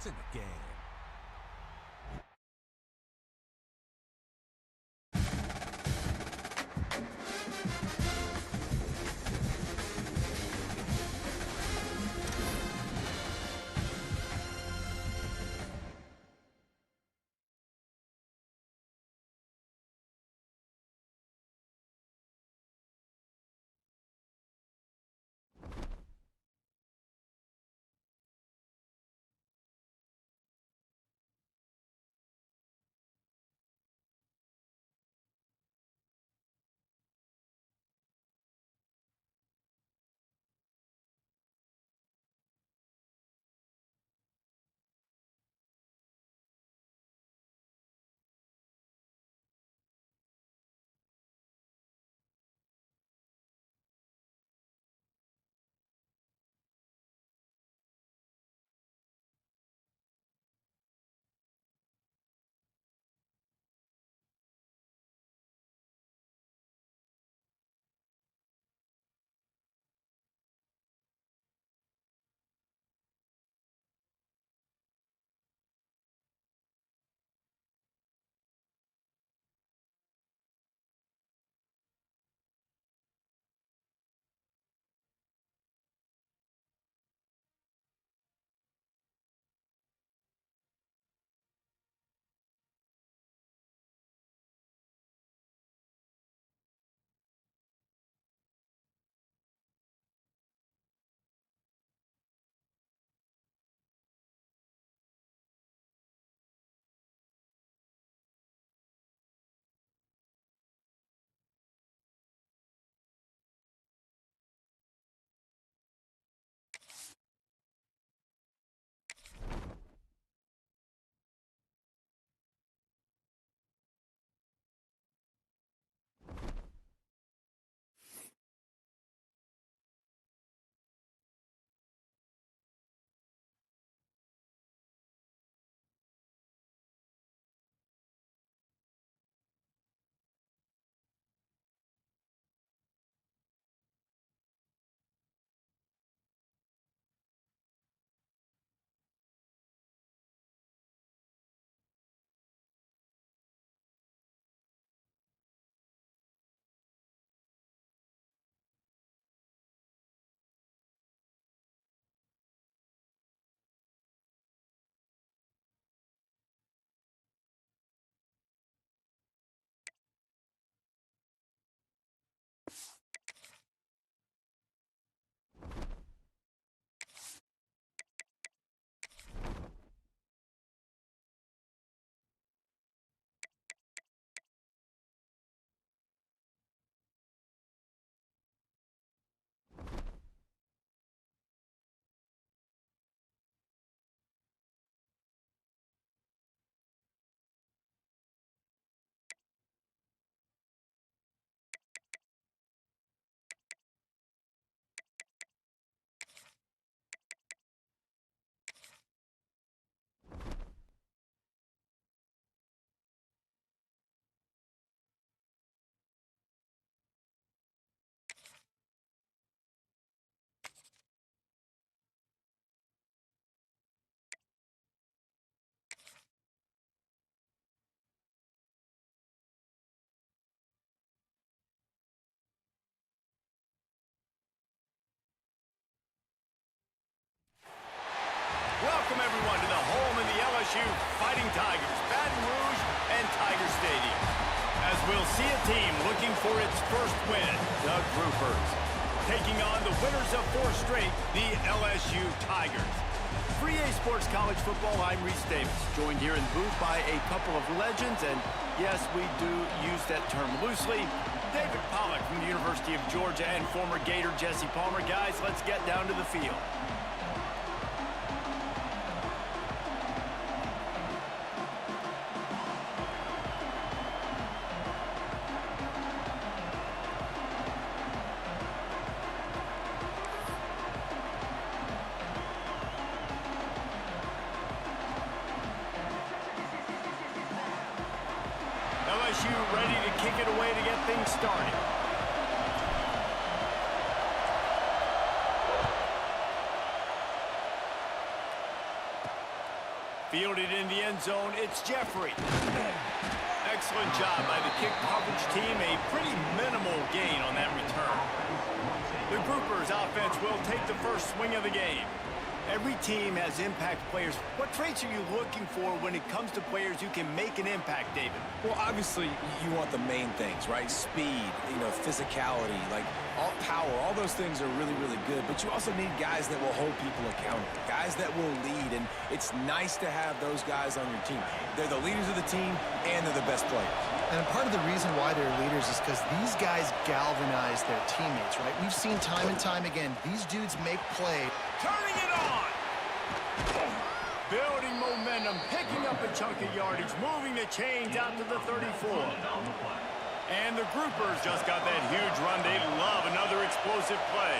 in the game. Welcome, everyone, to the home of the LSU Fighting Tigers, Baton Rouge and Tiger Stadium. As we'll see a team looking for its first win, the Groupers, taking on the winners of 4 straight, the LSU Tigers. For EA Sports College Football, I'm Reese Davis, joined here in the booth by a couple of legends, and yes, we do use that term loosely. David Pollock from the University of Georgia and former Gator Jesse Palmer. Guys, let's get down to the field. LSU ready to kick it away to get things started. Fielded in the end zone, it's Jeffrey. Excellent job by the kick coverage team. A pretty minimal gain on that return. The Groupers offense will take the first swing of the game. Every team has impact players. What traits are you looking for when it comes to players who can make an impact, David? Well, obviously, you want the main things, right? Speed, physicality, like all power, all those things are really, really good. But you also need guys that will hold people accountable, guys that will lead. And it's nice to have those guys on your team. They're the leaders of the team, and they're the best players. And part of the reason why they're leaders is because these guys galvanize their teammates, right? We've seen time and time again, these dudes make play. Turning it on! Building momentum, picking up a chunk of yardage, moving the chains out to the 34. And the Groupers just got that huge run. They love another explosive play.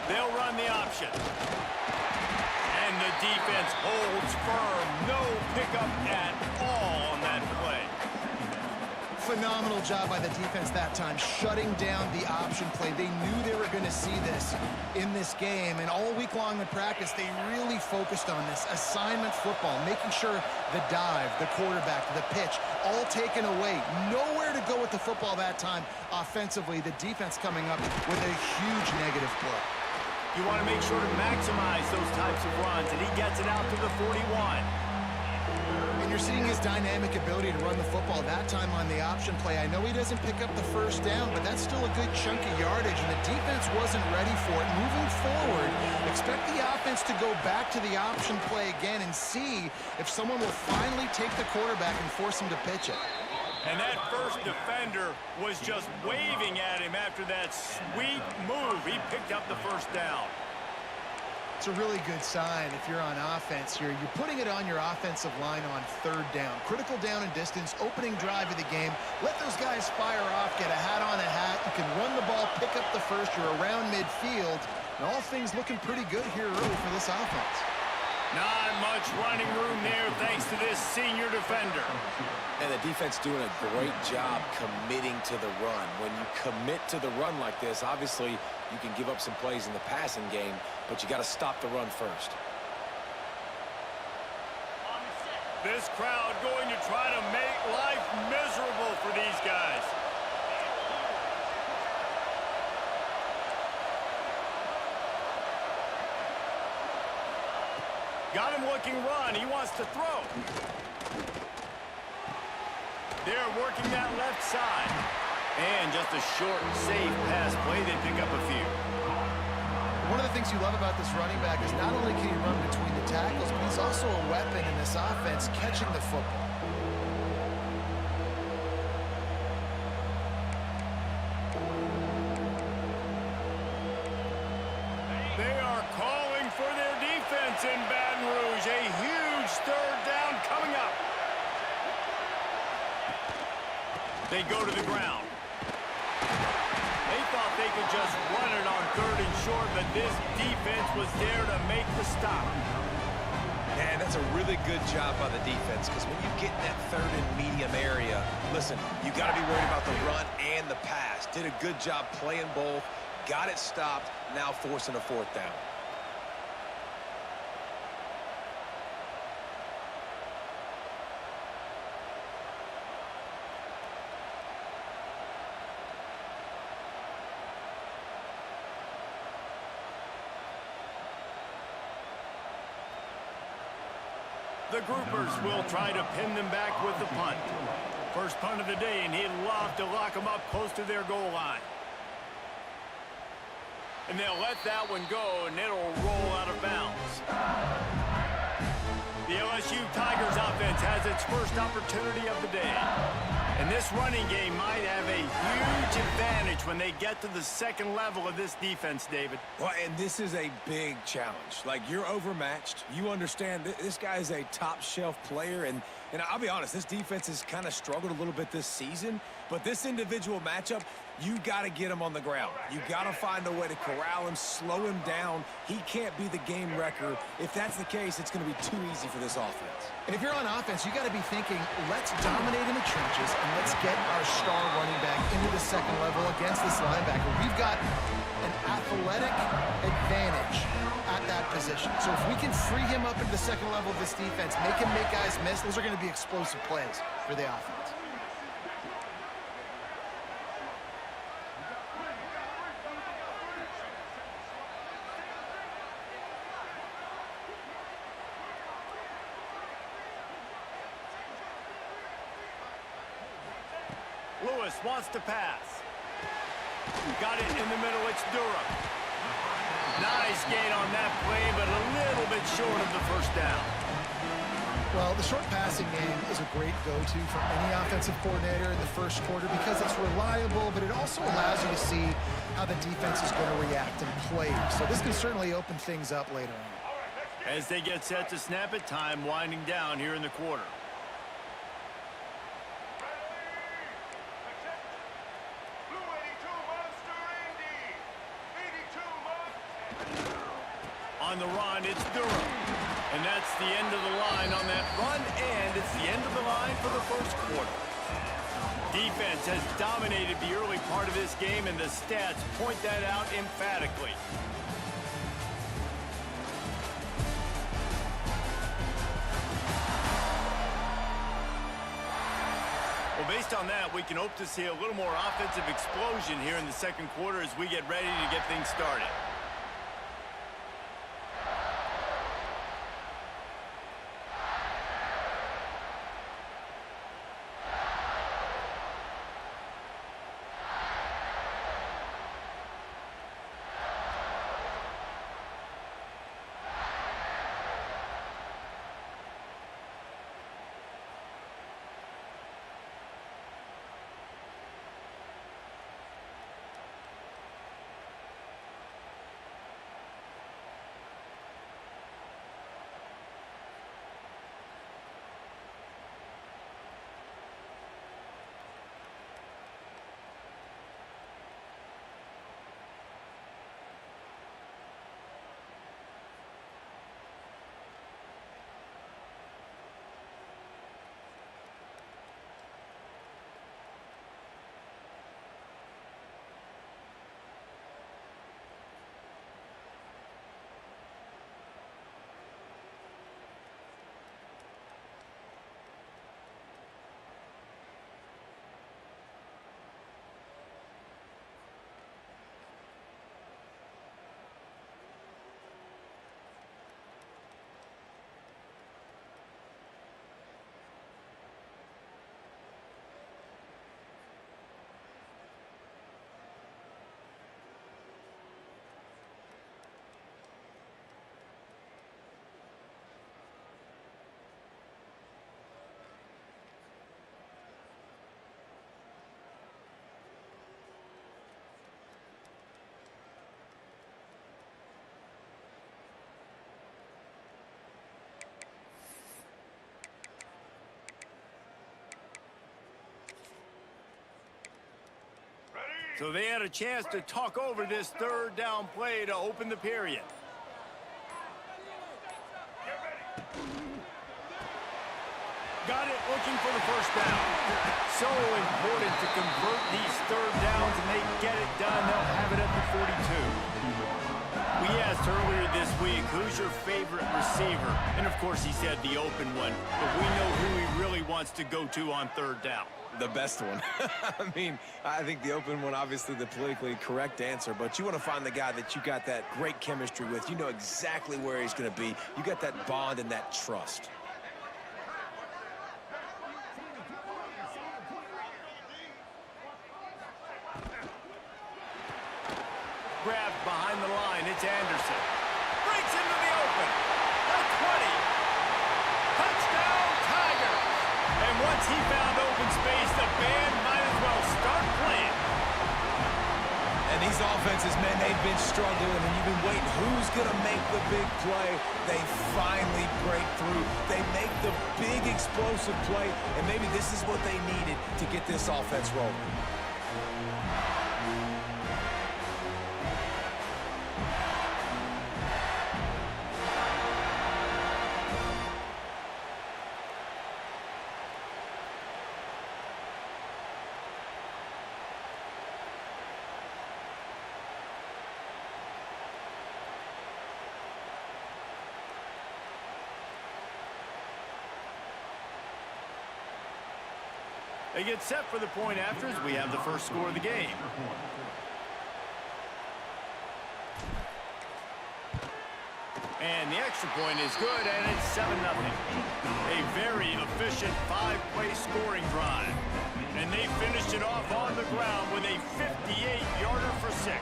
They'll run the option. And the defense holds firm. No pickup at all on that play. Phenomenal job by the defense that time, shutting down the option play. They knew they were going to see this in this game, and all week long in practice, they really focused on this assignment football, making sure the dive, the quarterback, the pitch, all taken away. Nowhere to go with the football that time offensively. The defense coming up with a huge negative play. You want to make sure to maximize those types of runs, and he gets it out to the 41. And you're seeing his dynamic ability to run the football that time on the option play. I know he doesn't pick up the first down, but that's still a good chunk of yardage, and the defense wasn't ready for it. Moving forward, expect the offense to go back to the option play again and see if someone will finally take the quarterback and force him to pitch it. And that first defender was just waving at him after that sweet move. He picked up the first down. It's a really good sign if you're on offense here. You're putting it on your offensive line on third down. Critical down and distance, opening drive of the game. Let those guys fire off, get a hat on a hat. You can run the ball, pick up the first. You're around midfield. And all things looking pretty good here early for this offense. Not much running room there thanks to this senior defender. And the defense doing a great job committing to the run. When you commit to the run like this, obviously you can give up some plays in the passing game, but you got to stop the run first. This crowd going to try to make life miserable for these guys. Got him looking run. He wants to throw. They're working that left side. And just a short, safe pass play. They pick up a few. One of the things you love about this running back is not only can he run between the tackles, but he's also a weapon in this offense, catching the football. They are calling for their defense in Baton Rouge. A huge third down coming up. They go to the ground. They thought they could just run it on third and short, but this defense was there to make the stop. Man, that's a really good job by the defense, because when you get in that third and medium area, listen, you got to be worried about the run and the pass. Did a good job playing both, got it stopped, now forcing a fourth down. The Groupers will try to pin them back with the punt. First punt of the day, and he'd love to lock them up close to their goal line. And they'll let that one go, and it'll roll out of bounds. The LSU Tigers offense has its first opportunity of the day. And this running game might have a huge advantage when they get to the second level of this defense, David. Well, and this is a big challenge. Like, you're overmatched. You understand this guy is a top-shelf player, and And I'll be honest, this defense has kind of struggled a little bit this season, but this individual matchup, you got to get him on the ground. You got to find a way to corral him, slow him down. He can't be the game wrecker. If that's the case, it's going to be too easy for this offense. And if you're on offense, you got to be thinking, let's dominate in the trenches and let's get our star running back into the second level against this linebacker. We've got an athletic advantage at that position. So if we can free him up into the second level of this defense, make him make guys miss, those are going to be explosive plays for the offense. Lewis wants to pass. Got it in the middle. It's Durham. Nice gain on that play, but a little bit short of the first down. Well, the short passing game is a great go-to for any offensive coordinator in the first quarter because it's reliable, but it also allows you to see how the defense is going to react and play. So this can certainly open things up later on. As they get set to snap it, time winding down here in the quarter. On the run, it's Durham. And that's the end of the line on that run, and it's the end of the line for the first quarter. Defense has dominated the early part of this game, and the stats point that out emphatically. Well, based on that, we can hope to see a little more offensive explosion here in the second quarter as we get ready to get things started. So they had a chance to talk over this third down play to open the period. Got it, looking for the first down. So important to convert these third downs, and they get it done. They'll have it at the 42. We asked earlier this week, who's your favorite receiver? And, of course, he said the open one. But we know who he really wants to go to on third down. The best one. I mean, I think the open one, obviously the politically correct answer, but you want to find the guy that you got that great chemistry with. You know exactly where he's going to be. You got that bond and that trust. Grabbed behind the line, it's Anderson. Breaks into the open. The 20. Touchdown, Tigers. And once he found open space, the band might as well start playing. And he's off defenses, man, they've been struggling, and you've been waiting. Who's going to make the big play? They finally break through. They make the big explosive play, and maybe this is what they needed to get this offense rolling. They get set for the point after as we have the first score of the game. And the extra point is good, and it's 7-0. A very efficient 5-play scoring drive. And they finished it off on the ground with a 58-yarder for 6.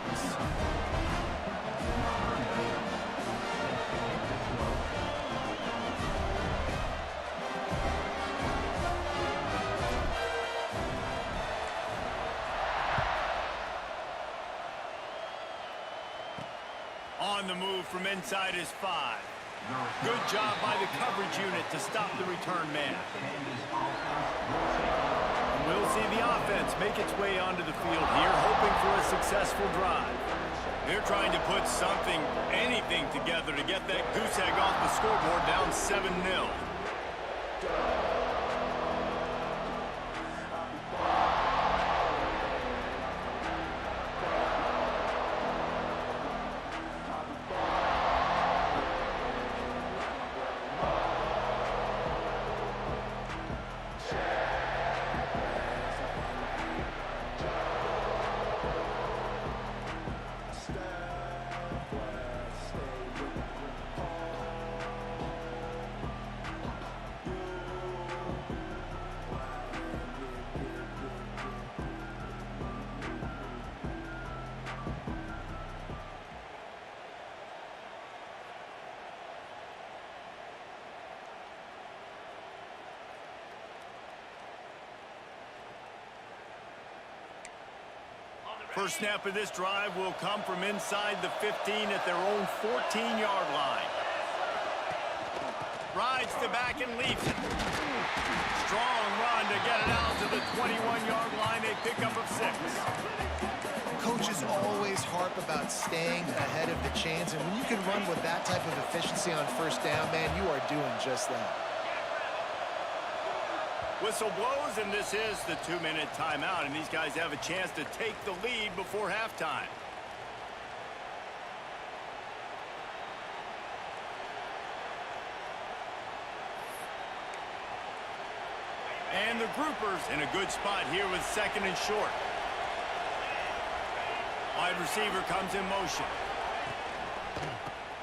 On the move from inside his 5. Good job by the coverage unit to stop the return man. And we'll see the offense make its way onto the field here, hoping for a successful drive. They're trying to put something, anything together to get that goose egg off the scoreboard down 7-0. First snap of this drive will come from inside the 15 at their own 14-yard line. Rides to back and leaps it. Strong run to get it out to the 21-yard line. A pickup of 6. Coaches always harp about staying ahead of the chains, and when you can run with that type of efficiency on first down, man, you are doing just that. Whistle blows, and this is the 2-minute timeout, and these guys have a chance to take the lead before halftime. And the groupers in a good spot here with 2nd and short. Wide receiver comes in motion.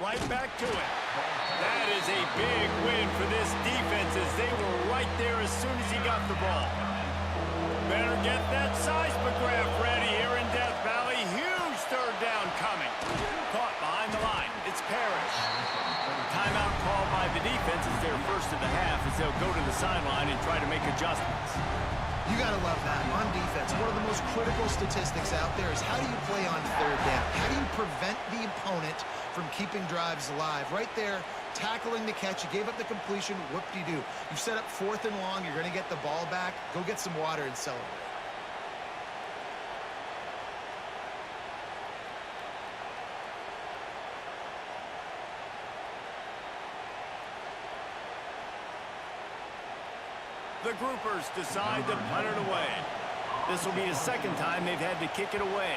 Right back to it. That is a big win for this defense as they were right there as soon as he got the ball. Better get that seismograph ready here in Death Valley. Huge 3rd down coming. Caught behind the line. It's Parrish. Timeout called by the defense is their first of the half as they'll go to the sideline and try to make adjustments. You got to love that. On defense, one of the most critical statistics out there is how do you play on 3rd down? How do you prevent the opponent from keeping drives alive? Right there, tackling the catch. You gave up the completion. Whoop-de-doo. You set up 4th and long. You're going to get the ball back. Go get some water and celebrate. The groupers decide to punt it away. This will be the 2nd time they've had to kick it away.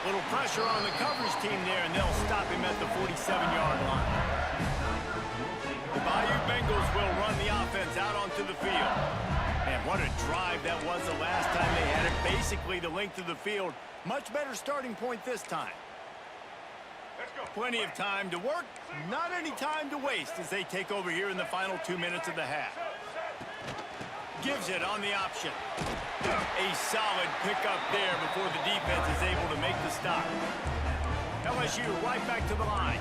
Little pressure on the coverage team there, and they'll stop him at the 47-yard line. The Bayou Bengals will run the offense out onto the field. And what a drive that was the last time they had it. Basically the length of the field. Much better starting point this time. Plenty of time to work, not any time to waste as they take over here in the final 2 minutes of the half. Gives it on the option. A solid pickup there before the defense is able to make the stop. LSU right back to the line.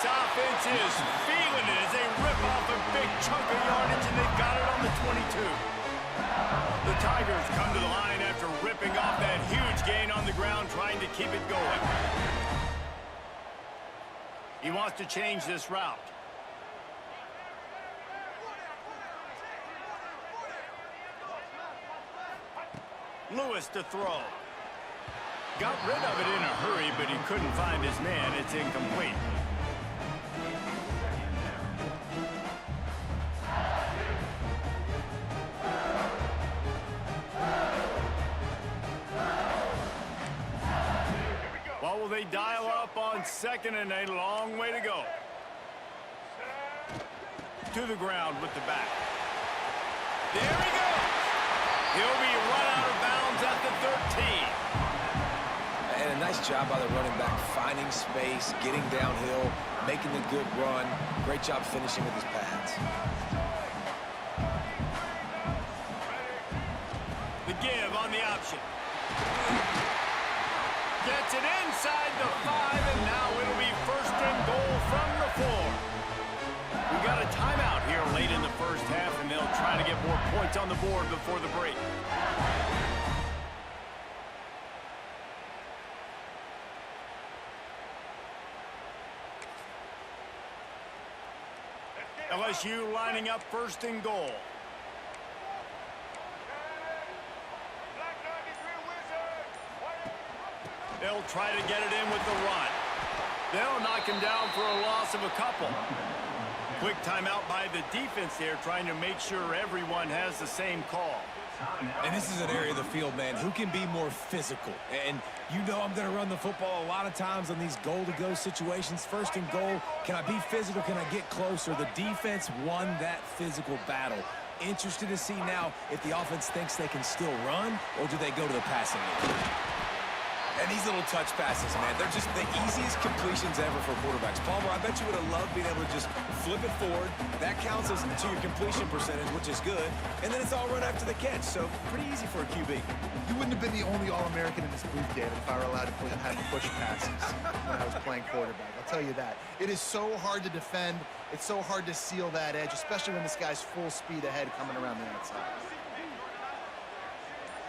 offense is feeling it as they rip off a big chunk of yardage, and they've got it on the 22. The Tigers come to the line after ripping off that huge gain on the ground, trying to keep it going. He wants to change this route. Lewis to throw. Got rid of it in a hurry, but he couldn't find his man. It's incomplete. What will they dial up on 2nd and a long way to go? To the ground with the back. There he goes. He'll be run out of bounds at the 13. And a nice job by the running back, finding space, getting downhill, making the good run. Great job finishing with his pads. The give on the option. Gets it inside the 5, and now it'll be 1st and goal from the 4. We got a timeout here late in the first half, and they'll try to get more points on the board before the break. LSU lining up 1st and goal. They'll try to get it in with the run. They'll knock him down for a loss of a couple. Quick timeout by the defense there, trying to make sure everyone has the same call. And this is an area of the field, man, who can be more physical. And you know I'm going to run the football a lot of times on these goal-to-go situations. 1st and goal, can I be physical? Can I get closer? The defense won that physical battle. Interested to see now if the offense thinks they can still run, or do they go to the passing game? And these little touch passes, man, they're just the easiest completions ever for quarterbacks. Palmer, I bet you would have loved being able to just flip it forward. That counts as to your completion percentage, which is good. And then it's all run after the catch, so pretty easy for a QB. You wouldn't have been the only All-American in this booth, David, if I were allowed to have push passes when I was playing quarterback. I'll tell you that. It is so hard to defend. It's so hard to seal that edge, especially when this guy's full speed ahead coming around the outside.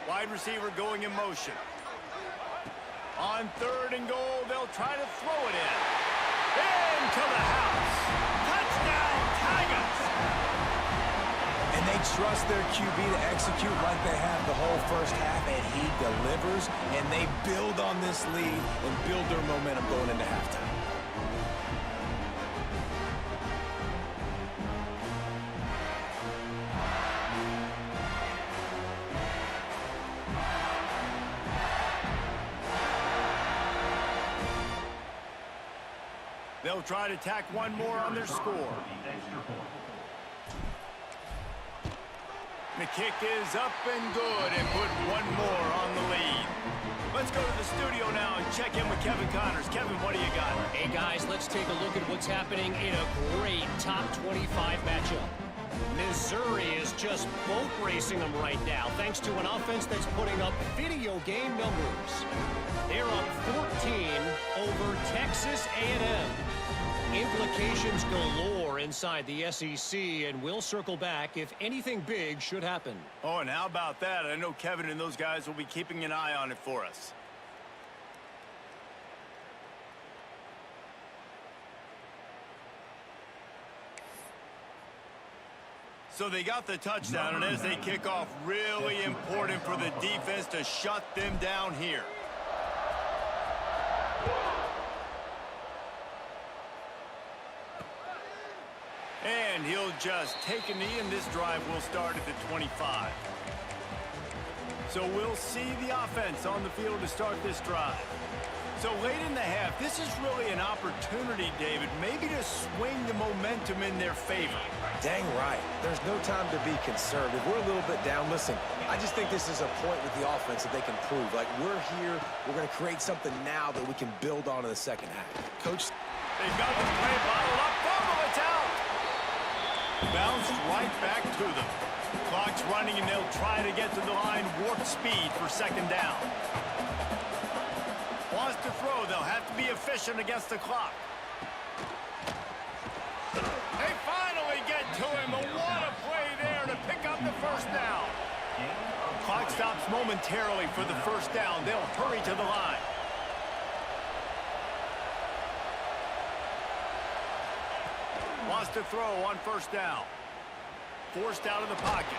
Wide receiver going in motion. On 3rd and goal, they'll try to throw it in. Into the house. Touchdown, Tigers! And they trust their QB to execute like they have the whole first half, and he delivers, and they build on this lead and build their momentum going into halftime. They'll try to tack one more on their score. The kick is up and good, and put one more on the lead. Let's go to the studio now and check in with Kevin Connors. Kevin, what do you got? Hey, guys, let's take a look at what's happening in a great top 25 matchup. Missouri is just boat racing them right now, thanks to an offense that's putting up video game numbers. They're up 14 over Texas A&M. Implications galore inside the SEC, and we'll circle back if anything big should happen. Oh, and how about that? I know Kevin and those guys will be keeping an eye on it for us. So they got the touchdown, and as they kick off, really important for the defense to shut them down here. And he'll just take a knee, and this drive will start at the 25. So we'll see the offense on the field to start this drive. So late in the half, this is really an opportunity, David, maybe to swing the momentum in their favor. Dang right. There's no time to be concerned. If we're a little bit down, listen, I just think this is a point with the offense that they can prove. Like, we're here, we're going to create something now that we can build on in the second half. Coach, they've got the play bottle up, fumble, it's out. Bounced right back to them. Clock's running, and they'll try to get to the line, warp speed for 2nd down. Wants to throw, they'll have to be efficient against the clock. clock stops momentarily for the first down. They'll hurry to the line. Wants to throw on first down. Forced out of the pocket.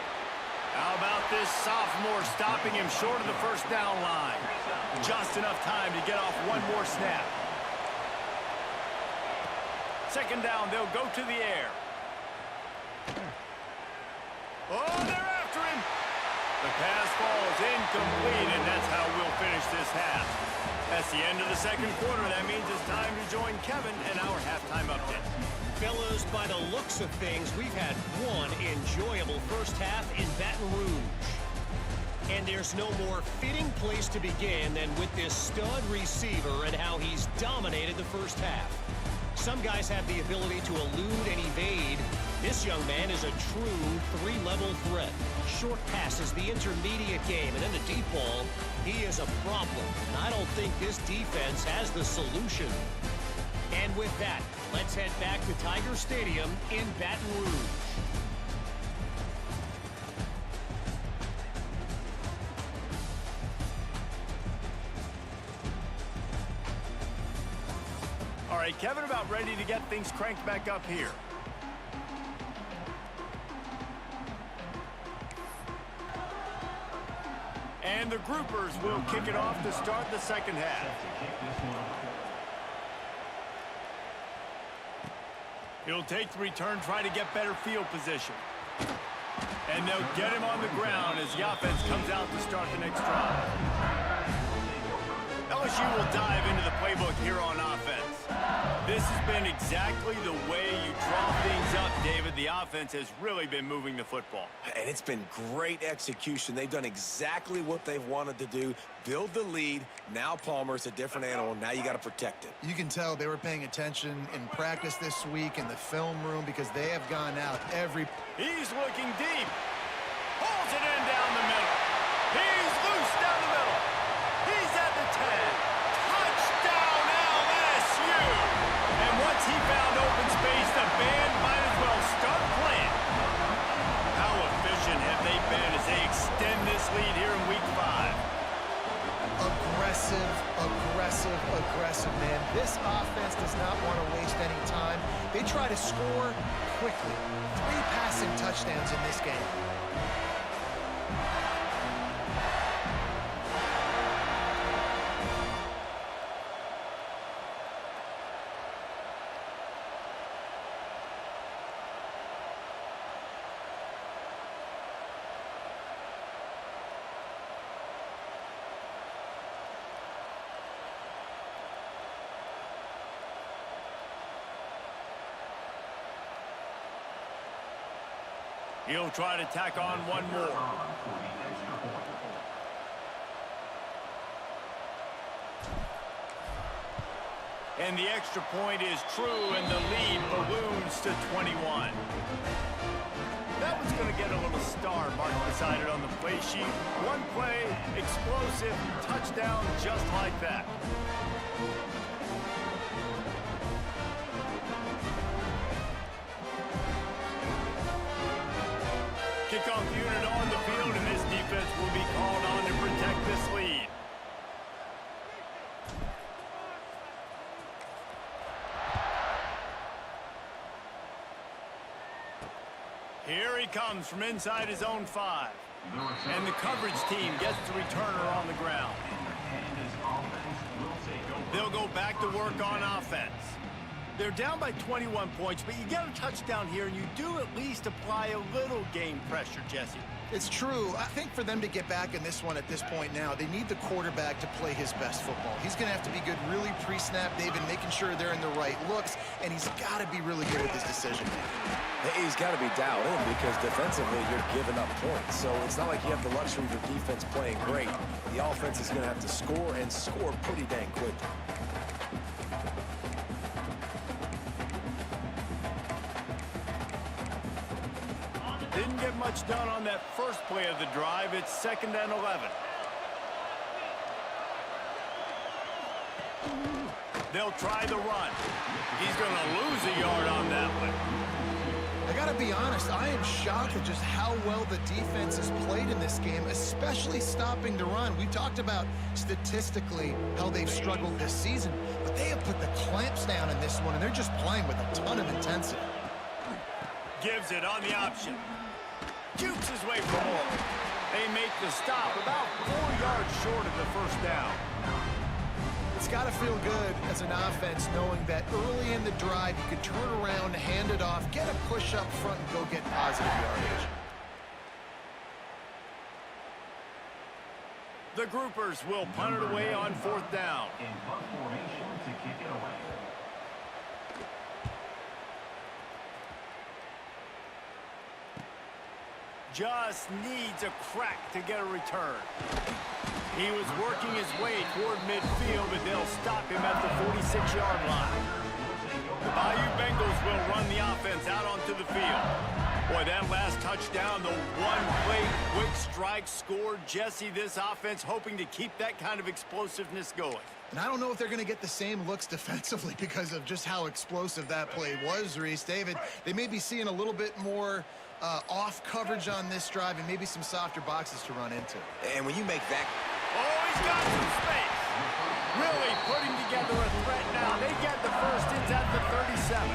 How about this sophomore stopping him short of the first down line? Just enough time to get off one more snap. Second down, they'll go to the air. Oh, they're after him. The pass falls incomplete, and that's how we'll finish this half. That's the end of the second quarter. That means it's time to join Kevin and our halftime update. Fellas, by the looks of things, we've had one enjoyable first half in Baton Rouge. And there's no more fitting place to begin than with this stud receiver and how he's dominated the first half. Some guys have the ability to elude and evade. This young man is a true three-level threat. Short passes, the intermediate game, and then the deep ball, he is a problem. And I don't think this defense has the solution. And with that, let's head back to Tiger Stadium in Baton Rouge. All right, Kevin, about ready to get things cranked back up here. And the groupers will kick it off to start the second half. He'll take the return, try to get better field position. And they'll get him on the ground as the offense comes out to start the next drive. LSU will dive into the playbook here on offense. This has been exactly the way you draw things up, David. The offense has really been moving the football. And it's been great execution. They've done exactly what they've wanted to do. Build the lead. Now Palmer's a different animal. Now you got to protect it. You can tell they were paying attention in practice this week in the film room because they have gone out every... He's looking deep. Pulls it in down the middle. He's loose down the middle. He's at the 10. Touchdown LSU. And once he found open space, the band might as well start playing. How efficient have they been as they extend this lead here in week 5? Aggressive, aggressive, aggressive, man. This offense does not want to waste any time. They try to score quickly. 3 passing touchdowns in this game. He'll try to tack on one more. And the extra point is true, and the lead balloons to 21. That one's going to get a little star marked beside it on the play sheet. One play, explosive, touchdown, just like that. Kickoff unit on the field, and this defense will be called on to protect this lead. Here he comes from inside his own 5. And the coverage team gets the returner on the ground. They'll go back to work on offense. They're down by 21 points, but you get a touchdown here, and you do at least apply a little game pressure, Jesse. It's true. I think for them to get back in this one at this point now, they need the quarterback to play his best football. He's going to have to be good really pre-snap, David, making sure they're in the right looks, and he's got to be really good with his decision-making. He's got to be dialed in because defensively you're giving up points. So it's not like you have the luxury of your defense playing great. The offense is going to have to score and score pretty dang quickly. Didn't get much done on that first play of the drive. It's 2nd and 11. They'll try the run. He's going to lose a yard on that one. I gotta be honest, I am shocked at just how well the defense has played in this game, especially stopping the run. We talked about statistically how they've struggled this season, but they have put the clamps down in this one, and they're just playing with a ton of intensity. Gives it on the option. Jukes his way for more. They make the stop about 4 yards short of the first down. It's got to feel good as an offense knowing that early in the drive you could turn around, hand it off, get a push up front, and go get positive yardage. The groupers will punt it away on 4th down. In punt formation to kick it away. Just needs a crack to get a return. He was working his way toward midfield, but they'll stop him at the 46-yard line. The Bayou Bengals will run the offense out onto the field. Boy, that last touchdown, the one-play quick strike score. Jesse, this offense hoping to keep that kind of explosiveness going. And I don't know if they're going to get the same looks defensively because of just how explosive that play was, Reese. David, they may be seeing a little bit more off coverage on this drive and maybe some softer boxes to run into. And when you make that... Oh, he's got some space. Really putting together a threat now. They get the first. It's at the 37.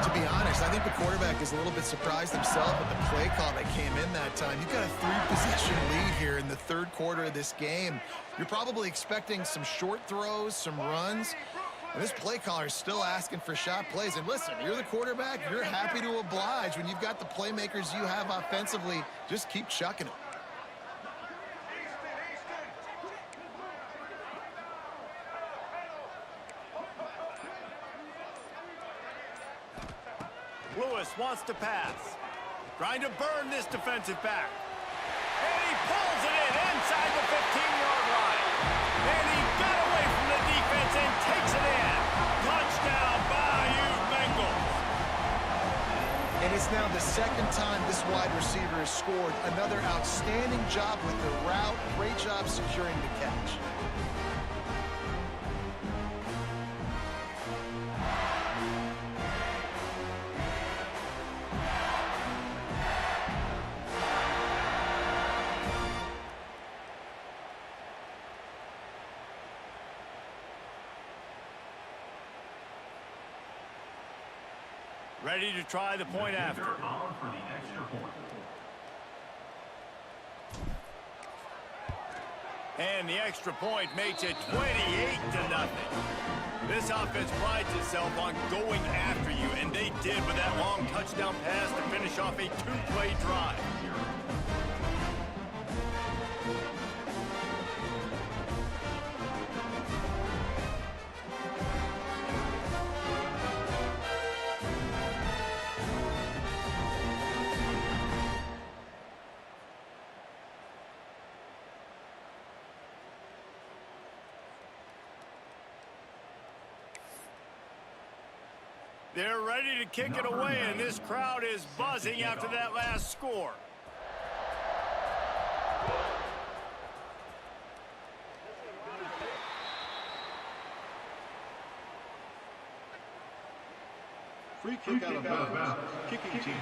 To be honest, I think the quarterback is a little bit surprised himself at the play call that came in that time. You've got a 3-possession lead here in the third quarter of this game. You're probably expecting some short throws, some runs. And this play caller is still asking for shot plays. And listen, you're the quarterback. You're happy to oblige. When you've got the playmakers you have offensively, just keep chucking them. Lewis wants to pass. Trying to burn this defensive back. And he pulls it in inside the 15-yard line. And he got away from the defense and takes it in. Touchdown, Bayou Bengals. And it's now the second time this wide receiver has scored. Another outstanding job with the route. Great job securing the catch. Ready to try the point after. On for the extra point. And the extra point makes it 28-0. This offense prides itself on going after you, and they did with that long touchdown pass to finish off a 2-play drive. They're ready to kick it away, and this crowd is buzzing after that last score. Free kick out of bounds. Kicking team.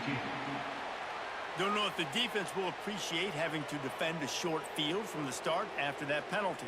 Don't know if the defense will appreciate having to defend a short field from the start after that penalty.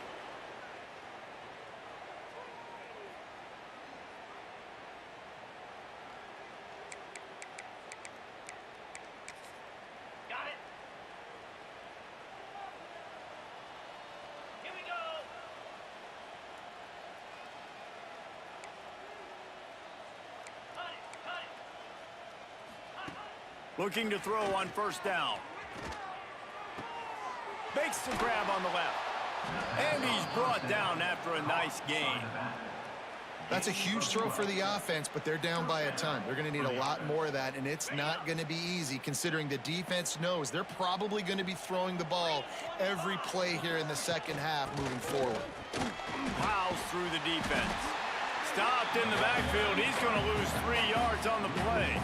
Looking to throw on first down. Makes the grab on the left. And he's brought down after a nice gain. That's a huge throw for the offense, but they're down by a ton. They're going to need a lot more of that, and it's not going to be easy considering the defense knows they're probably going to be throwing the ball every play here in the second half moving forward. Plows through the defense. Stopped in the backfield. He's going to lose 3 yards on the play.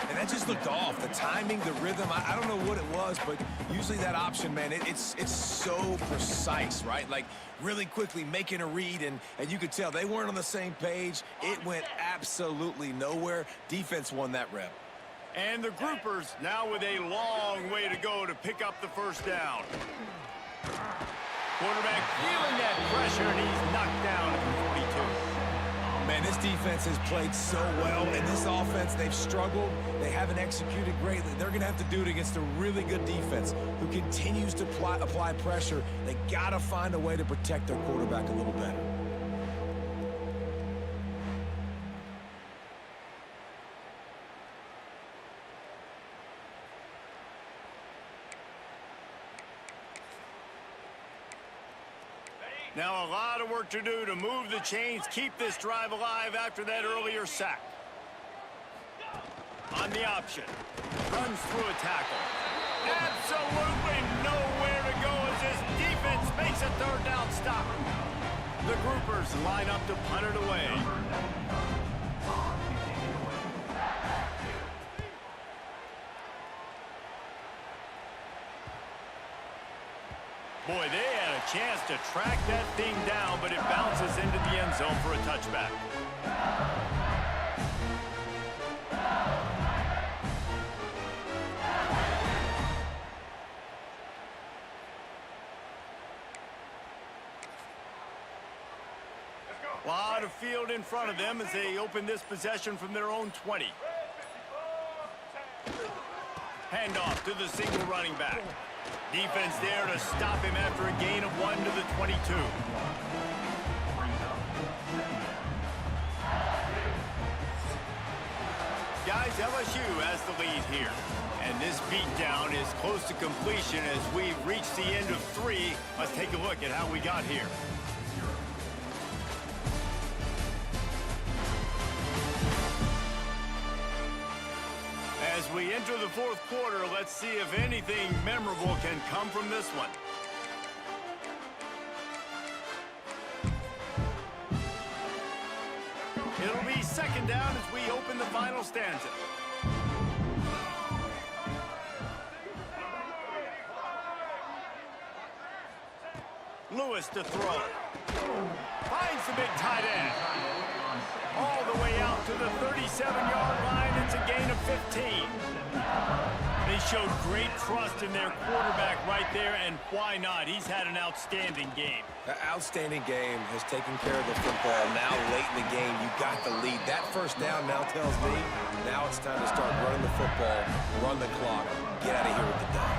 And that just looked off. The timing, the rhythm, I don't know what it was, but usually that option, man, it's so precise, right? Like, really quickly making a read, and you could tell they weren't on the same page. It went absolutely nowhere. Defense won that rep. And the groupers now with a long way to go to pick up the first down. Quarterback feeling that pressure, and he's knocked down at the 42. Man, this defense has played so well, and this offense, they've struggled. They haven't executed greatly. They're going to have to do it against a really good defense who continues to apply pressure. They got to find a way to protect their quarterback a little better. Now a lot of work to do to move the chains, keep this drive alive after that earlier sack. On the option, runs through a tackle. Absolutely nowhere to go as this defense makes a third down stop. The groupers line up to punt it away. Boy, they had a chance to track that thing down, but it bounces into the end zone for a touchback. A lot of field in front of them as they open this possession from their own 20. Handoff to the single running back. Defense there to stop him after a gain of 1 to the 22. Guys, LSU has the lead here. And this beatdown is close to completion as we've reached the end of 3. Let's take a look at how we got here. As we enter the fourth quarter, let's see if anything memorable can come from this one. It'll be second down as we open the final stanza. Lewis to throw. Finds the big tight end. All the way out to the 37-yard line. It's a gain of 15. They showed great trust in their quarterback right there, and why not? He's had an outstanding game. An outstanding game, has taken care of the football. Now late in the game, you got the lead. That first down now tells me now it's time to start running the football, run the clock, get out of here with the dub.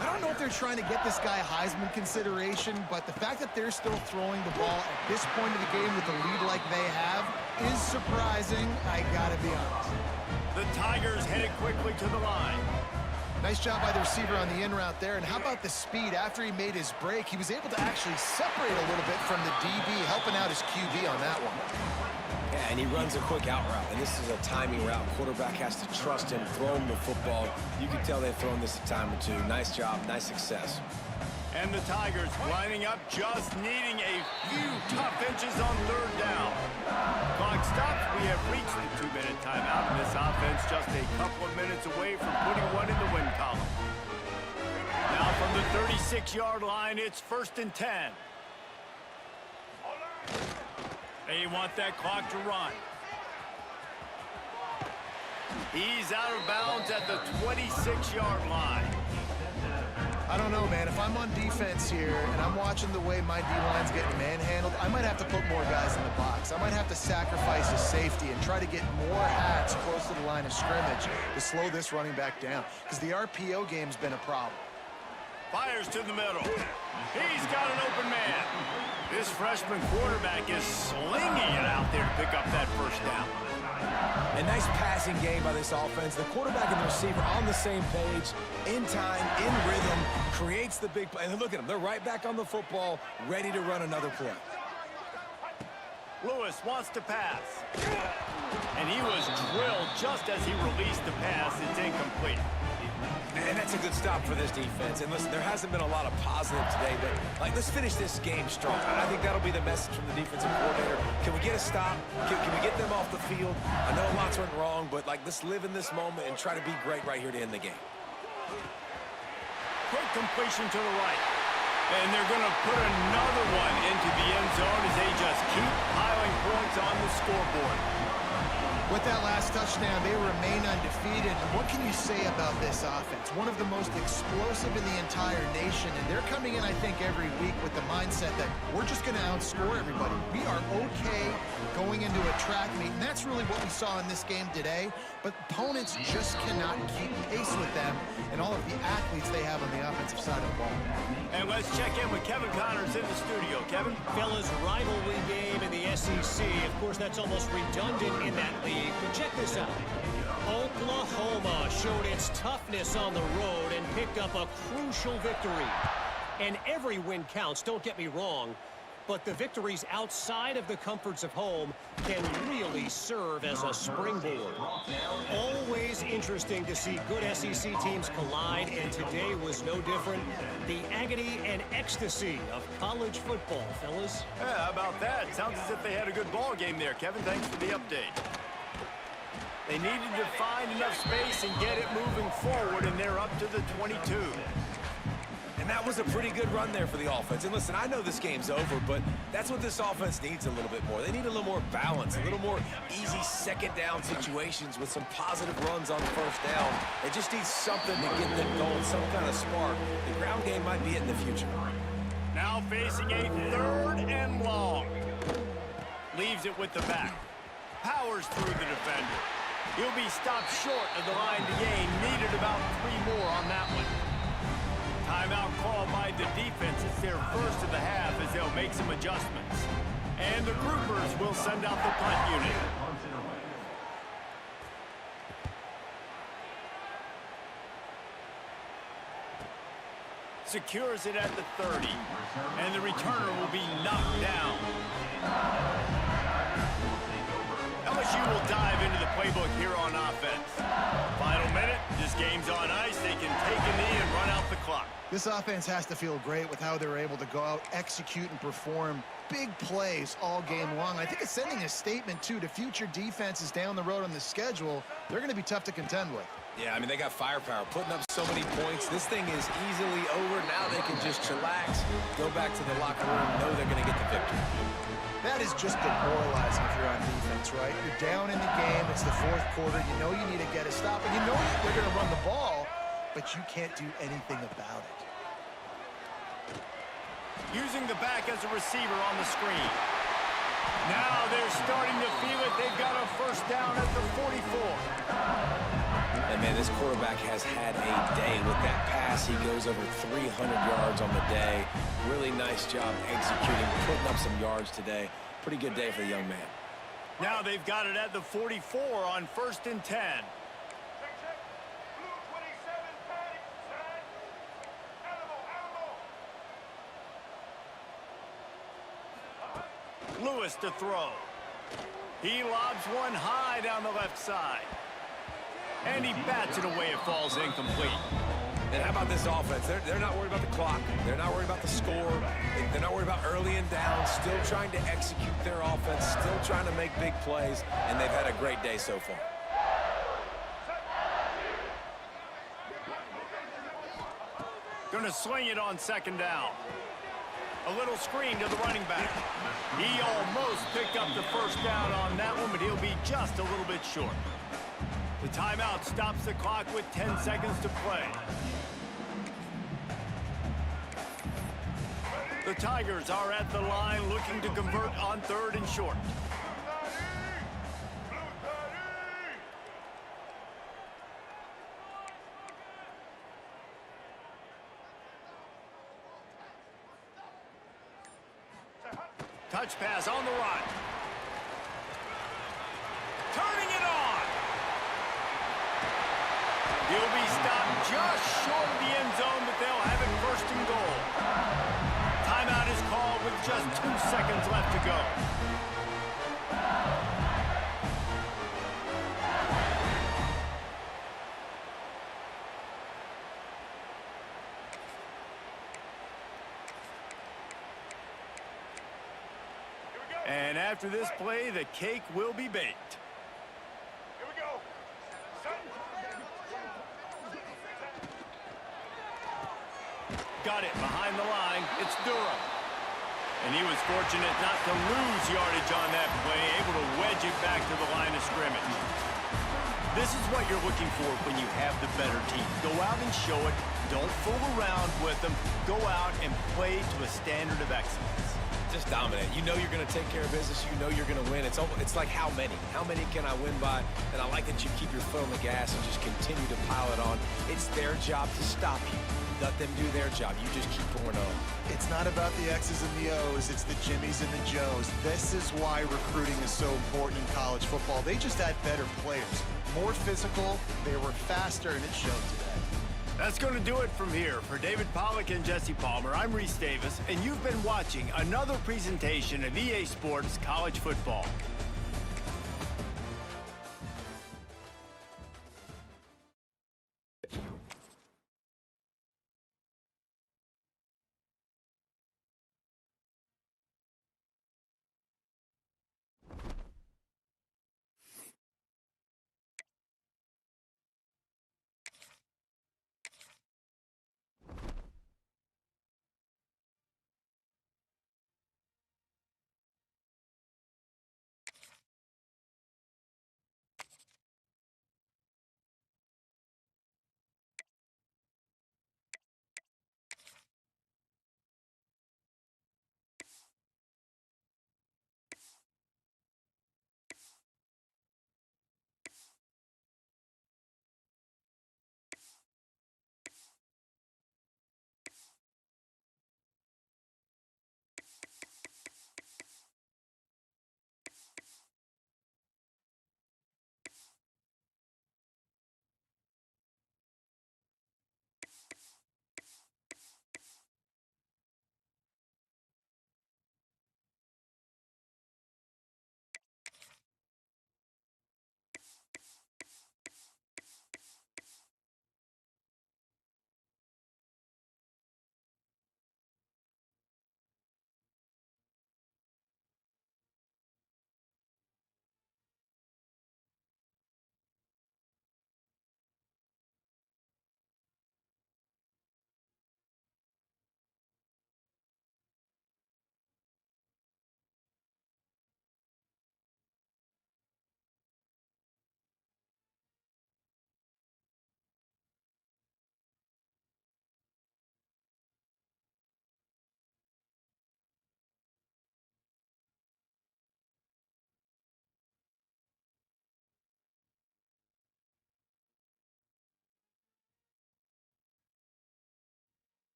I don't know if they're trying to get this guy Heisman consideration, but the fact that they're still throwing the ball at this point of the game with a lead like they have is surprising, I gotta be honest. The Tigers headed quickly to the line. Nice job by the receiver on the in route there, and how about the speed? After he made his break, he was able to actually separate a little bit from the DB, helping out his QB on that one. Yeah, and he runs a quick out route, and this is a timing route. Quarterback has to trust him, throw him the football. You can tell they've thrown this a time or two. Nice job, nice success. And the Tigers lining up, just needing a few tough inches on third down. Clock stops. We have reached the 2-minute timeout, and this offense just a couple of minutes away from putting one in the win column. Now from the 36-yard line, it's 1st and 10. They want that clock to run. He's out of bounds at the 26-yard line. I don't know, man. If I'm on defense here and I'm watching the way my D-line's getting manhandled, I might have to put more guys in the box. I might have to sacrifice a safety and try to get more hats close to the line of scrimmage to slow this running back down, because the RPO game's been a problem. Fires to the middle. He's got an open man. This freshman quarterback is slinging it out there to pick up that first down. A nice passing game by this offense. The quarterback and the receiver on the same page, in time, in rhythm, creates the big play. And look at them. They're right back on the football, ready to run another play. Lewis wants to pass. And he was drilled just as he released the pass. It's incomplete. And that's a good stop for this defense. And listen, there hasn't been a lot of positive today, but let's finish this game strong. I think that'll be the message from the defensive coordinator. Can we get a stop? Can we get them off the field? I know lots went wrong, but let's live in this moment and try to be great right here to end the game. Quick completion to the right. And they're going to put another one into the end zone as they just keep piling points on the scoreboard. With that last touchdown, they remain undefeated. And what can you say about this offense? One of the most explosive in the entire nation. And they're coming in, I think, every week with the mindset that we're just going to outscore everybody. We are okay going into a track meet. And that's really what we saw in this game today. But opponents just cannot keep pace with them and all of the athletes they have on the offensive side of the ball. And let's check in with Kevin Connors in the studio. Kevin? Fellas, rivalry game in the SEC. Of course, that's almost redundant in that league. But check this out. Oklahoma showed its toughness on the road and picked up a crucial victory. And every win counts, don't get me wrong. But the victories outside of the comforts of home can really serve as a springboard. Always interesting to see good SEC teams collide, and today was no different. The agony and ecstasy of college football, fellas. Yeah, how about that? Sounds as if they had a good ball game there, Kevin. Thanks for the update. They needed to find enough space and get it moving forward, and they're up to the 22. And that was a pretty good run there for the offense. And listen, I know this game's over, but that's what this offense needs a little bit more. They need a little more balance, a little more easy second down situations with some positive runs on first down. They just need something to get them going, some kind of spark. The ground game might be it in the future. Now facing a 3rd and long. Leaves it with the back. Powers through the defender. He'll be stopped short of the line to gain. Needed about 3 more on that one. Timeout called by the defense. It's their first of the half as they'll make some adjustments. And the groupers will send out the punt unit. Secures it at the 30. And the returner will be knocked down. LSU will dive into the playbook here on offense. Final minute. This game's on ice. They can take a knee and run out the clock. This offense has to feel great with how they're able to go out, execute, and perform big plays all game long. I think it's sending a statement, too, to future defenses down the road on the schedule. They're going to be tough to contend with. Yeah, I mean, they got firepower, putting up so many points. This thing is easily over. Now they can just chillax, go back to the locker room, know they're going to get the victory. That is just demoralizing if you're on defense, right? You're down in the game. It's the 4th quarter. You know you need to get a stop, and you know they're going to run the ball, but you can't do anything about it. Using the back as a receiver on the screen. Now they're starting to feel it. They've got a first down at the 44. And, man, this quarterback has had a day with that pass. He goes over 300 yards on the day. Really nice job executing, putting up some yards today. Pretty good day for the young man. Now they've got it at the 44 on 1st and 10. Lewis to throw. He lobs one high down the left side. And he bats it away. It falls incomplete. And how about this offense? They're not worried about the clock. They're not worried about the score. They're not worried about early and down. Still trying to execute their offense. Still trying to make big plays. And they've had a great day so far. Going to sling it on 2nd down. A little screen to the running back. He almost picked up the first down on that one, but he'll be just a little bit short. The timeout stops the clock with 10 seconds to play. The Tigers are at the line looking to convert on 3rd and short. Touch pass on the run. Turning it on. He'll be stopped just short of the end zone, but they'll have it 1st and goal. Timeout is called with just 2 seconds left to go. And after this play, the cake will be baked. Here we go. Got it behind the line. It's Durham. And he was fortunate not to lose yardage on that play, able to wedge it back to the line of scrimmage. This is what you're looking for when you have the better team. Go out and show it. Don't fool around with them. Go out and play to a standard of excellence. Just dominate. You know you're going to take care of business. You know you're going to win. It's like how many? How many can I win by? And I like that you keep your foot on the gas and just continue to pile it on. It's their job to stop you. Let them do their job. You just keep pouring on. It's not about the X's and the O's. It's the Jimmies and the Joes. This is why recruiting is so important in college football. They just had better players. More physical. They were faster, and it showed today. That's going to do it from here. For David Pollack and Jesse Palmer, I'm Reese Davis, and you've been watching another presentation of EA Sports College Football.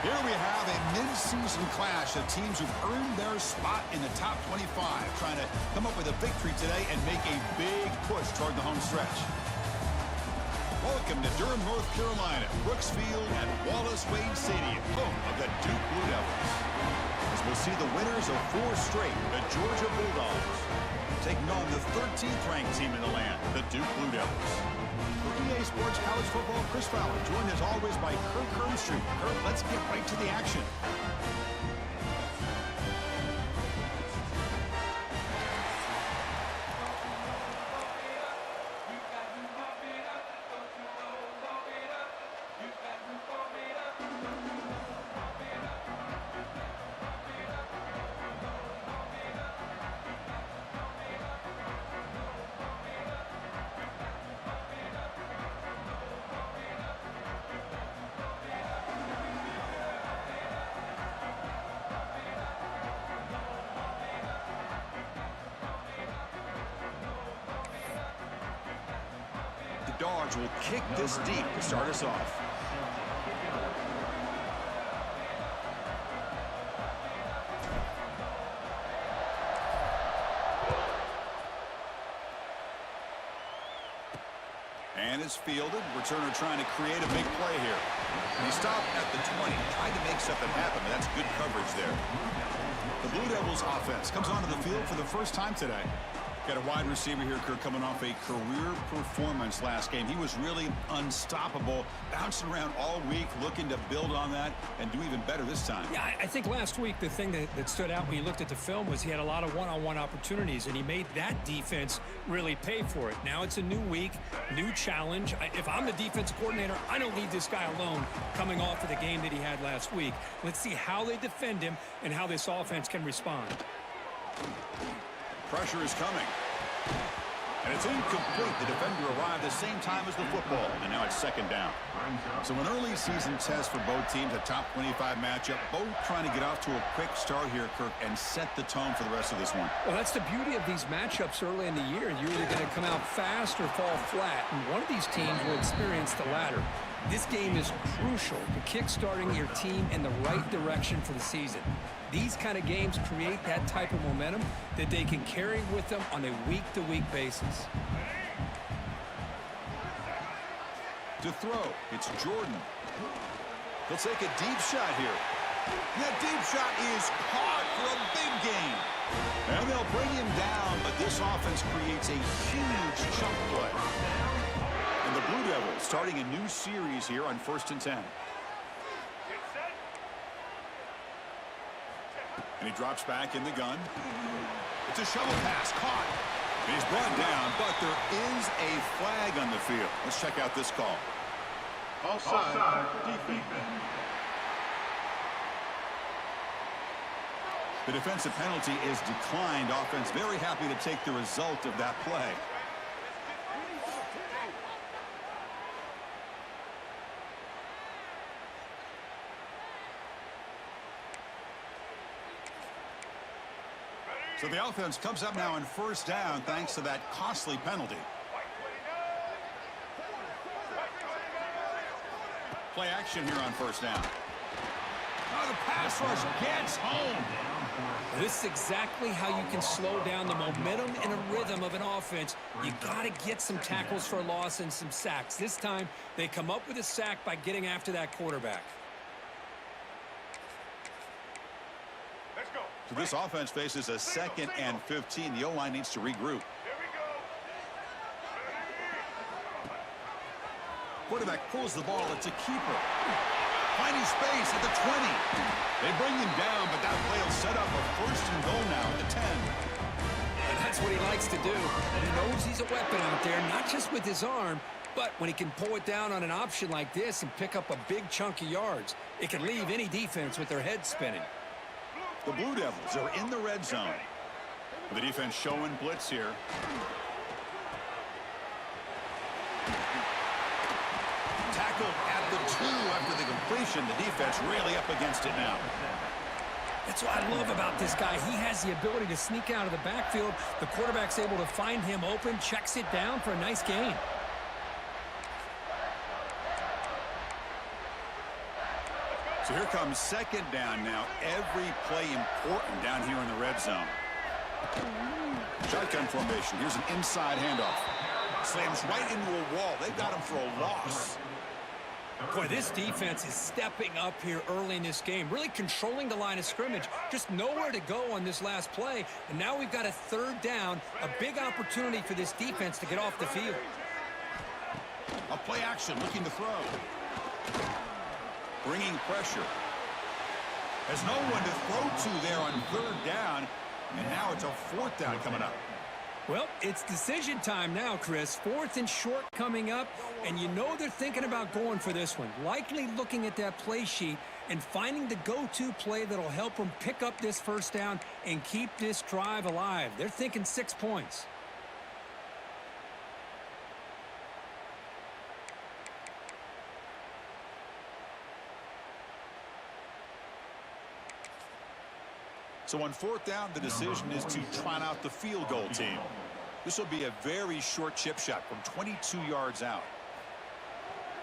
Here we have a mid-season clash of teams who've earned their spot in the top 25, trying to come up with a victory today and make a big push toward the home stretch. Welcome to Durham, North Carolina, Brooks Field at Wallace Wade Stadium, home of the Duke Blue Devils. As we'll see the winners of 4 straight, the Georgia Bulldogs, taking on the 13th ranked team in the land, the Duke Blue Devils. For EA Sports College Football, Chris Fowler, joined as always by Kirk Herbstreit. Kirk, let's get right to the action. Dogs will kick this deep to start us off. And is fielded. Returner trying to create a big play here. And he stopped at the 20. Tried to make something happen, but that's good coverage there. The Blue Devils offense comes onto the field for the first time today. Got a wide receiver here, Kirk, coming off a career performance last game. He was really unstoppable, bouncing around all week, looking to build on that and do even better this time. Yeah, I think last week the thing that stood out when you looked at the film was he had a lot of one-on-one opportunities, and he made that defense really pay for it. Now it's a new week, new challenge. If I'm the defensive coordinator, I don't need this guy alone coming off of the game that he had last week. Let's see how they defend him and how this offense can respond. Pressure is coming. And it's incomplete. The defender arrived the same time as the football. And now it's second down. So an early season test for both teams, a top 25 matchup. Both trying to get off to a quick start here, Kirk, and set the tone for the rest of this one. Well, that's the beauty of these matchups early in the year. You're either going to come out fast or fall flat. And one of these teams will experience the latter. This game is crucial to kick-starting your team in the right direction for the season. These kind of games create that type of momentum that they can carry with them on a week-to-week basis. To throw, it's Jordan. He'll take a deep shot here. That deep shot is caught for a big gain. And they'll bring him down, but this offense creates a huge chunk play. And the Blue Devils starting a new series here on 1st and 10. And he drops back in the gun. It's a shovel pass, caught. And he's brought down, but there is a flag on the field. Let's check out this call. Offside, defense. The defensive penalty is declined. Offense very happy to take the result of that play. So the offense comes up now on 1st down thanks to that costly penalty. Play action here on 1st down. Oh, the pass rush gets home. This is exactly how you can slow down the momentum and a rhythm of an offense. You got to get some tackles for a loss and some sacks. This time, they come up with a sack by getting after that quarterback. So this offense faces a 2nd and 15. The O-line needs to regroup. Quarterback pulls the ball. It's a keeper. Finding space at the 20. They bring him down, but that play will set up a 1st and goal now at the 10. And that's what he likes to do. He knows he's a weapon out there, not just with his arm, but when he can pull it down on an option like this and pick up a big chunk of yards, it can leave any defense with their head spinning. The Blue Devils are in the red zone. The defense showing blitz here. Tackle at the 2 after the completion. The defense really up against it now. That's what I love about this guy. He has the ability to sneak out of the backfield. The quarterback's able to find him open, checks it down for a nice gain. So here comes second down now. Every play important down here in the red zone. Shotgun formation. Here's an inside handoff. Slams right into a wall. They got him for a loss. Boy, this defense is stepping up here early in this game, really controlling the line of scrimmage. Just nowhere to go on this last play. And now we've got a third down, a big opportunity for this defense to get off the field. A play action, looking to throw. Bringing pressure. There's no one to throw to there on third down. And now it's a fourth down coming up. Well, it's decision time now, Chris. Fourth and short coming up, and you know they're thinking about going for this one. Likely looking at that play sheet and finding the go-to play that'll help them pick up this first down and keep this drive alive. They're thinking 6 points. So on fourth down, the decision is to trot out the field goal team. This will be a very short chip shot from 22 yards out.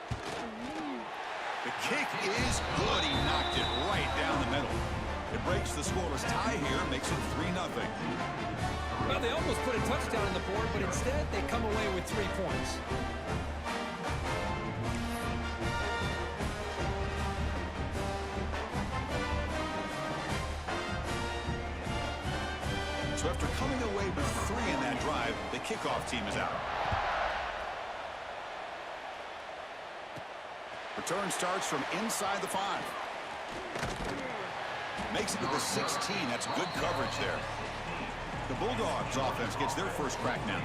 The kick is good. He knocked it right down the middle. It breaks the scoreless tie here, makes it 3-0. Well, they almost put a touchdown on the board, but instead they come away with 3 points. So after coming away with 3 in that drive, the kickoff team is out. Return starts from inside the 5. Makes it to the 16. That's good coverage there. The Bulldogs offense gets their first crack now.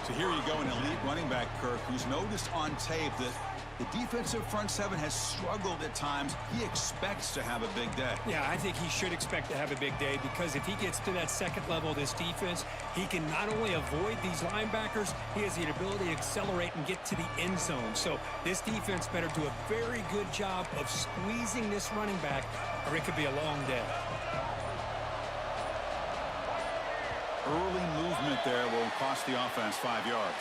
So here you go, an elite running back, Kirk, who's noticed on tape that the defensive front seven has struggled at times. He expects to have a big day. Yeah, I think he should expect to have a big day because if he gets to that second level of this defense, he can not only avoid these linebackers, he has the ability to accelerate and get to the end zone. So this defense better do a very good job of squeezing this running back or it could be a long day. Early movement there will cost the offense 5 yards.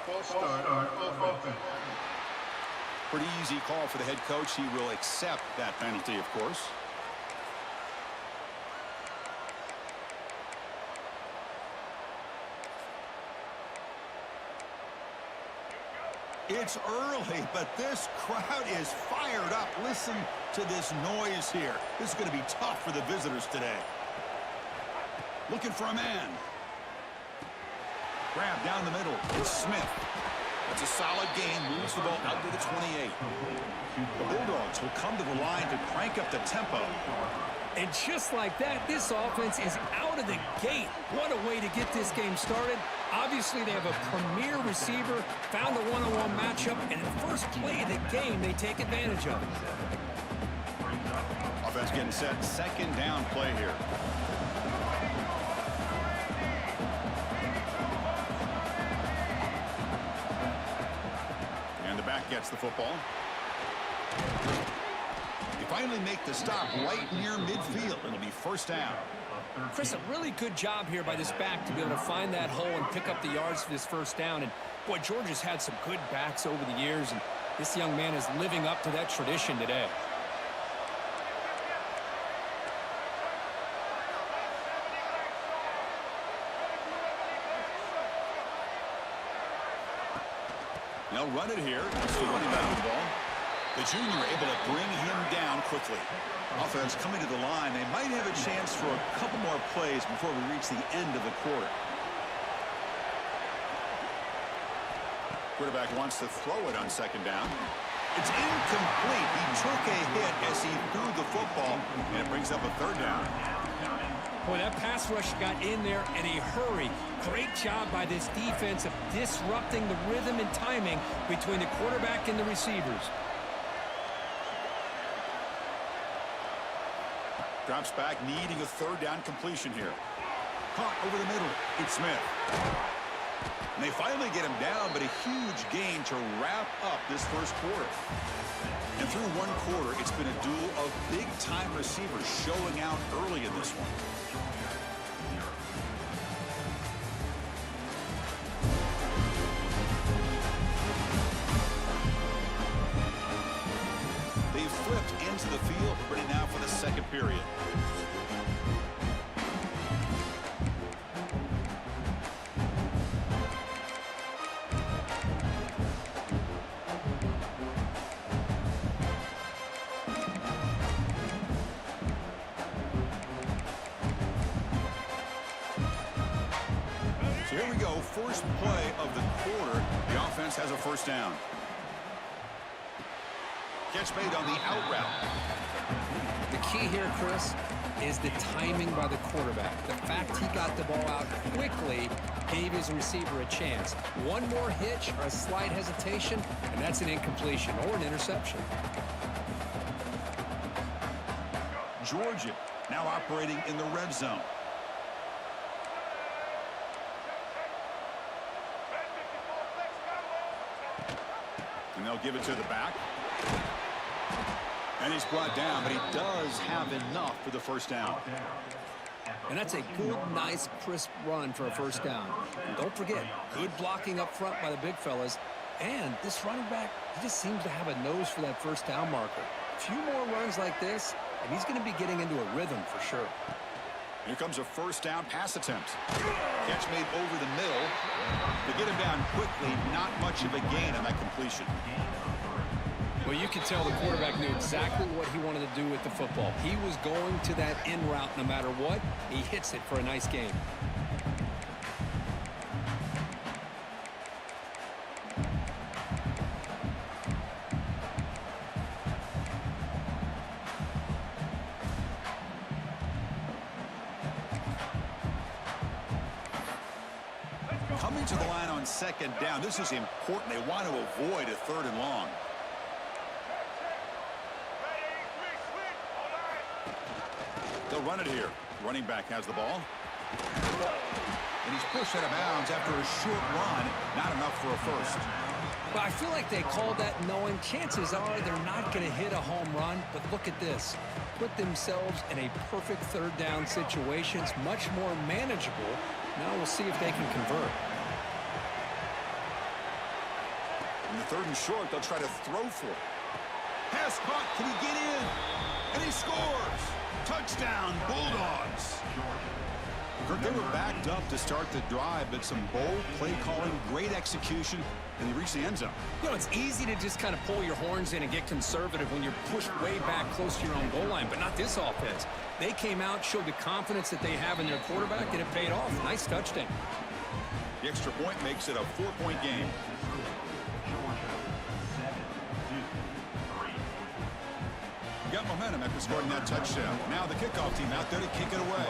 False start on offense. Pretty easy call for the head coach. He will accept that penalty, of course. It's early, but this crowd is fired up. Listen to this noise here. This is going to be tough for the visitors today. Looking for a man. Grab down the middle. It's Smith. That's a solid gain. Moves the ball out to the 28. The Bulldogs will come to the line to crank up the tempo. And just like that, this offense is out of the gate. What a way to get this game started. Obviously, they have a premier receiver, found a one-on-one matchup, and in the first play of the game, they take advantage of it. Offense getting set. Second down play here. And the back gets the football. They finally make the stop right near midfield. It'll be first down. Chris, a really good job here by this back to be able to find that hole and pick up the yards for this first down. And, boy, Georgia's had some good backs over the years, and this young man is living up to that tradition today. They'll run it here. Still running back with the ball. The junior able to bring him down quickly. Offense coming to the line. They might have a chance for a couple more plays before we reach the end of the quarter. Quarterback wants to throw it on second down. It's incomplete. He took a hit as he threw the football, and it brings up a third down. Boy, that pass rush got in there in a hurry. Great job by this defense of disrupting the rhythm and timing between the quarterback and the receivers. Drops back, needing a third down completion here. Caught over the middle. It's Smith. And they finally get him down, but a huge gain to wrap up this first quarter. And through one quarter, it's been a duel of big-time receivers showing out early in this one. period. So here we go, first play of the quarter. The offense has a first down. Catch made on the out route. The key here, Chris, is the timing by the quarterback. The fact he got the ball out quickly gave his receiver a chance. One more hitch or a slight hesitation, and that's an incompletion or an interception. Georgia now operating in the red zone. And they'll give it to the back. And he's brought down, but he does have enough for the first down. And that's a good, nice, crisp run for a first down. And don't forget, good blocking up front by the big fellas. And this running back, he just seems to have a nose for that first down marker. A few more runs like this, and he's going to be getting into a rhythm for sure. Here comes a first down pass attempt. Catch made over the middle. To get him down quickly, not much of a gain on that completion. Well, you can tell the quarterback knew exactly what he wanted to do with the football. He was going to that in route no matter what. He hits it for a nice gain. Coming to the line on second down. This is important. They want to avoid a third and long. They'll run it here. Running back has the ball. And he's pushed out of bounds after a short run. Not enough for a first. But I feel like they called that knowing chances are they're not going to hit a home run. But look at this. Put themselves in a perfect third down situation. It's much more manageable. Now we'll see if they can convert. In the third and short, they'll try to throw for it. Pass caught. Can he get in? And he scores. Touchdown, Bulldogs. Kirk, they were backed up to start the drive, but some bold play calling, great execution, and they reached the end zone. You know, it's easy to just kind of pull your horns in and get conservative when you're pushed way back close to your own goal line, but not this offense. They came out, showed the confidence that they have in their quarterback, and it paid off. Nice touchdown. The extra point makes it a 4-point game. Got momentum after scoring that touchdown. Now the kickoff team out there to kick it away.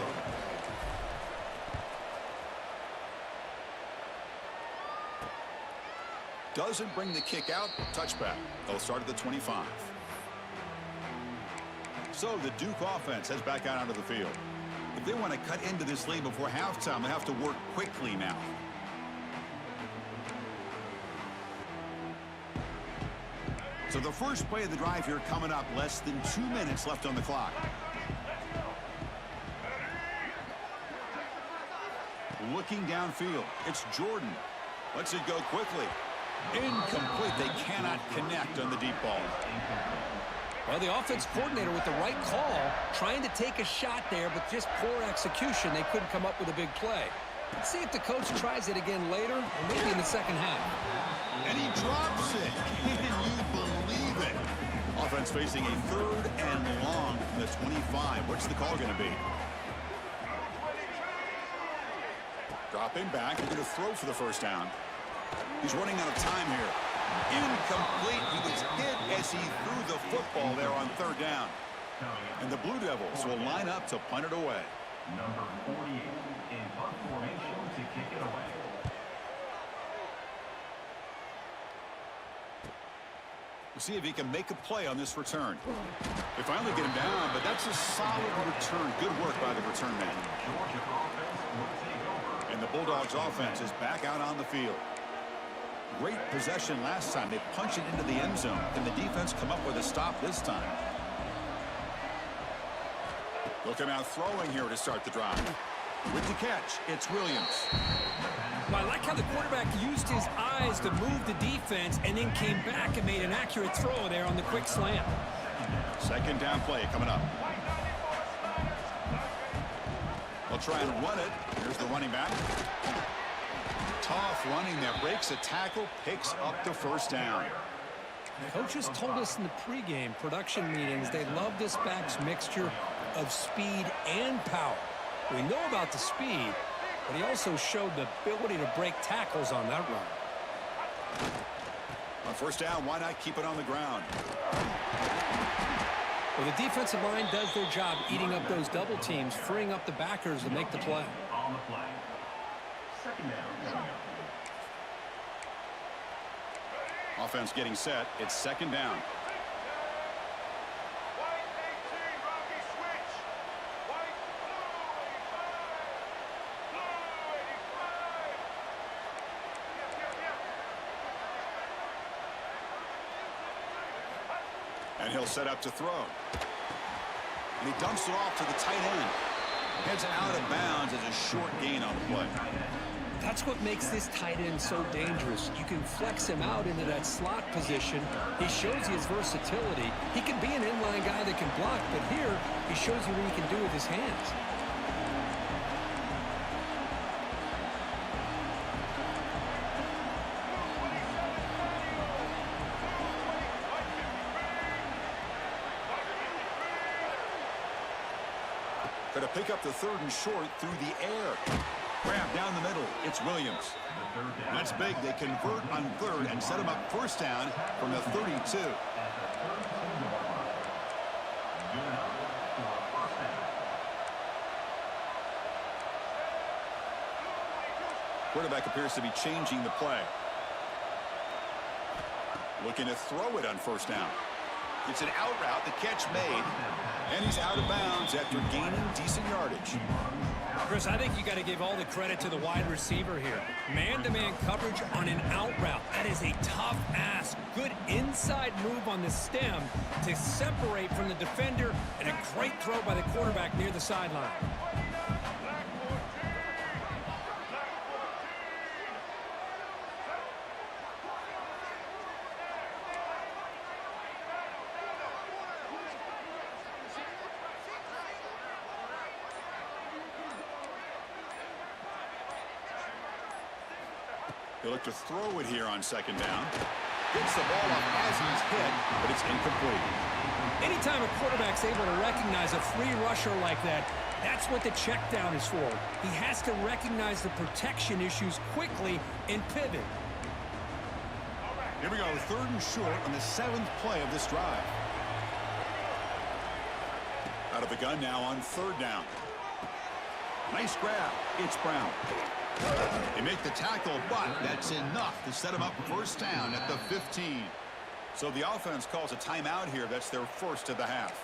Doesn't bring the kick out. Touchback. They'll start at the 25. So the Duke offense heads back out onto the field. If they want to cut into this lead before halftime, they have to work quickly now. So the first play of the drive here coming up, less than 2 minutes left on the clock. Looking downfield, it's Jordan. Lets it go quickly. Incomplete. They cannot connect on the deep ball. Well, the offense coordinator with the right call, trying to take a shot there, but just poor execution. They couldn't come up with a big play. Let's see if the coach tries it again later, or maybe in the second half. And he drops it. Can you believe it? Offense facing a third and long from the 25. What's the call going to be? Dropping back. They're going to throw for the first down. He's running out of time here. Incomplete. He was hit as he threw the football there on third down. And the Blue Devils will line up to punt it away. Number 48 in punt formation to kick it away. We'll see if he can make a play on this return. They finally get him down, but that's a solid return. Good work by the return man. And the Bulldogs offense is back out on the field. Great possession last time. They punch it into the end zone. Can the defense come up with a stop this time? They'll come out throwing here to start the drive. With the catch, it's Williams. Well, I like how the quarterback used his eyes to move the defense and then came back and made an accurate throw there on the quick slant. Second down play coming up. They'll try and run it. Here's the running back. Tough running there. Breaks a tackle, picks up the first down. Coaches told us in the pregame production meetings they love this back's mixture of speed and power. We know about the speed, but he also showed the ability to break tackles on that run. On first down, why not keep it on the ground? Well, the defensive line does their job eating up those double teams, freeing up the backers to make the play. On the play. Second down. Offense getting set. It's second down. And he'll set up to throw. And he dumps it off to the tight end. Heads out of bounds as a short gain on the play. That's what makes this tight end so dangerous. You can flex him out into that slot position. He shows you his versatility. He can be an inline guy that can block, but here he shows you what he can do with his hands. Going to pick up the third and short through the air. Grab down the middle. It's Williams. That's big. They convert on third and set him up first down from the 32. Quarterback appears to be changing the play. Looking to throw it on first down. It's an out route. The catch made. And he's out of bounds after gaining decent yardage. Chris, I think you got to give all the credit to the wide receiver here. Man-to-man coverage on an out route. That is a tough ask. Good inside move on the stem to separate from the defender, and a great throw by the quarterback near the sideline. They look to throw it here on second down. Gets the ball up as he's hit, but it's incomplete. Anytime a quarterback's able to recognize a free rusher like that, that's what the check down is for. He has to recognize the protection issues quickly and pivot. Here we go, third and short on the 7th play of this drive. Out of the gun now on third down. Nice grab. It's Brown. They make the tackle, but that's enough to set him up first down at the 15. So the offense calls a timeout here. That's their first of the half.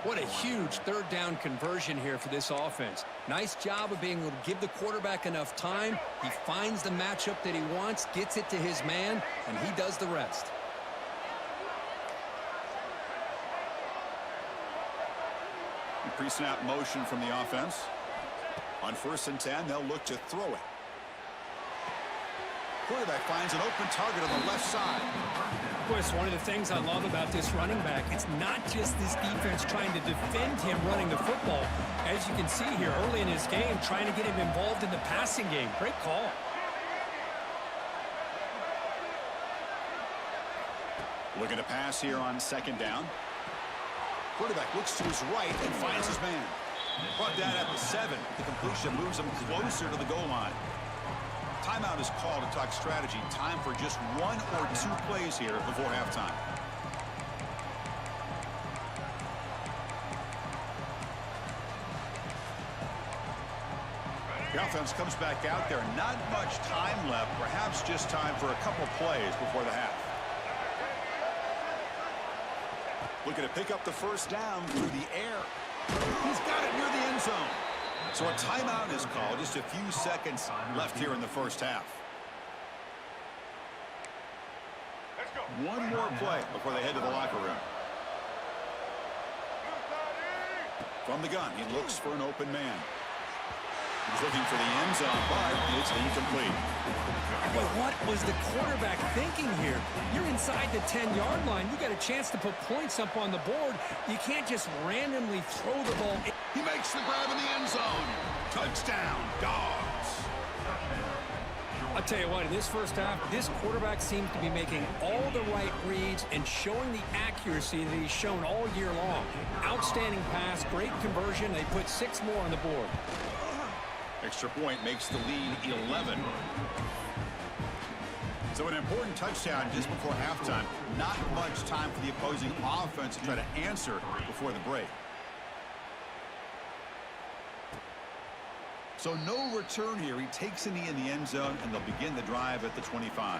What a huge third down conversion here for this offense. Nice job of being able to give the quarterback enough time. He finds the matchup that he wants, gets it to his man, and he does the rest. Pre-snap motion from the offense. On 1st and 10, they'll look to throw it. Quarterback finds an open target on the left side. Chris, one of the things I love about this running back, it's not just this defense trying to defend him running the football. As you can see here early in his game, trying to get him involved in the passing game. Great call. Looking to pass here on second down. Quarterback looks to his right and finds his man. Brought down at the 7. The completion moves him closer to the goal line. Timeout is called to talk strategy. Time for just 1 or 2 plays here before halftime. The offense comes back out there. Not much time left. Perhaps just time for a couple plays before the half. Looking to pick up the first down through the air. He's got it near the end zone. So a timeout is called. Just a few seconds left here in the first half. Let's go. One more play before they head to the locker room. From the gun, he looks for an open man. He's looking for the end zone, but it's incomplete. But what was the quarterback thinking here? You're inside the 10-yard line. You got a chance to put points up on the board. You can't just randomly throw the ball in. He makes the grab in the end zone. Touchdown, Dogs. I'll tell you what, in this first half, this quarterback seems to be making all the right reads and showing the accuracy that he's shown all year long. Outstanding pass, great conversion. They put 6 more on the board. Extra point makes the lead 11. So an important touchdown just before halftime. Not much time for the opposing offense to try to answer before the break. So no return here. He takes a knee in the end zone, and they'll begin the drive at the 25.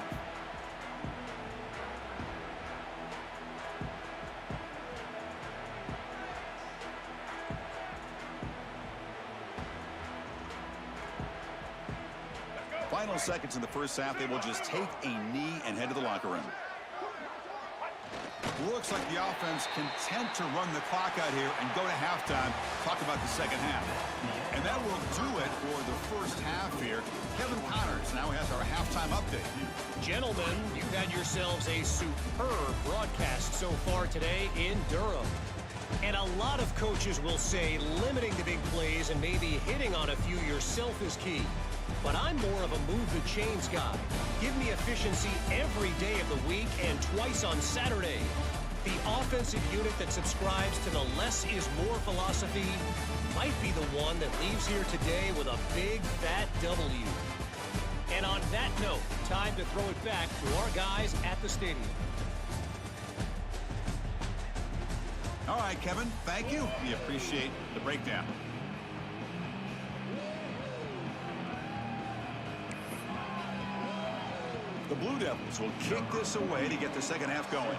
Final seconds in the first half. They will just take a knee and head to the locker room. Looks like the offense content to run the clock out here and go to halftime. Talk about the second half. And that will do it for the first half here. Kevin Connors now has our halftime update. Gentlemen, you've had yourselves a superb broadcast so far today in Durham. And a lot of coaches will say limiting the big plays and maybe hitting on a few yourself is key. But I'm more of a move the chains guy. Give me efficiency every day of the week and twice on Saturday. The offensive unit that subscribes to the less is more philosophy might be the one that leaves here today with a big fat W. And on that note, time to throw it back to our guys at the stadium. All right, Kevin, thank you. We appreciate the breakdown. The Blue Devils will kick this away to get the second half going.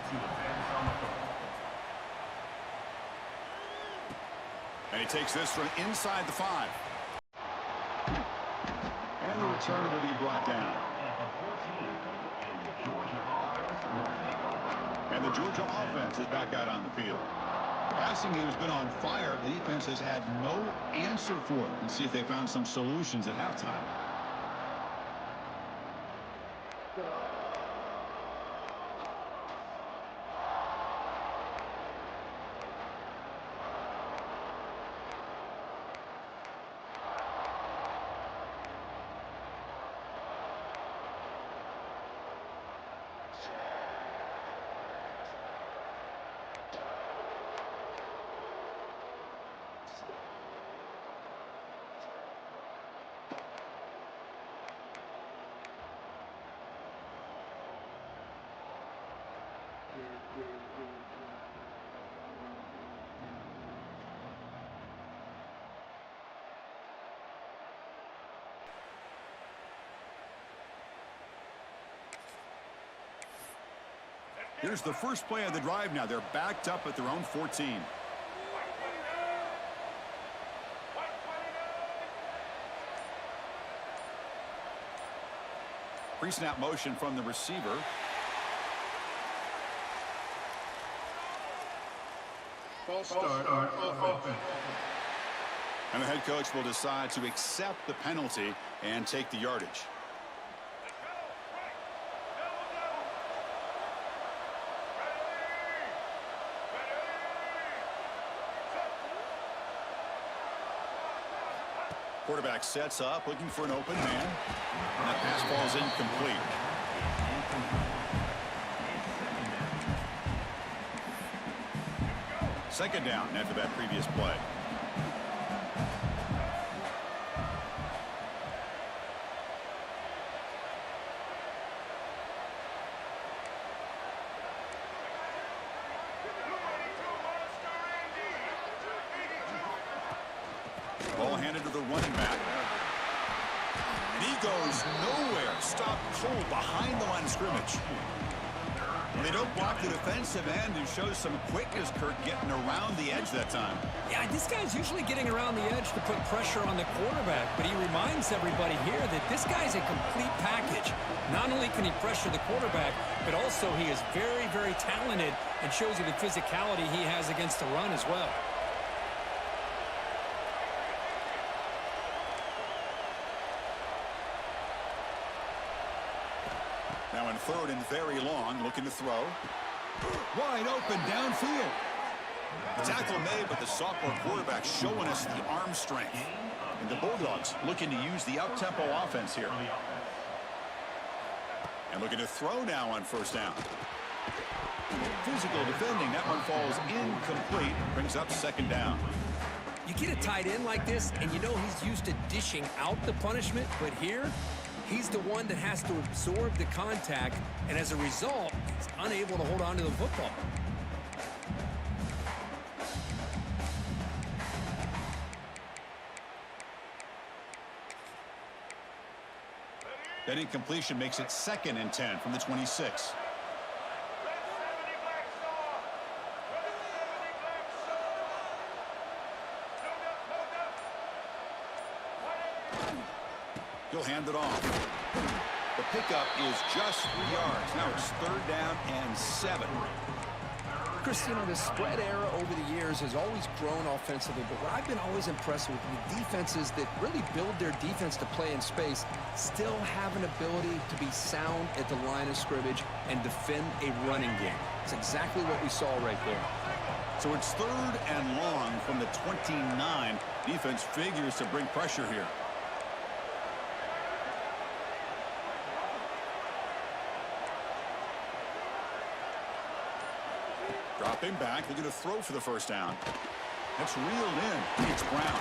And he takes this from inside the 5. And the return will be brought down. And the Georgia offense is back out on the field. Passing game has been on fire. The defense has had no answer for it. Let's see if they found some solutions at halftime. Here's the first play of the drive now. They're backed up at their own 14. Pre-snap motion from the receiver. False start on offense. And the head coach will decide to accept the penalty and take the yardage. Quarterback sets up, looking for an open man. And that pass falls incomplete. Second down after that previous play. Ball handed to the running back. And he goes nowhere. Stopped cold behind the line of scrimmage. And they don't block the defensive end, who shows some quickness, Kirk, getting around the edge that time. Yeah, this guy's usually getting around the edge to put pressure on the quarterback, but he reminds everybody here that this guy's a complete package. Not only can he pressure the quarterback, but also he is very, very talented and shows you the physicality he has against the run as well. Now in third and very long, looking to throw. Wide open downfield. The tackle made, but the sophomore quarterback showing us the arm strength. And the Bulldogs looking to use the up-tempo offense here. And looking to throw now on first down. Physical defending. That one falls incomplete. Brings up second down. You get a tight end like this, and you know he's used to dishing out the punishment, but here, he's the one that has to absorb the contact, and as a result, he's unable to hold on to the football. That incompletion makes it 2nd and 10 from the 26. He'll hand it off. The pickup is just 3 yards. Now it's 3rd down and 7. Chris, you know, the spread era over the years has always grown offensively, but what I've been always impressed with the defenses that really build their defense to play in space still have an ability to be sound at the line of scrimmage and defend a running game. It's exactly what we saw right there. So it's 3rd and long from the 29. Defense figures to bring pressure here. Dropping back, they're going to throw for the first down. That's reeled in. It's Brown.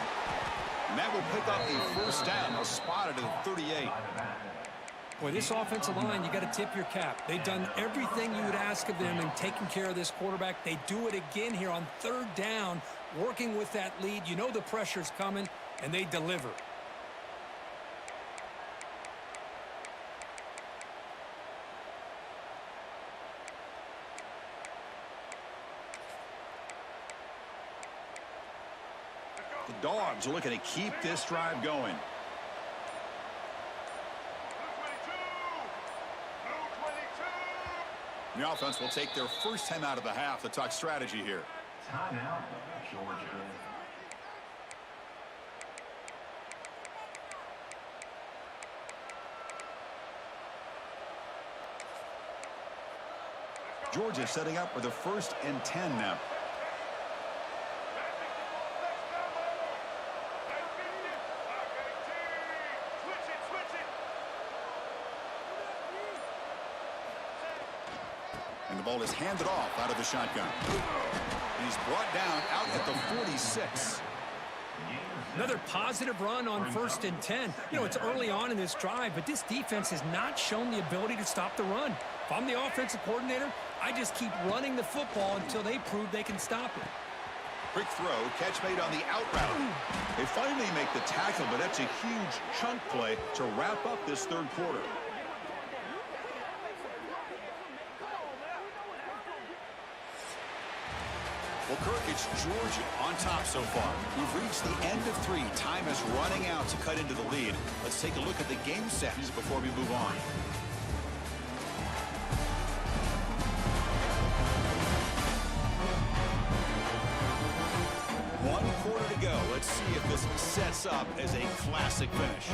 And that will pick up the first down. They'll spot it at the 38. Boy, this offensive line, you got to tip your cap. They've done everything you would ask of them in taking care of this quarterback. They do it again here on 3rd down, working with that lead. You know the pressure's coming, and they deliver. The Dogs are looking to keep this drive going. The offense will take their first time out of the half to talk strategy here. Timeout, Georgia. Georgia setting up for the 1st and 10 now. And the ball is handed off out of the shotgun. And he's brought down out at the 46. Another positive run on 1st and 10. You know, it's early on in this drive, but this defense has not shown the ability to stop the run. If I'm the offensive coordinator, I just keep running the football until they prove they can stop it. Quick throw, catch made on the out route. They finally make the tackle, but that's a huge chunk play to wrap up this 3rd quarter. Well, Kirk, it's Georgia on top so far. We've reached the end of 3. Time is running out to cut into the lead. Let's take a look at the game stats before we move on. One quarter to go. Let's see if this sets up as a classic finish.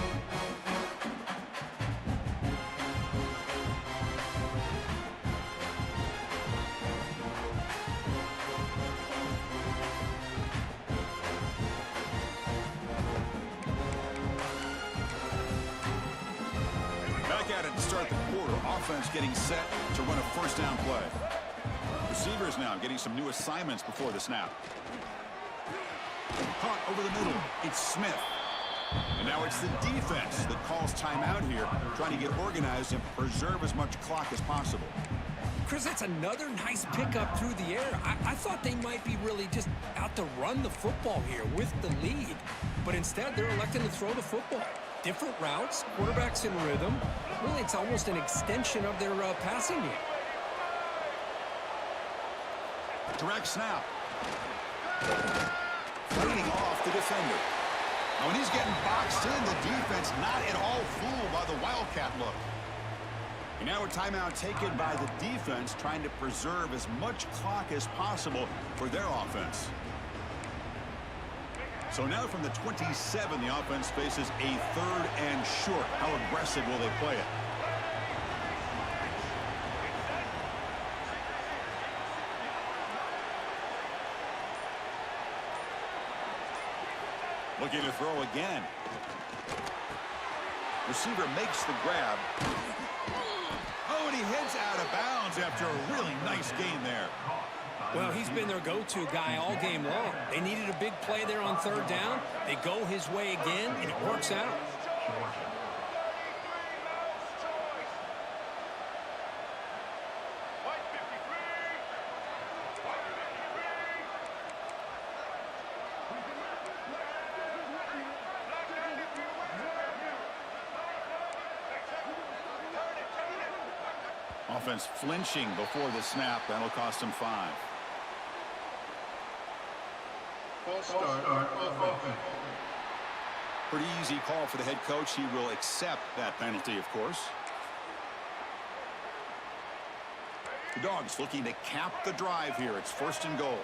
To start the quarter, offense getting set to run a first down play. Receivers now getting some new assignments before the snap. Caught over the middle. It's Smith. And now it's the defense that calls timeout here, trying to get organized and preserve as much clock as possible. Chris, that's another nice pickup through the air. I thought they might be really just out to run the football here with the lead. But instead, they're electing to throw the football. Different routes, quarterbacks in rhythm. Really, it's almost an extension of their passing game. Direct snap. Fighting off the defender. Now, when he's getting boxed in, the defense not at all fooled by the Wildcat look. And now a timeout taken by the defense, trying to preserve as much clock as possible for their offense. So now from the 27, the offense faces a 3rd and short. How aggressive will they play it? Looking to throw again. Receiver makes the grab. Oh, and he heads out of bounds after a really nice gain there. Well, he's been their go-to guy all game long. They needed a big play there on third down. They go his way again, and it works out. Offense flinching before the snap. That'll cost him 5. False start on offense. Pretty easy call for the head coach. He will accept that penalty, of course. The Dogs looking to cap the drive here. It's 1st and goal.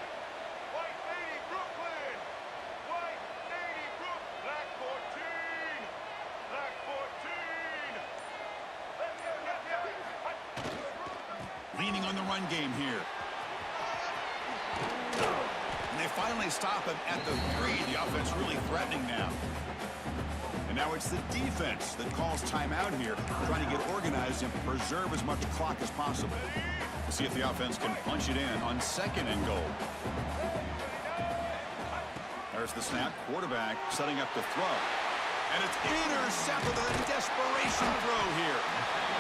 Leaning on the run game here. And they finally stop him at the 3. The offense really threatening now. And now it's the defense that calls timeout here, trying to get organized and preserve as much clock as possible. We'll see if the offense can punch it in on 2nd and goal. There's the snap. Quarterback setting up the throw. And it's intercepted with a desperation throw here.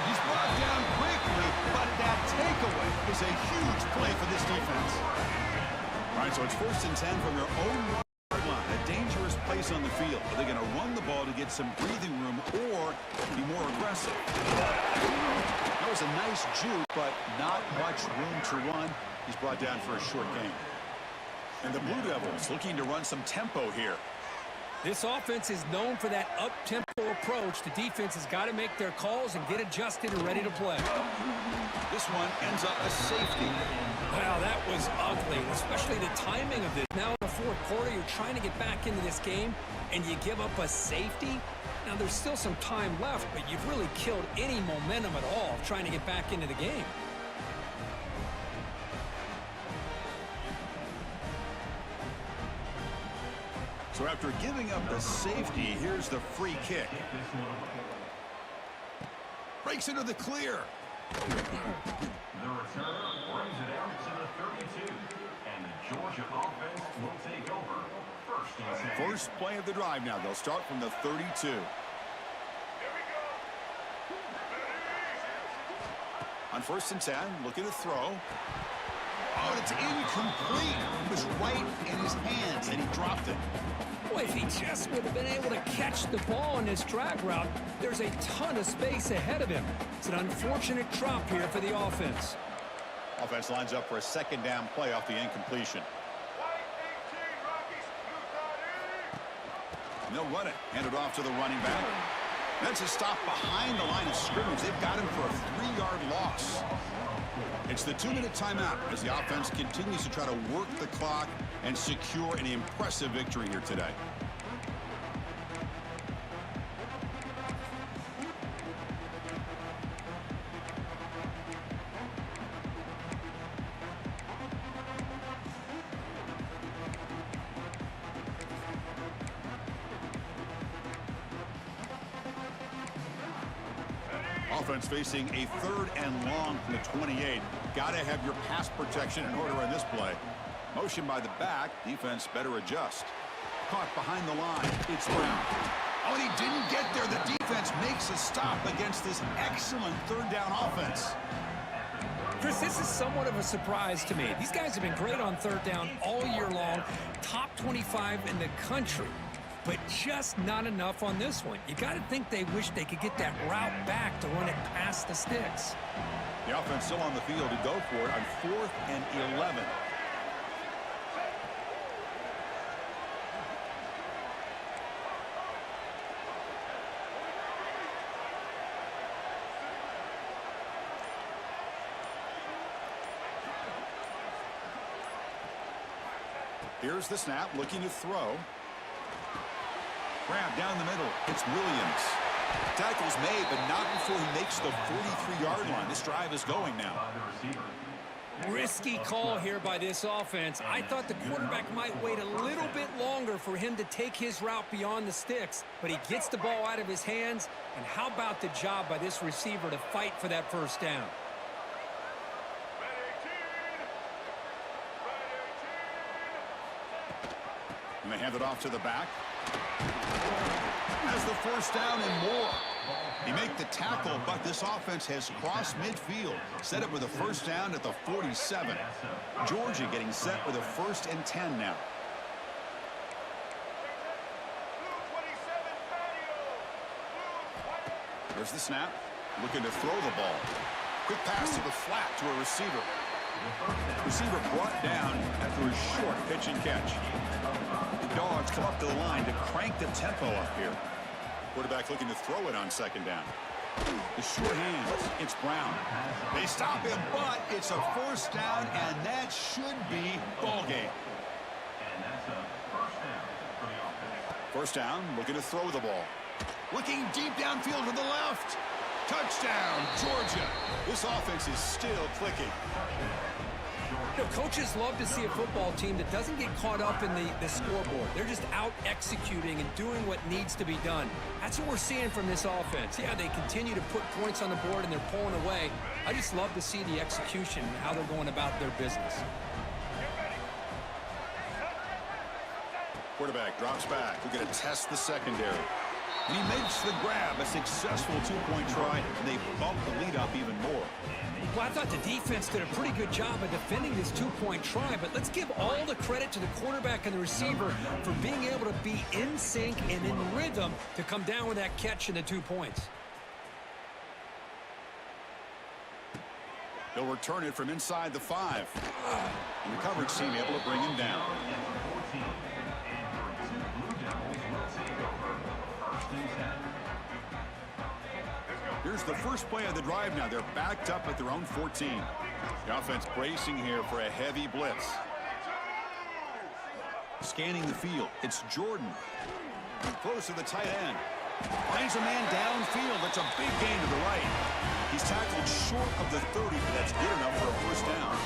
He's brought down quickly, but that takeaway is a huge play for this defense. All right, so it's 1st and 10 from their own yard line. A dangerous place on the field. Are they going to run the ball to get some breathing room or be more aggressive? That was a nice juke, but not much room to run. He's brought down for a short gain. And the Blue Devils looking to run some tempo here. This offense is known for that up-tempo approach. The defense has got to make their calls and get adjusted and ready to play. This one ends up a safety. Wow, that was ugly, especially the timing of this. Now in the 4th quarter, you're trying to get back into this game, and you give up a safety. Now, there's still some time left, but you've really killed any momentum at all trying to get back into the game. So after giving up the safety, here's the free kick. Breaks into the clear. The return brings it out to the 32. And the Georgia offense will take over 1st and 10. First play of the drive now. They'll start from the 32. On 1st and 10, looking to throw. Oh, it's incomplete. It was right in his hands, and he dropped it. Boy, if he just would have been able to catch the ball in this drag route, there's a ton of space ahead of him. It's an unfortunate drop here for the offense. Offense lines up for a 2nd down play off the incompletion. And they'll run it. Hand it off to the running back. That's a stop behind the line of scrimmage. They've got him for a 3-yard loss. It's the 2-minute timeout as the offense continues to try to work the clock and secure an impressive victory here today. Offense facing a 3rd and long from the 28. Got to have your pass protection in order on this play. Motion by the back. Defense better adjust. Caught behind the line. It's Brown. Oh, and he didn't get there. The defense makes a stop against this excellent 3rd down offense. Chris, this is somewhat of a surprise to me. These guys have been great on 3rd down all year long. Top 25 in the country. But just not enough on this one. You got to think they wish they could get that route back to run it past the sticks. The offense still on the field to go for it on 4th and 11. Here's the snap, looking to throw. Grab down the middle. It's Williams. Tackle's made, but not before he makes the 43-yard line. This drive is going now. Risky call here by this offense. I thought the quarterback might wait a little bit longer for him to take his route beyond the sticks, but he gets the ball out of his hands, and how about the job by this receiver to fight for that first down? And they hand it off to the back. Has the first down and more. He made the tackle, but this offense has crossed midfield. Set up with a first down at the 47. Georgia getting set with a 1st and 10 now. There's the snap. Looking to throw the ball. Quick pass to the flat to a receiver. Receiver brought down after a short pitch and catch. The Dogs come up to the line to crank the tempo up here. Quarterback looking to throw it on 2nd down. The short hands. It's Brown. They stop him, but it's a first down, and that should be ball game. And that's a first down for the offense. First down, looking to throw the ball. Looking deep downfield to the left. Touchdown, Georgia. This offense is still clicking. You know, coaches love to see a football team that doesn't get caught up in the scoreboard. They're just out executing and doing what needs to be done. That's what we're seeing from this offense. Yeah, they continue to put points on the board and they're pulling away. I just love to see the execution and how they're going about their business. Quarterback drops back. We're going to test the secondary. And he makes the grab, a successful 2-point try, and they bump the lead up even more. Well, I thought the defense did a pretty good job of defending this 2-point try, but let's give all the credit to the quarterback and the receiver for being able to be in sync and in rhythm to come down with that catch and the 2 points. They'll return it from inside the 5. And the coverage team able to bring him down. Here's the first play of the drive now. They're backed up at their own 14. The offense bracing here for a heavy blitz. Scanning the field. It's Jordan. Close to the tight end. Finds a man downfield. That's a big gain to the right. He's tackled short of the 30, but that's good enough for a first down.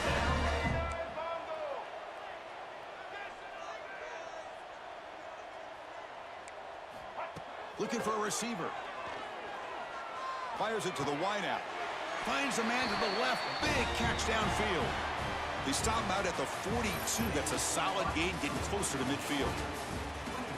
Looking for a receiver. Fires it to the wideout. Finds a man to the left. Big catch downfield. They stop him out at the 42. That's a solid gain, getting closer to midfield.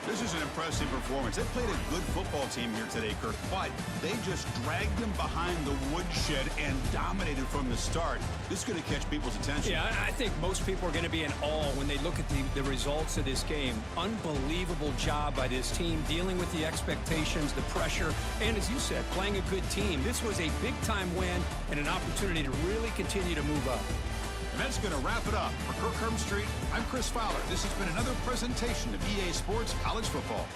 This is an impressive performance. They played a good football team here today, Kirk, but they just dragged them behind the woodshed and dominated from the start. This is going to catch people's attention. Yeah, I think most people are going to be in awe when they look at the results of this game. Unbelievable job by this team, dealing with the expectations, the pressure, and as you said, playing a good team. This was a big-time win and an opportunity to really continue to move up. And that's going to wrap it up. For Kirk Herbstreit, I'm Chris Fowler. This has been another presentation of EA Sports College Football.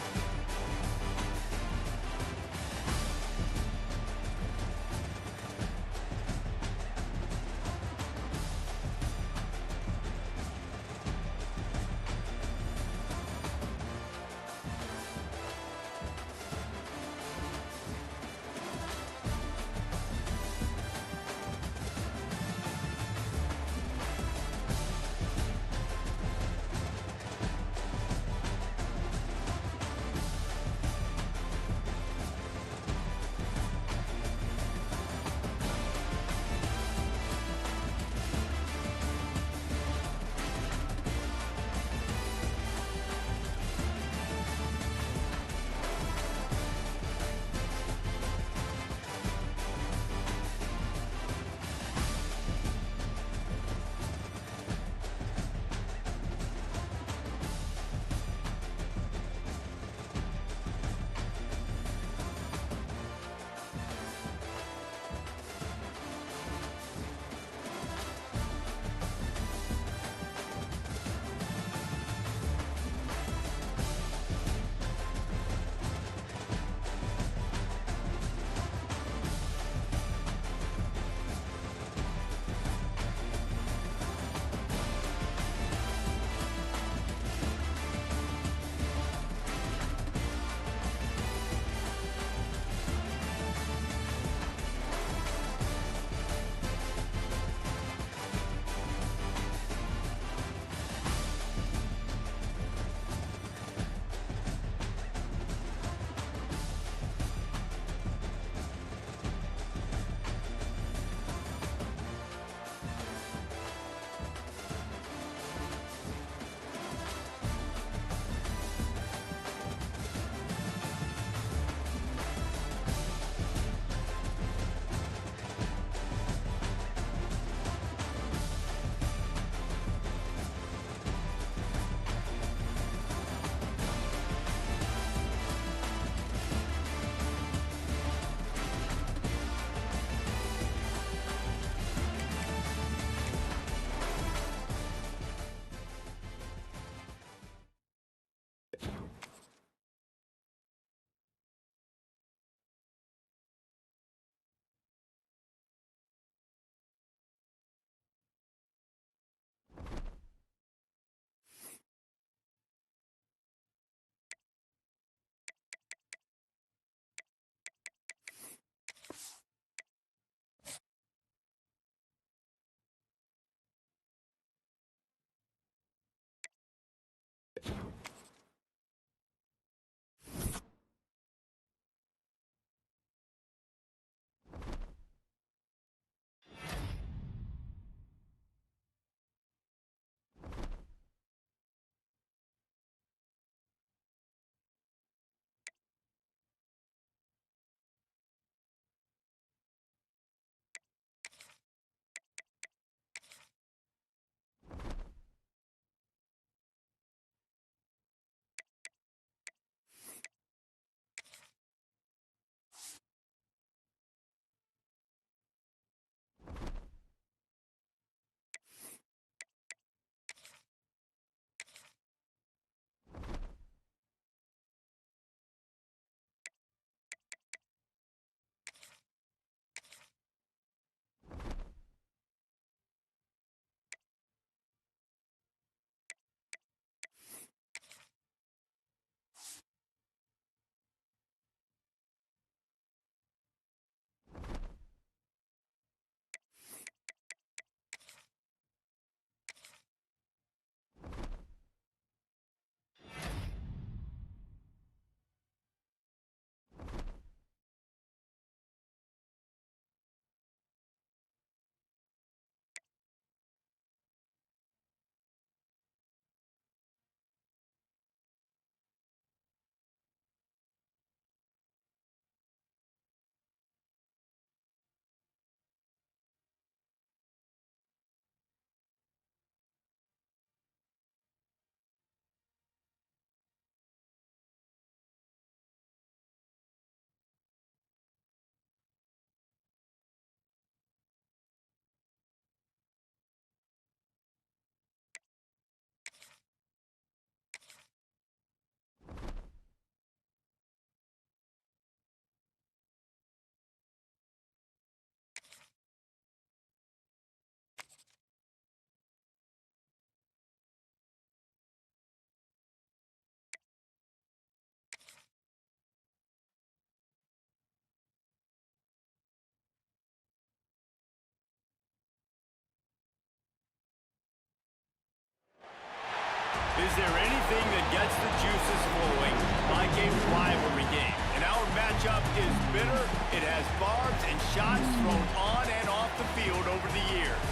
Is there anything that gets the juices flowing like a rivalry game? And our matchup is bitter. It has barbs and shots thrown on and off the field over the years.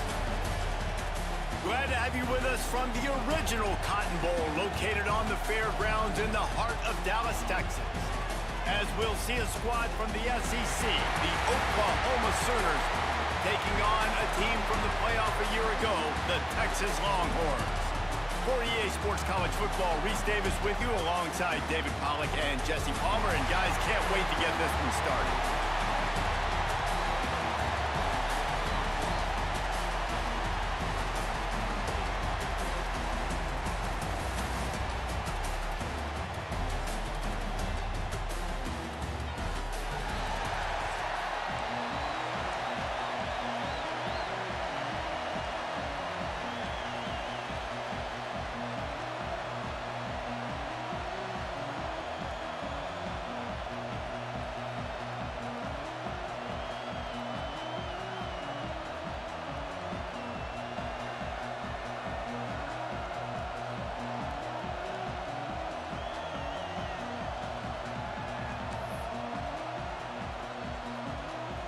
Glad to have you with us from the original Cotton Bowl located on the fairgrounds in the heart of Dallas, Texas. As we'll see a squad from the SEC, the Oklahoma Sooners, taking on a team from the playoff a year ago, the Texas Longhorns. For EA Sports College Football, Reese Davis with you alongside David Pollack and Jesse Palmer. And guys, can't wait to get this one started.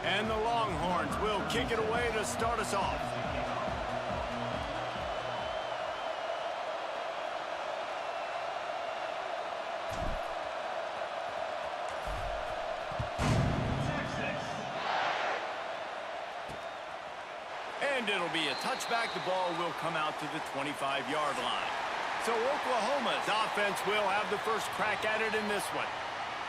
And the Longhorns will kick it away to start us off. And it'll be a touchback. The ball will come out to the 25-yard line. So Oklahoma's offense will have the first crack at it in this one.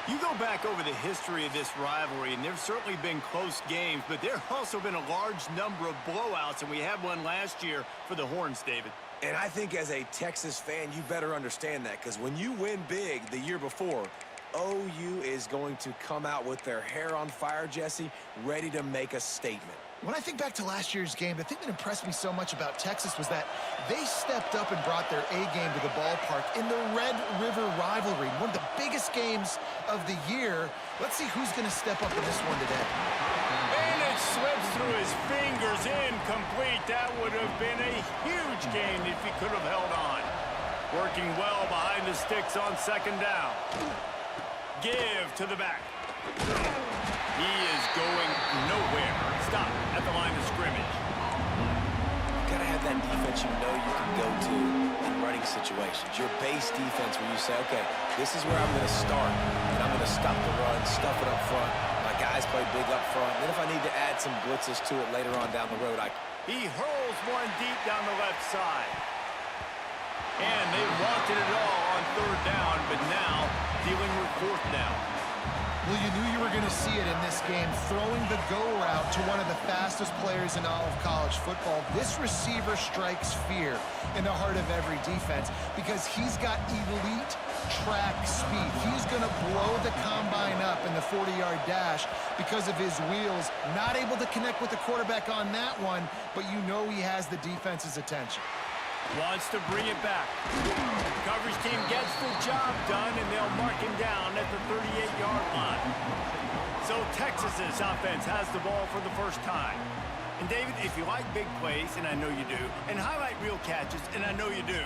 You go back over the history of this rivalry, and there's certainly been close games, but there have also been a large number of blowouts, and we had one last year for the Horns, David. And I think as a Texas fan, you better understand that, because when you win big the year before, OU is going to come out with their hair on fire, Jesse, ready to make a statement. When I think back to last year's game, the thing that impressed me so much about Texas was that they stepped up and brought their A-game to the ballpark in the Red River rivalry, one of the biggest games of the year. Let's see who's going to step up in this one today. And it slips through his fingers, incomplete. That would have been a huge gain if he could have held on. Working well behind the sticks on second down. Give to the back. He is going nowhere. Stop at the line of scrimmage. You gotta have that defense you know you can go to in running situations. Your base defense where you say, okay, this is where I'm gonna start, and I'm gonna stop the run, stuff it up front. My guys play big up front. Then if I need to add some blitzes to it later on down the road, He hurls one deep down the left side. And they wanted it all on third down, but now dealing with fourth down. Well, you knew you were going to see it in this game, throwing the go route to one of the fastest players in all of college football. This receiver strikes fear in the heart of every defense because he's got elite track speed. He's going to blow the combine up in the 40-yard dash because of his wheels. Not able to connect with the quarterback on that one, but you know he has the defense's attention. Wants to bring it back. Coverage team gets the job done, and they'll mark him down at the 38-yard line. So Texas's offense has the ball for the first time. And David, if you like big plays, and I know you do, and highlight real catches, and I know you do,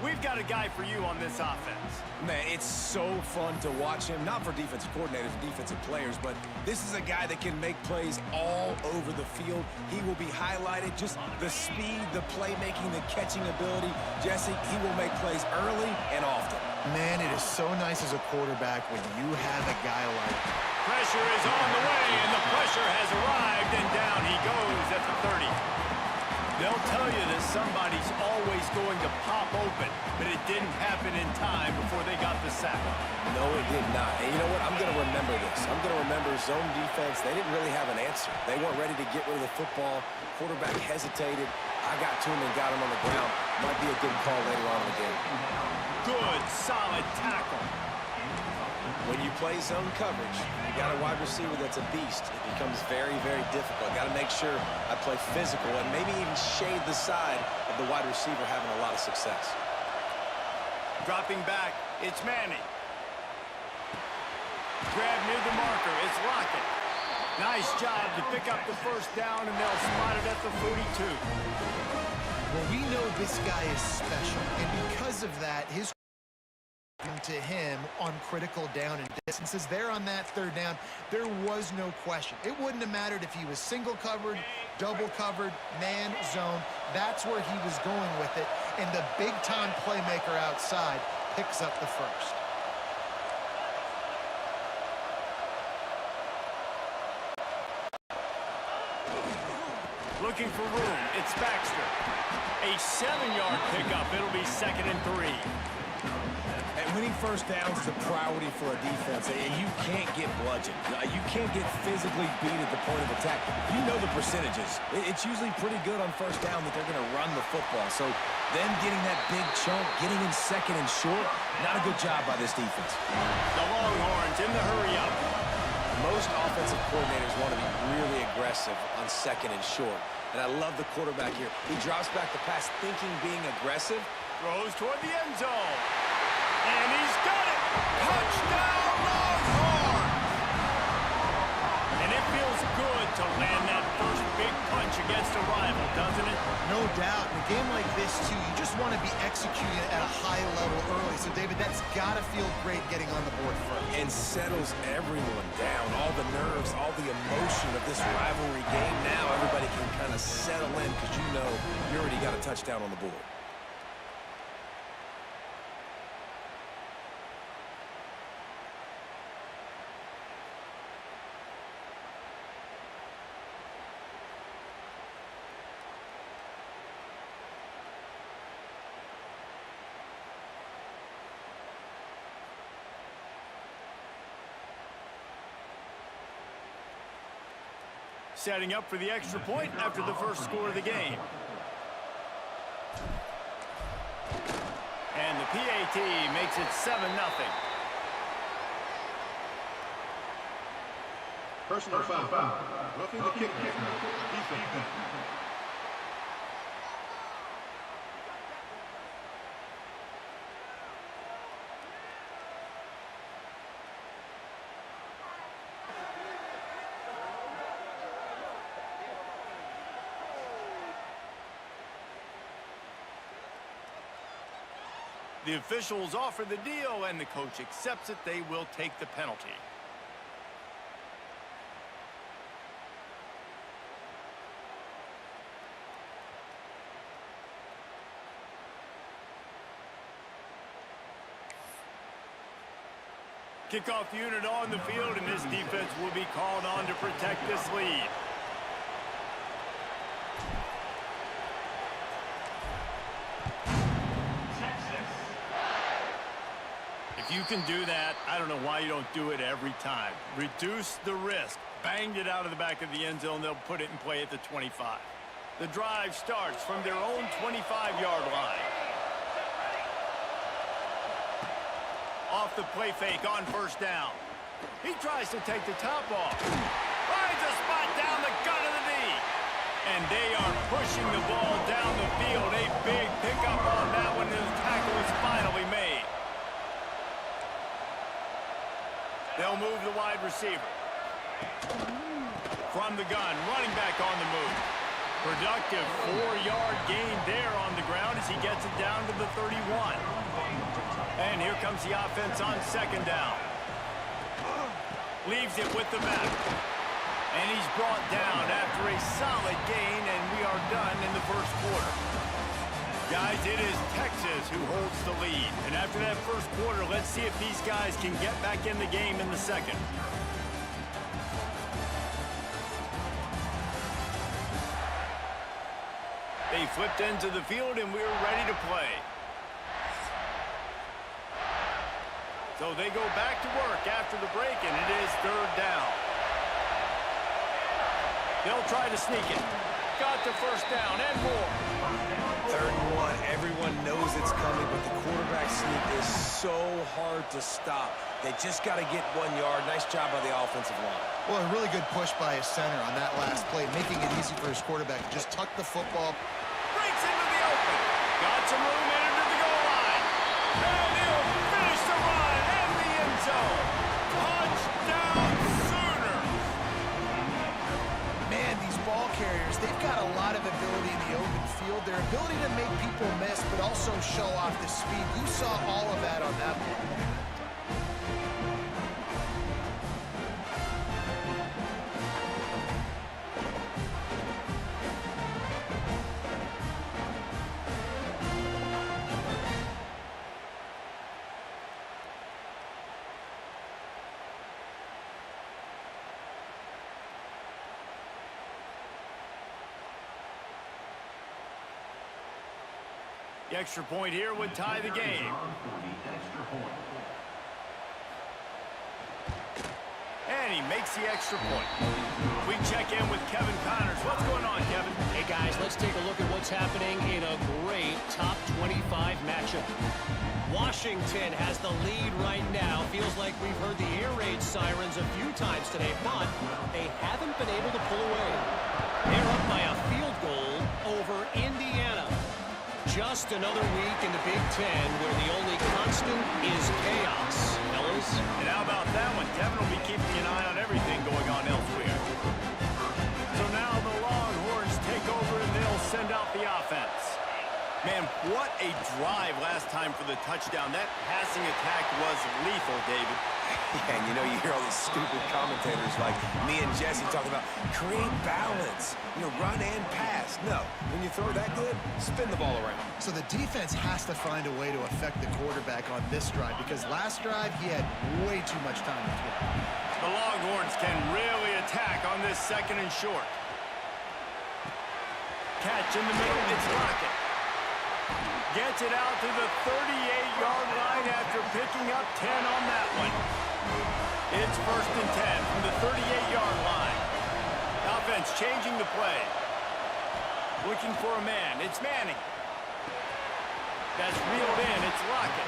we've got a guy for you on this offense. Man, it's so fun to watch him, not for defensive coordinators and defensive players, but this is a guy that can make plays all over the field. He will be highlighted, just the speed, the playmaking, the catching ability. Jesse, he will make plays early and often. Man, it is so nice as a quarterback when you have a guy like that. Pressure is on the way, and the pressure has arrived, and down he goes at the 30. They'll tell you that somebody's always going to pop open, but it didn't happen in time before they got the sack. No, it did not. And you know what? I'm going to remember this. I'm going to remember zone defense. They didn't really have an answer. They weren't ready to get rid of the football. Quarterback hesitated. I got to him and got him on the ground. Might be a good call later on in the game. Good, solid tackle. When you play zone coverage, you got a wide receiver that's a beast. It becomes very, very difficult. Got to make sure I play physical and maybe even shade the side of the wide receiver having a lot of success. Dropping back, it's Manning. Grab near the marker, it's Lockett. Nice job to pick up the first down, and they'll spot it at the 42. Well, we know this guy is special, and because of that, his to him on critical down and distances there on that third down, there was no question. It wouldn't have mattered if he was single covered, double covered, man, zone. That's where he was going with it, and the big-time playmaker outside picks up the first. Looking for room. It's Baxter. A 7-yard pickup. It'll be 2nd and 3. And winning first downs is a priority for a defense, and you can't get bludgeoned. You can't get physically beat at the point of attack. You know the percentages. It's usually pretty good on first down that they're going to run the football. So them getting that big chunk, getting in 2nd and short, not a good job by this defense. The Longhorns in the hurry-up. Most offensive coordinators want to be really aggressive on 2nd and short. And I love the quarterback here. He drops back the pass thinking being aggressive. Throws toward the end zone. And he's got it! Touchdown, Longhorns! And it feels good to land that first big punch against a rival, doesn't it? No doubt. In a game like this, too, you just want to be executing at a high level early. So, David, that's got to feel great getting on the board first. And settles everyone down. All the nerves, all the emotion of this rivalry game. Now everybody can kind of settle in because you know you already got a touchdown on the board. Setting up for the extra point after the first score of the game. And the PAT makes it 7-0. Personal foul. Roughing the kick. Defense. The officials offer the deal, and the coach accepts it. They will take the penalty. Kickoff unit on the field, and this defense will be called on to protect this lead. If you can do that, I don't know why you don't do it every time. Reduce the risk. Banged it out of the back of the end zone. They'll put it in play at the 25. The drive starts from their own 25-yard line. Off the play fake on first down. He tries to take the top off. Finds a spot down the gut of the knee. And they are pushing the ball down the field. A big pickup on that one, and the tackle is finally made. They'll move the wide receiver. From the gun, running back on the move. Productive 4-yard gain there on the ground as he gets it down to the 31. And here comes the offense on second down. Leaves it with the back. And he's brought down after a solid gain, and we are done in the first quarter. Guys, it is Texas who holds the lead. And after that first quarter, let's see if these guys can get back in the game in the second. They flipped into the field, and we're ready to play. So they go back to work after the break, and it is third down. They'll try to sneak it. Got the first down and more. 3rd and 1. Everyone knows it's coming, but the quarterback sneak is so hard to stop. They just got to get 1 yard. Nice job by the offensive line. Well, a really good push by his center on that last play, making it easy for his quarterback to just tuck the football. Breaks into the open. Got some room in into the goal line. And he'll finish the run in the end zone. Touchdown Sooners. Man, these ball carriers, they've got a lot of ability in the open field. Their ability to make people miss, but also show off the speed. You saw all of that on that play. The extra point here would tie the game. And he makes the extra point. We check in with Kevin Connors. What's going on, Kevin? Hey, guys, let's take a look at what's happening in a great top 25 matchup. Washington has the lead right now. Feels like we've heard the air raid sirens a few times today, but they haven't been able to pull away. They're up by a field goal over Indiana. Just another week in the Big Ten where the only constant is chaos. Fellas? And how about that one? Kevin will be keeping an eye on everything going on elsewhere. So now the Longhorns take over and they'll send out the offense. Man, what a drive last time for the touchdown. That passing attack was lethal, David. Yeah, and you know, you hear all these stupid commentators like me and Jesse talking about create balance, run and pass. No, when you throw that good, spin the ball around. So the defense has to find a way to affect the quarterback on this drive because last drive he had way too much time to throw. The Longhorns can really attack on this second and short. Catch in the middle, it's Lockett. Gets it out to the 38-yard line after picking up 10 on that one. It's 1st and 10 from the 38-yard line. Offense changing the play. Looking for a man. It's Manning. That's reeled in. It's Lockett.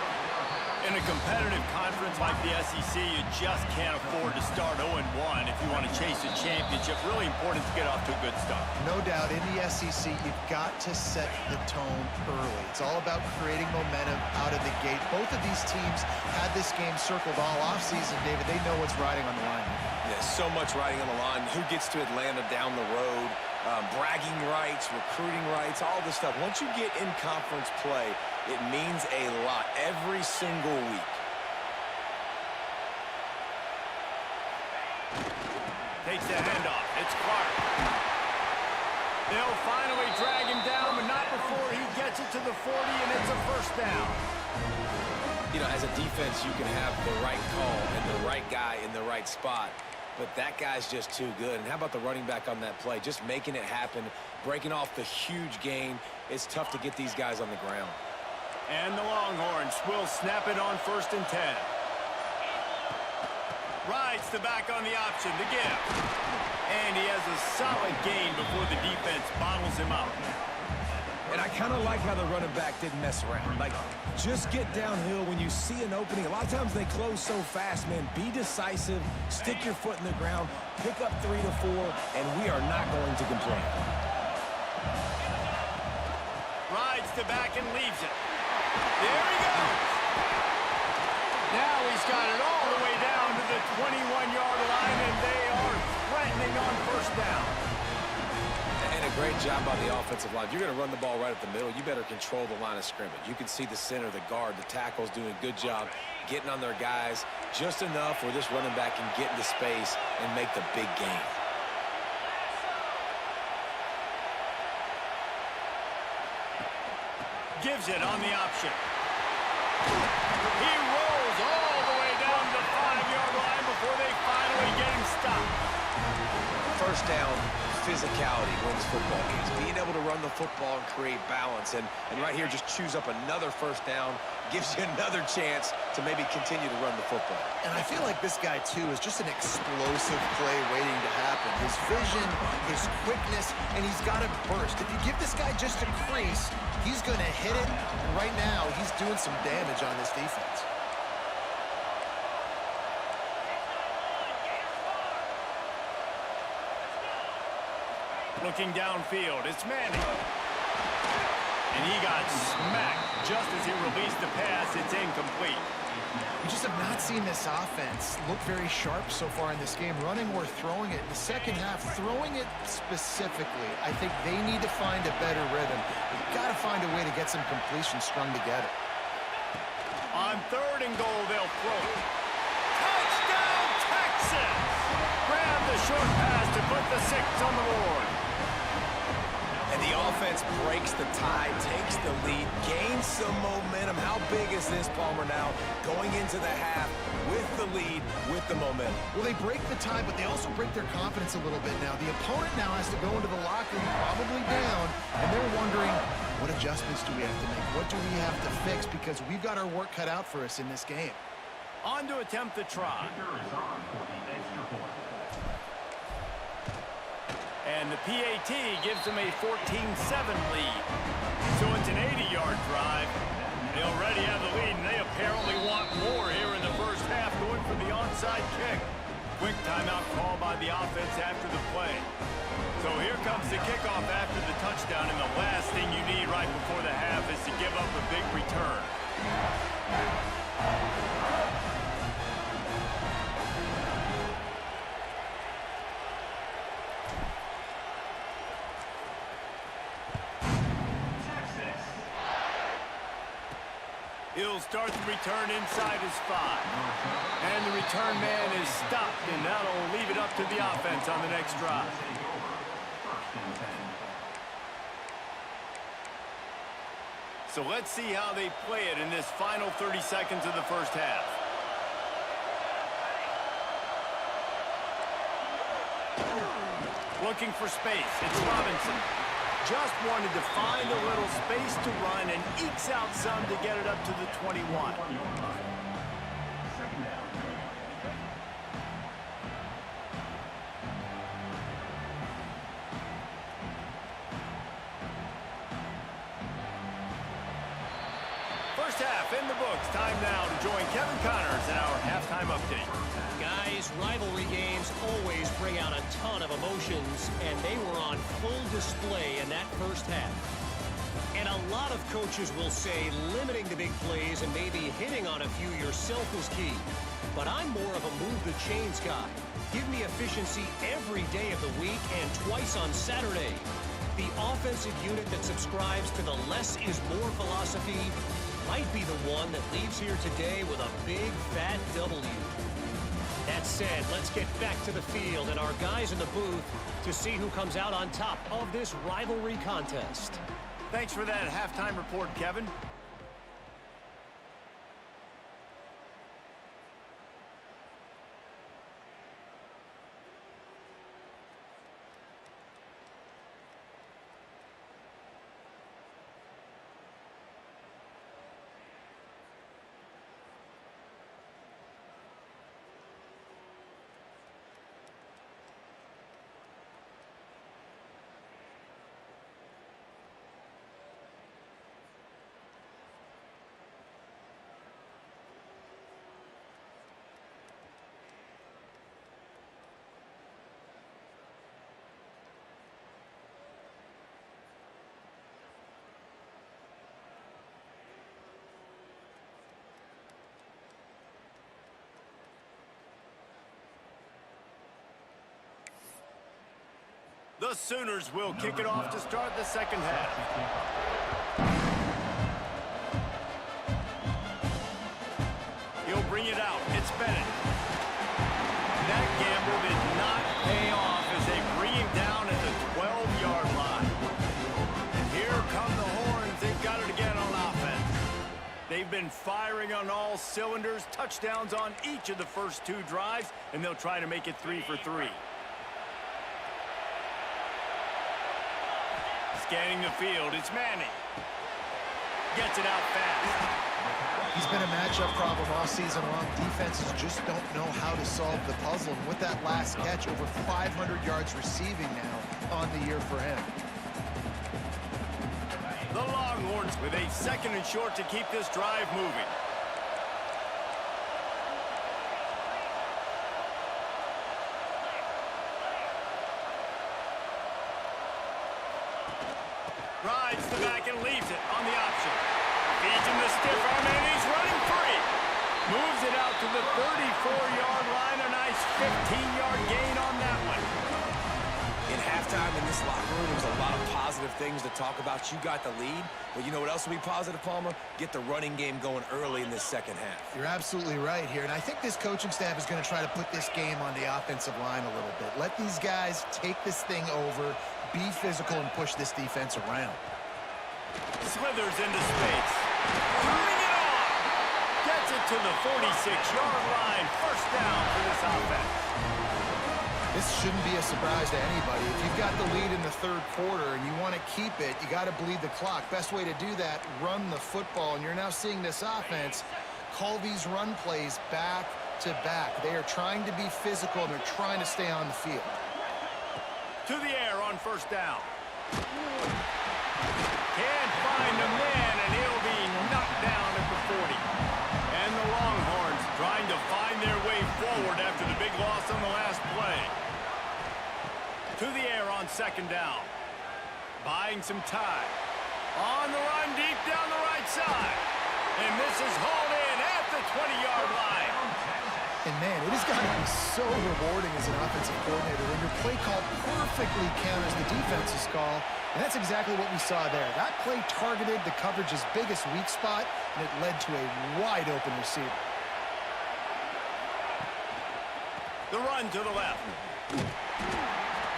In a competitive conference like the SEC, you just can't afford to start 0-1 if you want to chase a championship. Really important to get off to a good start. No doubt, in the SEC, you've got to set the tone early. It's all about creating momentum out of the gate. Both of these teams had this game circled all offseason, David. They know what's riding on the line. Yeah, so much riding on the line. Who gets to Atlanta down the road? Bragging rights, recruiting rights, all this stuff. Once you get in conference play, it means a lot every single week. Takes the handoff. It's Clark. They'll finally drag him down, but not before he gets it to the 40, and it's a first down. As a defense, you can have the right call and the right guy in the right spot. But that guy's just too good. And how about the running back on that play? Just making it happen, breaking off the huge gain. It's tough to get these guys on the ground. And the Longhorns will snap it on 1st and 10. Rides the back on the option to give. And he has a solid gain before the defense bottles him up. And I kind of like how the running back didn't mess around. Like, just get downhill when you see an opening. A lot of times they close so fast, man. Be decisive, stick your foot in the ground, pick up 3 to 4, and we are not going to complain. Rides the back and leaves it. There he goes. Now he's got it all the way down to the 21-yard line, and they are threatening on 1st down. And a great job by the offensive line. If you're going to run the ball right at the middle, you better control the line of scrimmage. You can see the center, the guard, the tackles doing a good job getting on their guys just enough where this running back can get into space and make the big gain. Gives it on the option. He rolls all the way down the 5-yard line before they finally get him stopped. First down, physicality wins football games. Being able to run the football and create balance. And right here, just choose up another first down. Gives you another chance to maybe continue to run the football. And I feel like this guy, too, is just an explosive play waiting to happen. His vision, his quickness, and he's got to burst. If you give this guy just a crease, he's going to hit it. And right now, he's doing some damage on this defense. Looking downfield, it's Manning. And he got smacked just as he released the pass. It's incomplete. We just have not seen this offense look very sharp so far in this game, running or throwing it. In the second half, throwing it specifically, I think they need to find a better rhythm. They've got to find a way to get some completions strung together. On 3rd and goal, they'll throw it. Touchdown, Texas! Grab the short pass to put the 6 on the board. And the offense breaks the tie, takes the lead, gains some momentum. How big is this, Palmer, now going into the half with the lead, with the momentum? Well, they break the tie, but they also break their confidence a little bit now. The opponent now has to go into the locker room probably down, and they're wondering, what adjustments do we have to make? What do we have to fix? Because we've got our work cut out for us in this game. On to attempt the try. Kicker is on for the extra point. And the PAT gives them a 14-7 lead. So it's an 80-yard drive. They already have the lead, and they apparently want more here in the first half, going for the onside kick. Quick timeout call by the offense after the play. So here comes the kickoff after the touchdown, and the last thing you need right before the half is to give up a big return. He'll start the return inside his 5. And the return man is stopped, and that'll leave it up to the offense on the next drive. So let's see how they play it in this final 30 seconds of the first half. Looking for space. It's Robinson. Just wanted to find a little space to run and ekes out some to get it up to the 21. First half in the books. Time now to join Kevin Connors in our halftime update. Guys, rivalry games always bring out a ton of emotions, and they were on full display in that first half. And a lot of coaches will say limiting the big plays and maybe hitting on a few yourself is key. But I'm more of a move the chains guy. Give me efficiency every day of the week and twice on Saturday. The offensive unit that subscribes to the less is more philosophy might be the one that leaves here today with a big fat W. That said, let's get back to the field and our guys in the booth to see who comes out on top of this rivalry contest. Thanks for that halftime report, Kevin. The Sooners will kick it off to start the second half. He'll bring it out. It's Bennett. That gamble did not pay off as they bring him down at the 12-yard line. And here come the horns. They've got it again on offense. They've been firing on all cylinders, touchdowns on each of the first 2 drives, and they'll try to make it 3 for 3. Scanning the field, it's Manning. Gets it out fast. He's been a matchup problem all season long. Defenses just don't know how to solve the puzzle. And with that last catch, over 500 yards receiving now on the year for him. The Longhorns with a 2nd and short to keep this drive moving. Rides the back and leaves it on the option. Feeds him the stiff arm, and he's running free. Moves it out to the 34-yard line. A nice 15-yard gain on that one. In halftime in this locker room, there's a lot of positive things to talk about. You got the lead, but you know what else will be positive, Palmer? Get the running game going early in this second half. You're absolutely right here, and I think this coaching staff is going to try to put this game on the offensive line a little bit. Let these guys take this thing over, be physical, and push this defense around. Slithers into space. Turning it on. Gets it to the 46-yard line. First down for this offense. This shouldn't be a surprise to anybody. If you've got the lead in the third quarter and you want to keep it, you got to bleed the clock. Best way to do that, run the football. And you're now seeing this offense call these run plays back to back. They are trying to be physical, and they're trying to stay on the field. To the air on first down. Can't find a man, and he'll be knocked down at the 40. And the Longhorns trying to find their way forward after the big loss on the last play. To the air on second down. Buying some time. On the run deep down the right side. And this is hauled in at the 20-yard line. And man, it has got to be so rewarding as an offensive coordinator when your play call perfectly counters the defense's call. And that's exactly what we saw there. That play targeted the coverage's biggest weak spot, and it led to a wide-open receiver. The run to the left.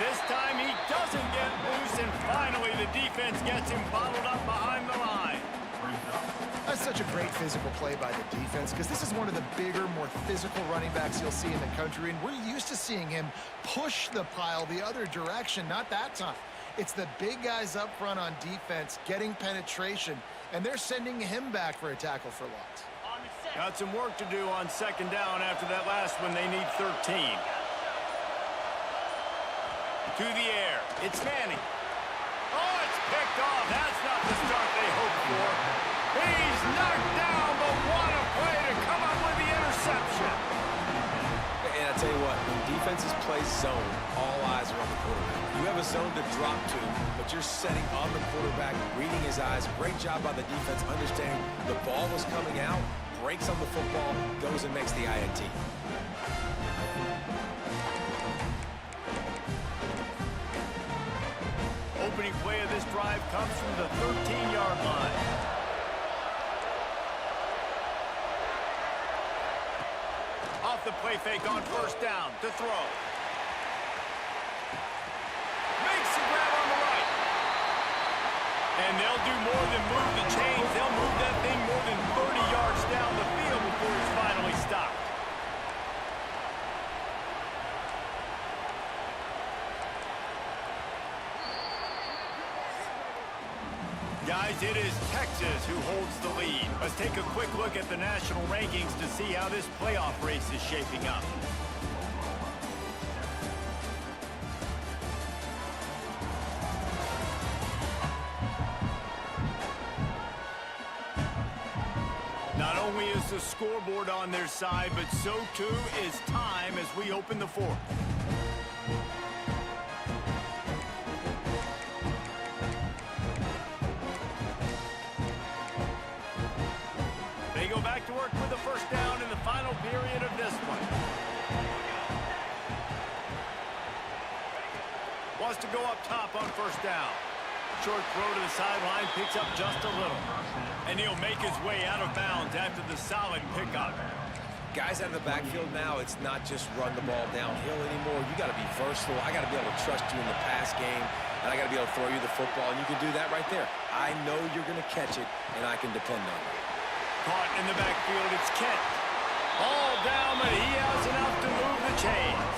This time he doesn't get loose, and finally the defense gets him bottled up behind the line. That's such a great physical play by the defense, because this is one of the bigger, more physical running backs you'll see in the country, and we're used to seeing him push the pile the other direction. Not that time. It's the big guys up front on defense getting penetration, and they're sending him back for a tackle for loss. Got some work to do on second down after that last one. They need 13. To the air. It's Manning. Oh, it's picked off. That's not the start they hoped for. He's knocked down, but what a play to come up with the interception. And I tell you what, when defenses play zone, all eyes are on the quarterback. You have a zone to drop to, but you're setting on the quarterback, reading his eyes. Great job by the defense, understanding the ball was coming out, breaks on the football, goes and makes the INT. Opening play of this drive comes from the 13-yard line. Off the play fake on first down to throw. Makes the grab on the right. And they'll do more than move the chains. They'll move that thing more than 30 yards down the field before it's finally stopped. Guys, it is Texas who holds the lead. Let's take a quick look at the national rankings to see how this playoff race is shaping up. Not only is the scoreboard on their side, but so too is time as we open the fourth. They go back to work with the first down in the final period of this one. Wants to go up top on first down. Short throw to the sideline, picks up just a little. And he'll make his way out of bounds after the solid pickup. Guys out of the backfield now, it's not just run the ball downhill anymore. You got to be versatile. I got to be able to trust you in the pass game, and I got to be able to throw you the football, and you can do that right there. I know you're going to catch it, and I can depend on it. Caught in the backfield, it's Kent. All down, but he has enough to move the chains.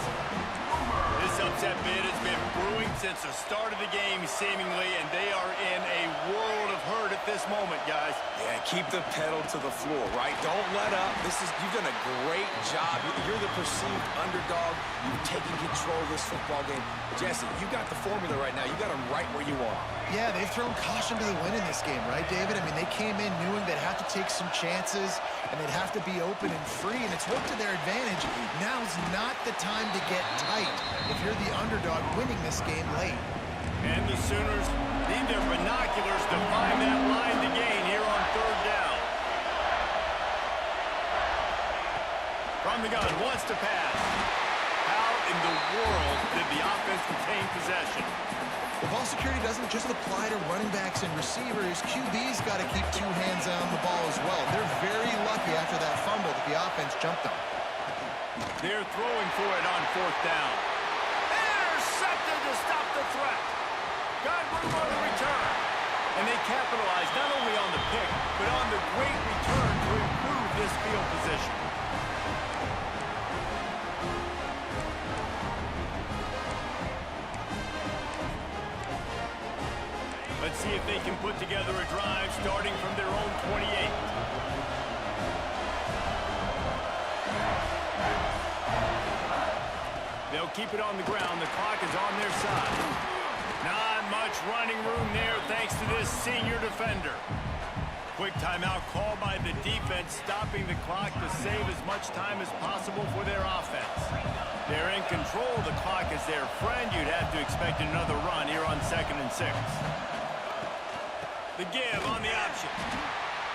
This upset bid has been brewing since the start of the game, seemingly, and they are in a world of hurt at this moment, guys. Yeah, keep the pedal to the floor, right? Don't let up. You've done a great job. You're the perceived underdog. You've taken control of this football game. Jesse, you got the formula right now. You got them right where you want. Yeah, they've thrown caution to the wind in this game, right, David? I mean, they came in knowing they'd have to take some chances, and they'd have to be open and free, and it's worked to their advantage. Now's not the time to get tight if you're the underdog winning this game late. And the Sooners need their binoculars to find that line to gain here on third down. From the gun, wants to pass. How in the world did the offense retain possession? The ball security doesn't just apply to running backs and receivers. QB's got to keep two hands on the ball as well. They're very lucky after that fumble that the offense jumped on. They're throwing for it on fourth down. Intercepted to stop the threat. Got room on the return. And they capitalized not only on the pick, but on the great return to improve this field position. Let's see if they can put together a drive starting from their own 28. They'll keep it on the ground. The clock is on their side. Not much running room there thanks to this senior defender. Quick timeout called by the defense, stopping the clock to save as much time as possible for their offense. They're in control. The clock is their friend. You'd have to expect another run here on 2nd and 6. The give on the option.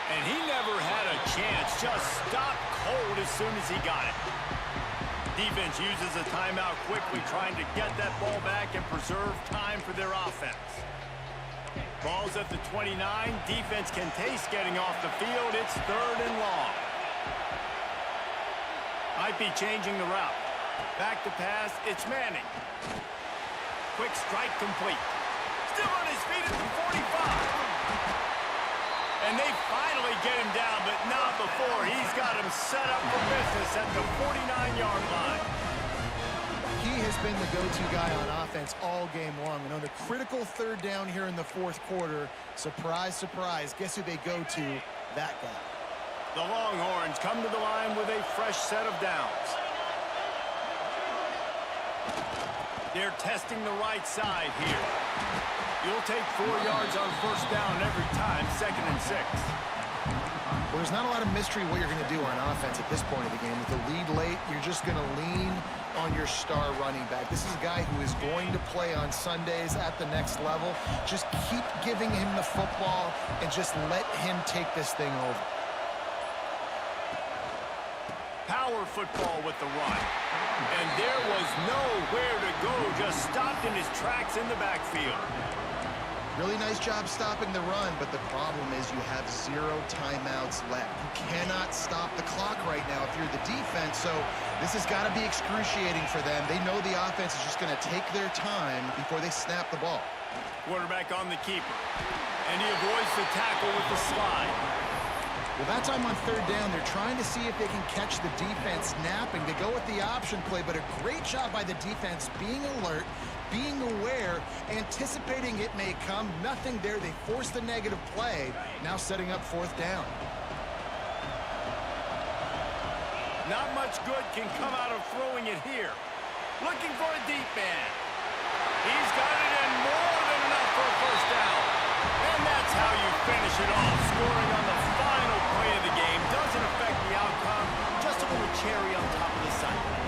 And he never had a chance. Just stopped cold as soon as he got it. Defense uses a timeout quickly, trying to get that ball back and preserve time for their offense. Ball's at the 29. Defense can taste getting off the field. It's 3rd and long. Might be changing the route. Back to pass. It's Manning. Quick strike complete. Still on his feet at the 45. And they finally get him down, but not before. He's got him set up for business at the 49-yard line. He has been the go-to guy on offense all game long. And on the critical 3rd down here in the 4th quarter, surprise, surprise, guess who they go to? That guy. The Longhorns come to the line with a fresh set of downs. They're testing the right side here. You'll take 4 yards on 1st down every time, 2nd and 6. Well, there's not a lot of mystery what you're going to do on offense at this point of the game. With the lead late, you're just going to lean on your star running back. This is a guy who is going to play on Sundays at the next level. Just keep giving him the football and just let him take this thing over. Power football with the run. And there was nowhere to go, just stopped in his tracks in the backfield. Really nice job stopping the run, but the problem is you have 0 timeouts left. You cannot stop the clock right now if you're the defense, so this has got to be excruciating for them. They know the offense is just going to take their time before they snap the ball. Quarterback on the keeper. And he avoids the tackle with the slide. Well, that time on 3rd down, they're trying to see if they can catch the defense snapping. They go with the option play, but a great job by the defense being alert, being aware, anticipating it may come. Nothing there. They forced the negative play, now setting up 4th down. Not much good can come out of throwing it here. Looking for a deep man. He's got it in more than enough for a 1st down. And that's how you finish it off. Scoring on the final play of the game doesn't affect the outcome. Just a little cherry on top of the sundae.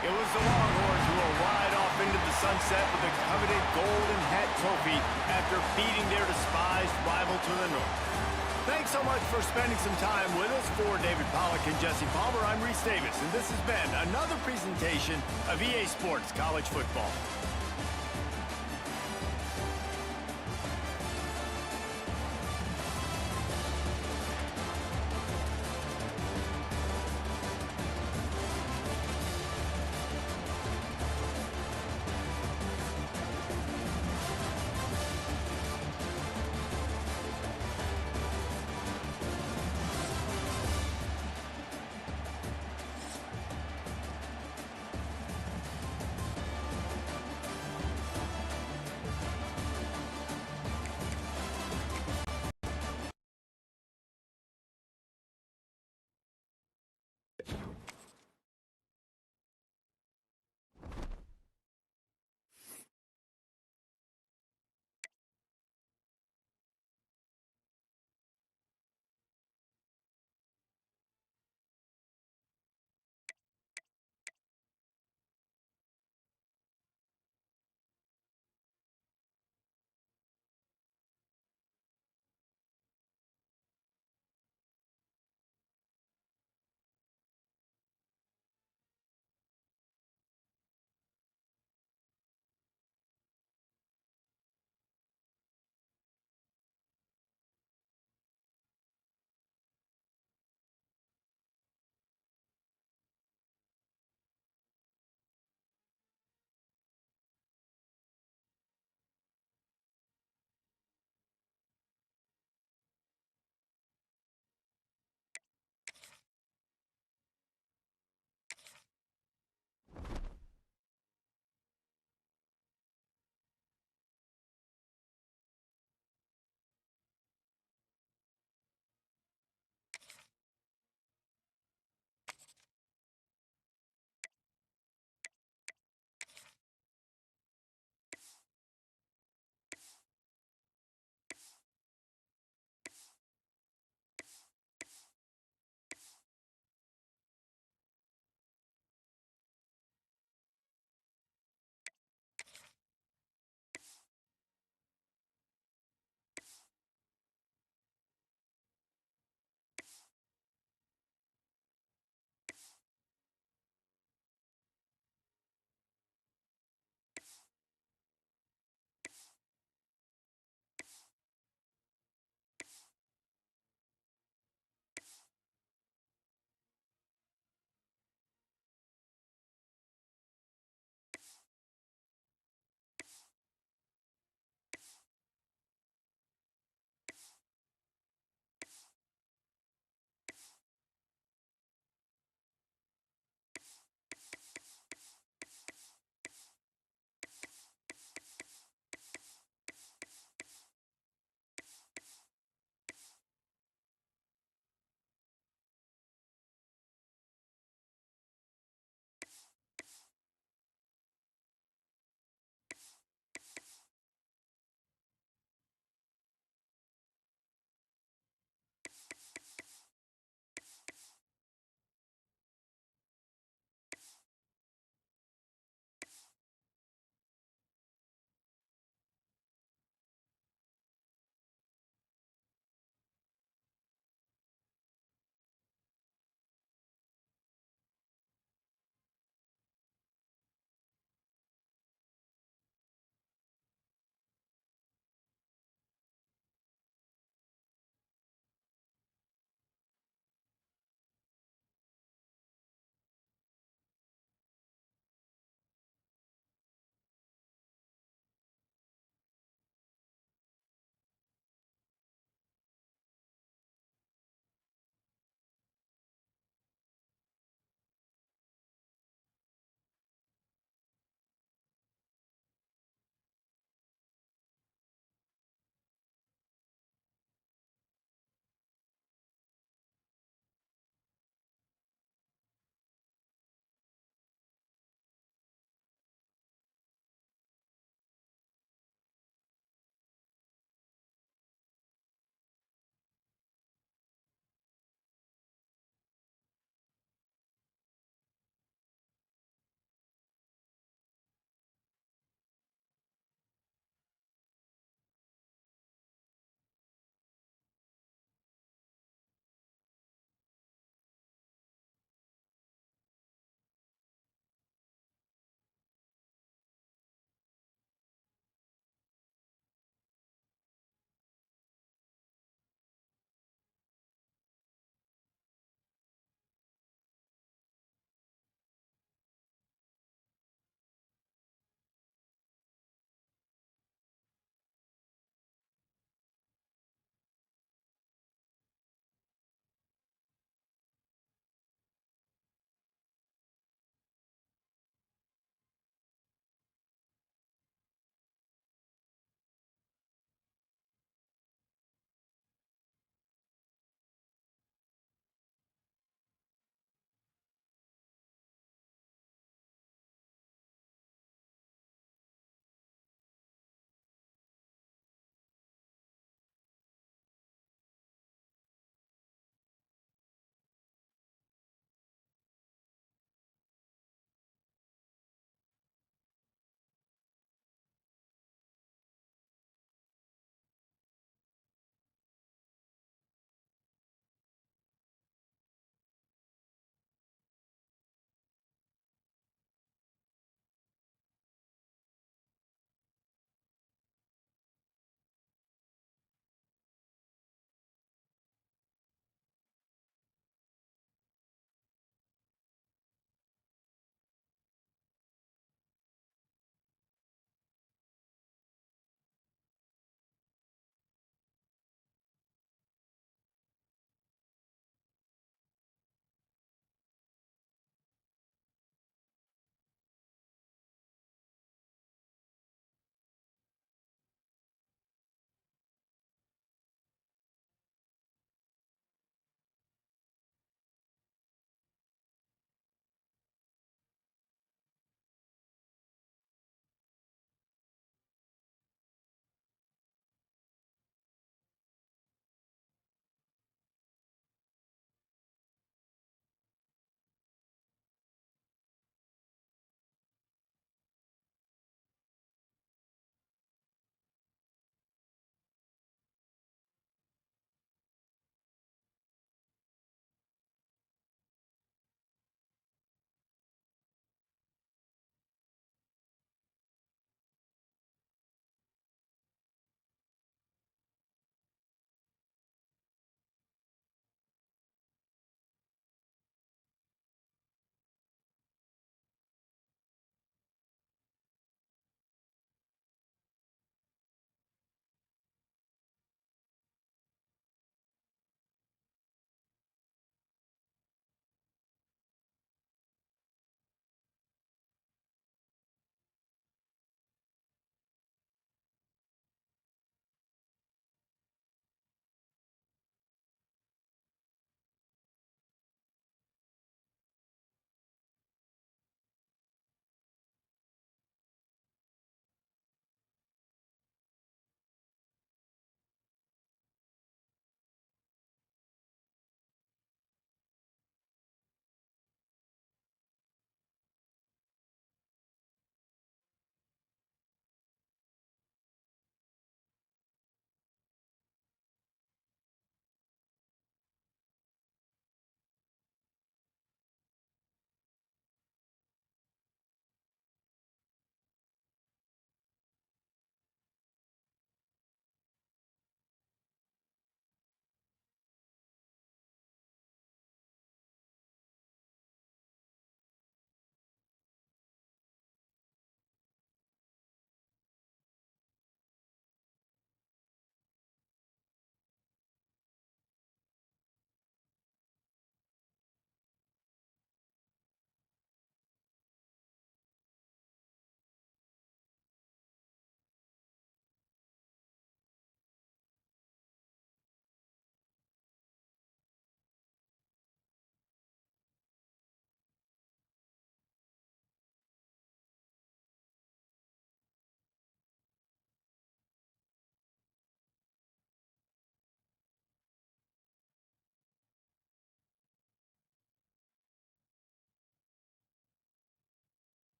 It was the Longhorns who will ride off into the sunset with the coveted Golden Hat Trophy after beating their despised rival to the north. Thanks so much for spending some time with us. For David Pollack and Jesse Palmer, I'm Reese Davis, and this has been another presentation of EA Sports College Football.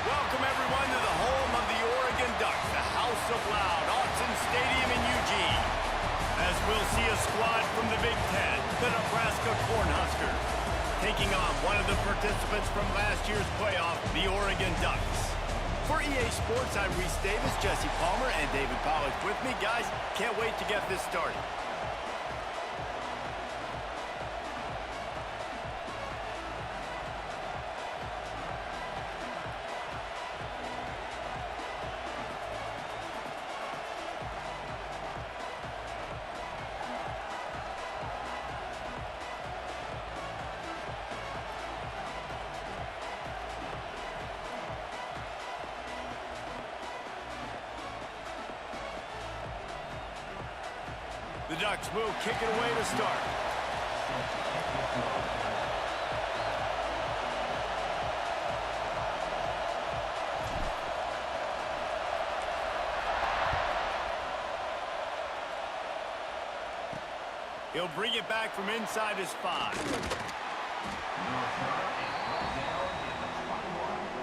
Welcome, everyone, to the home of the Oregon Ducks, the House of Loud, Autzen Stadium in Eugene. As we'll see a squad from the Big Ten, the Nebraska Cornhuskers, taking on one of the participants from last year's playoff, the Oregon Ducks. For EA Sports, I'm Reese Davis, Jesse Palmer, and David Pollack with me. Guys, can't wait to get this started. The Ducks will kick it away to start. He'll bring it back from inside his 5.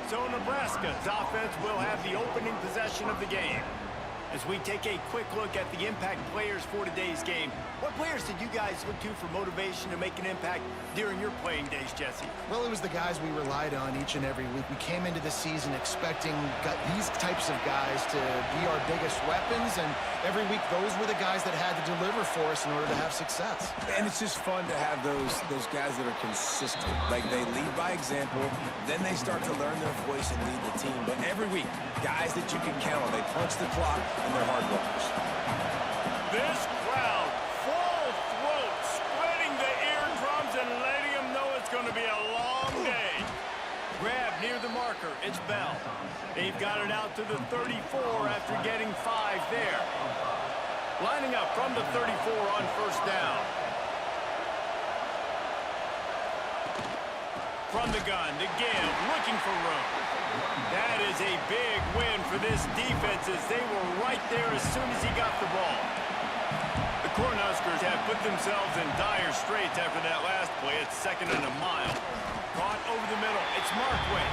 So Nebraska's offense will have the opening possession of the game. As we take a quick look at the impact players for today's game, what players did you guys look to for motivation to make an impact during your playing days, Jesse? Well, it was the guys we relied on each and every week. We came into the season expecting these types of guys to be our biggest weapons, and every week those were the guys that had to deliver for us in order to have success. And it's just fun to have those guys that are consistent. Like, they lead by example, then they start to learn their voice and lead the team. But every week, guys that you can count on, they punch the clock, and they're hard workers. This crowd, full throat, spreading the eardrums and letting them know it's going to be a long day. Grab near the marker, it's Bell. They've got it out to the 34 after getting 5 there. Lining up from the 34 on first down. From the gun, to give, looking for room. That is a big win for this defense as they were right there as soon as he got the ball. The Cornhuskers have put themselves in dire straits after that last play. It's 2nd and a mile. Caught over the middle. It's Markway.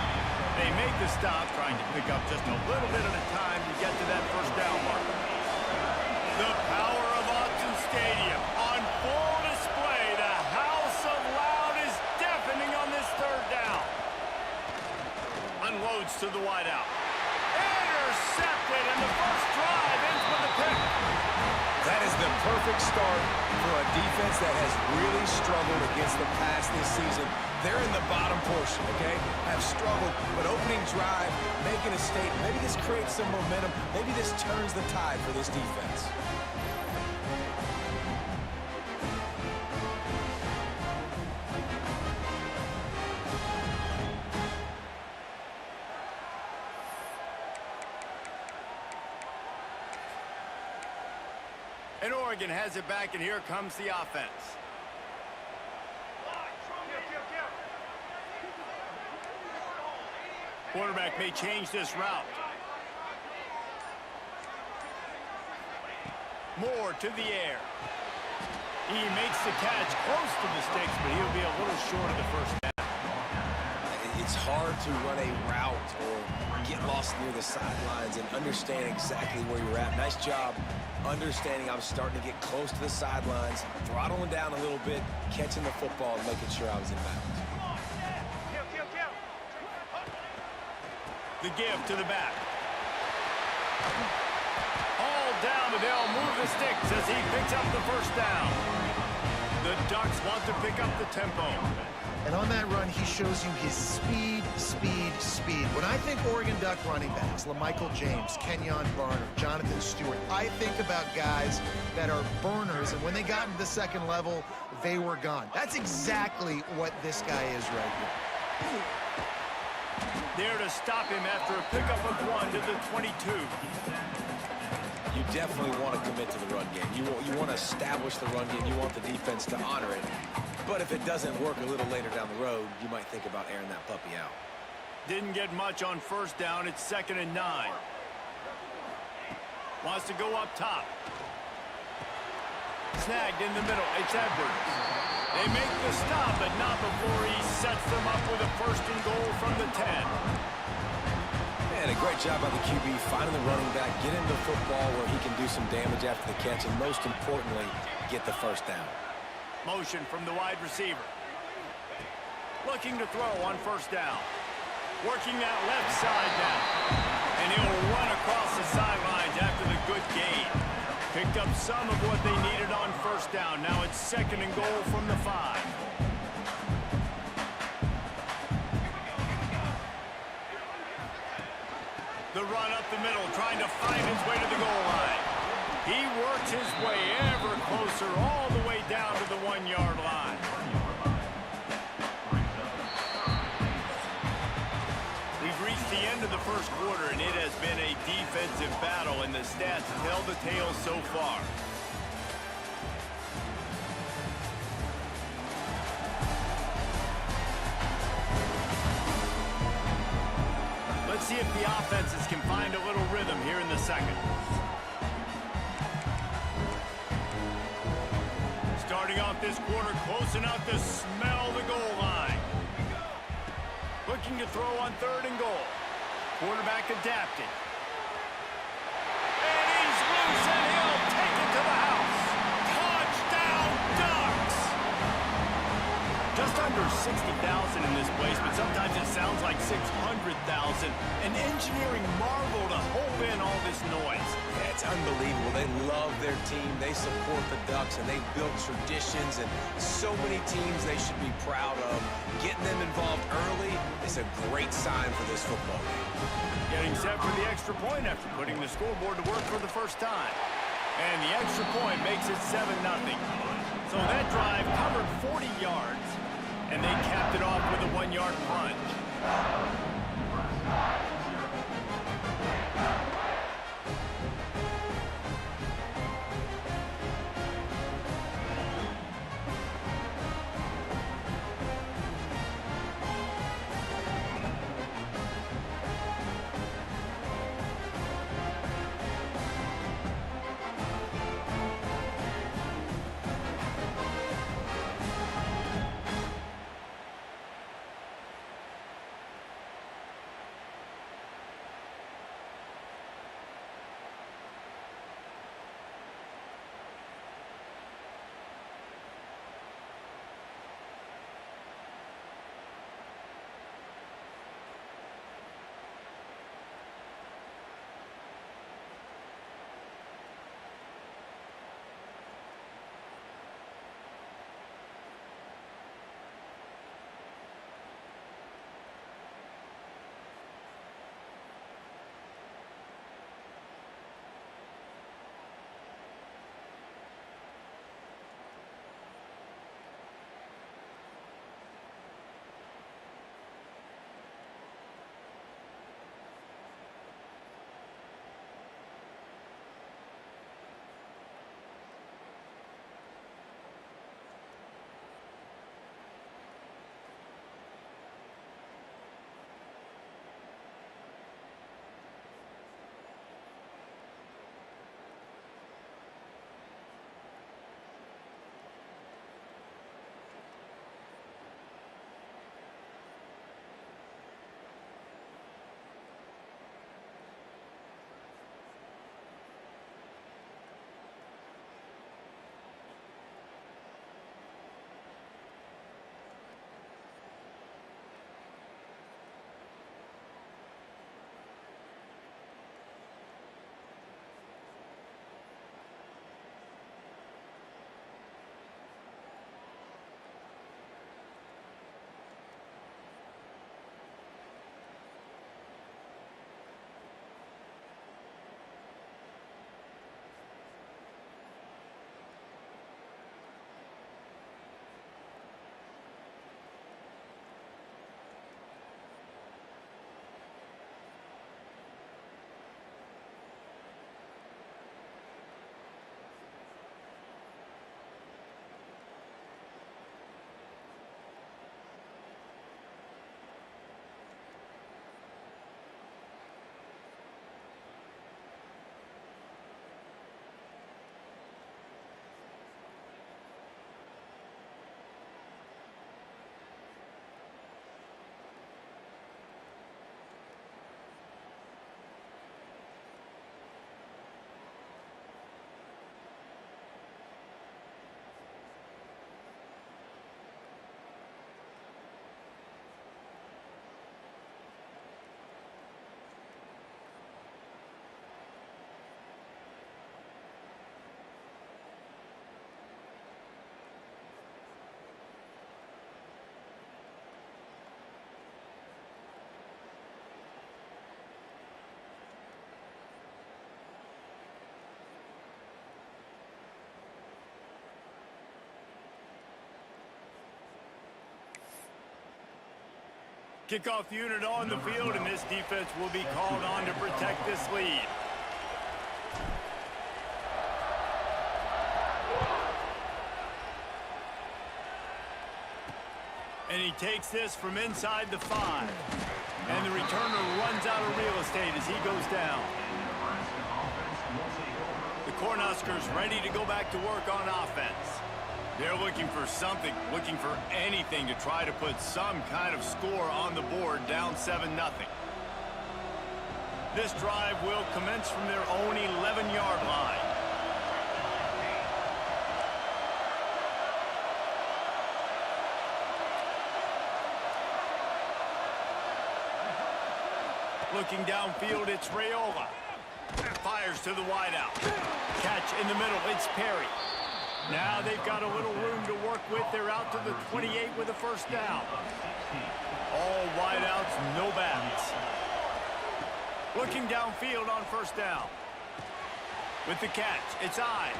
They make the stop, trying to pick up just a little bit at a time to get to that first down marker. The power of Autzen Stadium on full display. The House of Loud is deafening on this 3rd down. Unloads to the wideout. Intercepted, and the first drive ends with a pick. That is the perfect start for a defense that has really struggled against the pass this season. They're in the bottom portion, okay? Have struggled, but opening drive, making a statement. Maybe this creates some momentum. Maybe this turns the tide for this defense. And Oregon has it back, and here comes the offense. Quarterback may change this route. Moore to the air. He makes the catch close to the sticks, but he'll be a little short of the first down. It's hard to run a route or get lost near the sidelines and understand exactly where you're at. Nice job understanding I was starting to get close to the sidelines, throttling down a little bit, catching the football, and making sure I was in bounds. The give to the back. All down, but they'll move the sticks as he picks up the first down. The Ducks want to pick up the tempo. And on that run, he shows you his speed, speed, speed. When I think Oregon Duck running backs, LaMichael James, Kenyon Barner, Jonathan Stewart, I think about guys that are burners, and when they got into the second level, they were gone. That's exactly what this guy is right here. There to stop him after a pickup of 1 to the 22. You definitely want to commit to the run game. You want to establish the run game. You want the defense to honor it. But if it doesn't work a little later down the road, you might think about airing that puppy out. Didn't get much on first down. It's 2nd and 9. Wants to go up top. Snagged in the middle. It's Edwards. They make the stop, but not before he sets them up with a 1st and goal from the 10. Great job by the QB finding the running back, get him the football where he can do some damage after the catch, and most importantly, get the first down. Motion from the wide receiver. Looking to throw on first down. Working that left side now. And he'll run across the sidelines after the good gain. Picked up some of what they needed on first down. Now it's 2nd and goal from the 5. The run up the middle, trying to find his way to the goal line. He works his way ever closer, all the way down to the 1-yard line. We've reached the end of the first quarter, and it has been a defensive battle, and the stats tell the tale so far. Let's see if the offenses can find a little rhythm here in the second. Starting off this quarter close enough to smell the goal line. Looking to throw on 3rd and goal. Quarterback adapting. And he's loose, and he'll take it to the house. Touchdown, Ducks! Just under 60,000 in this place, but sometimes it sounds like 600,000. An engineering marvel to hold in all this noise. Yeah, it's unbelievable. They love their team. They support the Ducks, and they've built traditions, and so many teams they should be proud of. Getting them involved early is a great sign for this football game. Getting set for the extra point after putting the scoreboard to work for the first time. And the extra point makes it 7-0. So that drive covered 40 yards, and they capped it off with a 1-yard plunge. Kickoff unit on the field, and this defense will be called on to protect this lead. And he takes this from inside the 5. And the returner runs out of real estate as he goes down. The Cornhuskers ready to go back to work on offense. They're looking for something, looking for anything to try to put some kind of score on the board, down 7-0. This drive will commence from their own 11-yard line. Looking downfield, it's Raiola. Fires to the wideout. Catch in the middle, it's Perry. Now they've got a little room to work with. They're out to the 28 with a first down. All wideouts, no backs. Looking downfield on first down. With the catch, it's Ives.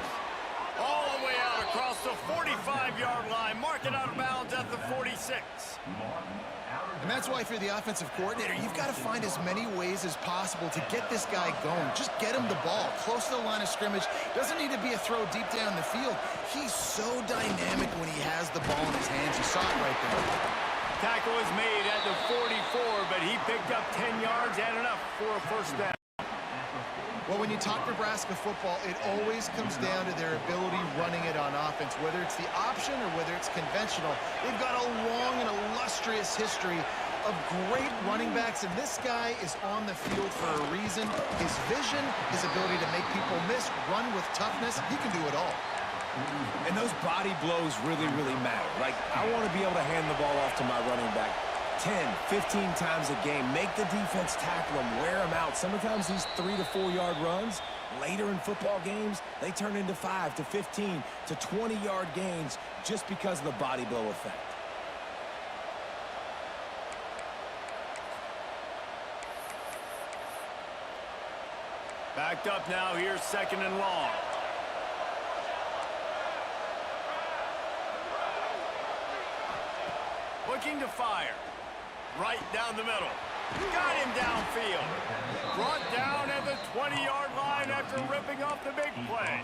All the way out across the 45-yard line. Mark it out of bounds at the 46. And that's why if you're the offensive coordinator, you've got to find as many ways as possible to get this guy going. Just get him the ball close to the line of scrimmage. Doesn't need to be a throw deep down the field. He's so dynamic when he has the ball in his hands. You saw it right there. Tackle is made at the 44, but he picked up 10 yards and enough for a first down. Well, when you talk Nebraska football, it always comes down to their ability running it on offense, whether it's the option or whether it's conventional. They've got a long and illustrious history of great running backs, and this guy is on the field for a reason. His vision, his ability to make people miss, run with toughness, he can do it all. And those body blows really, really matter. Like, I want to be able to hand the ball off to my running back 10, 15 times a game. Make the defense tackle him, wear him out. Sometimes these 3 to 4 yard runs, later in football games, they turn into 5 to 15 to 20 yard gains just because of the body blow effect. Backed up now, here's 2nd and long. Looking to fire. Right down the middle. Got him downfield. Brought down at the 20-yard line after ripping off the big play.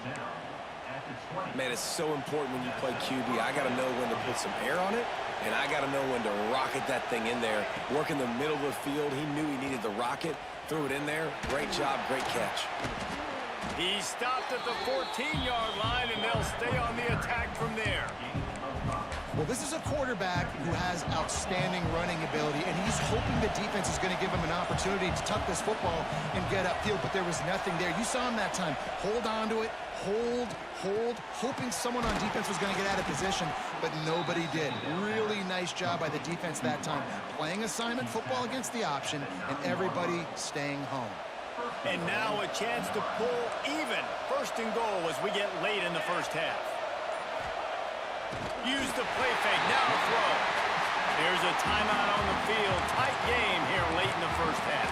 Man, it's so important when you play QB. I got to know when to put some air on it, and I got to know when to rocket that thing in there. Work in the middle of the field. He knew he needed the rocket. Threw it in there. Great job, great catch. He stopped at the 14-yard line, and they'll stay on the attack from there. Well, this is a quarterback who has outstanding running ability, and he's hoping the defense is going to give him an opportunity to tuck this football and get upfield, but there was nothing there. You saw him that time. Hold on to it, hold, hoping someone on defense was going to get out of position, but nobody did. Really nice job by the defense that time. Playing assignment football against the option, and everybody staying home. And now a chance to pull even. 1st and goal as we get late in the first half. Use the play fake, now throw. There's a timeout on the field. Tight game here late in the first half.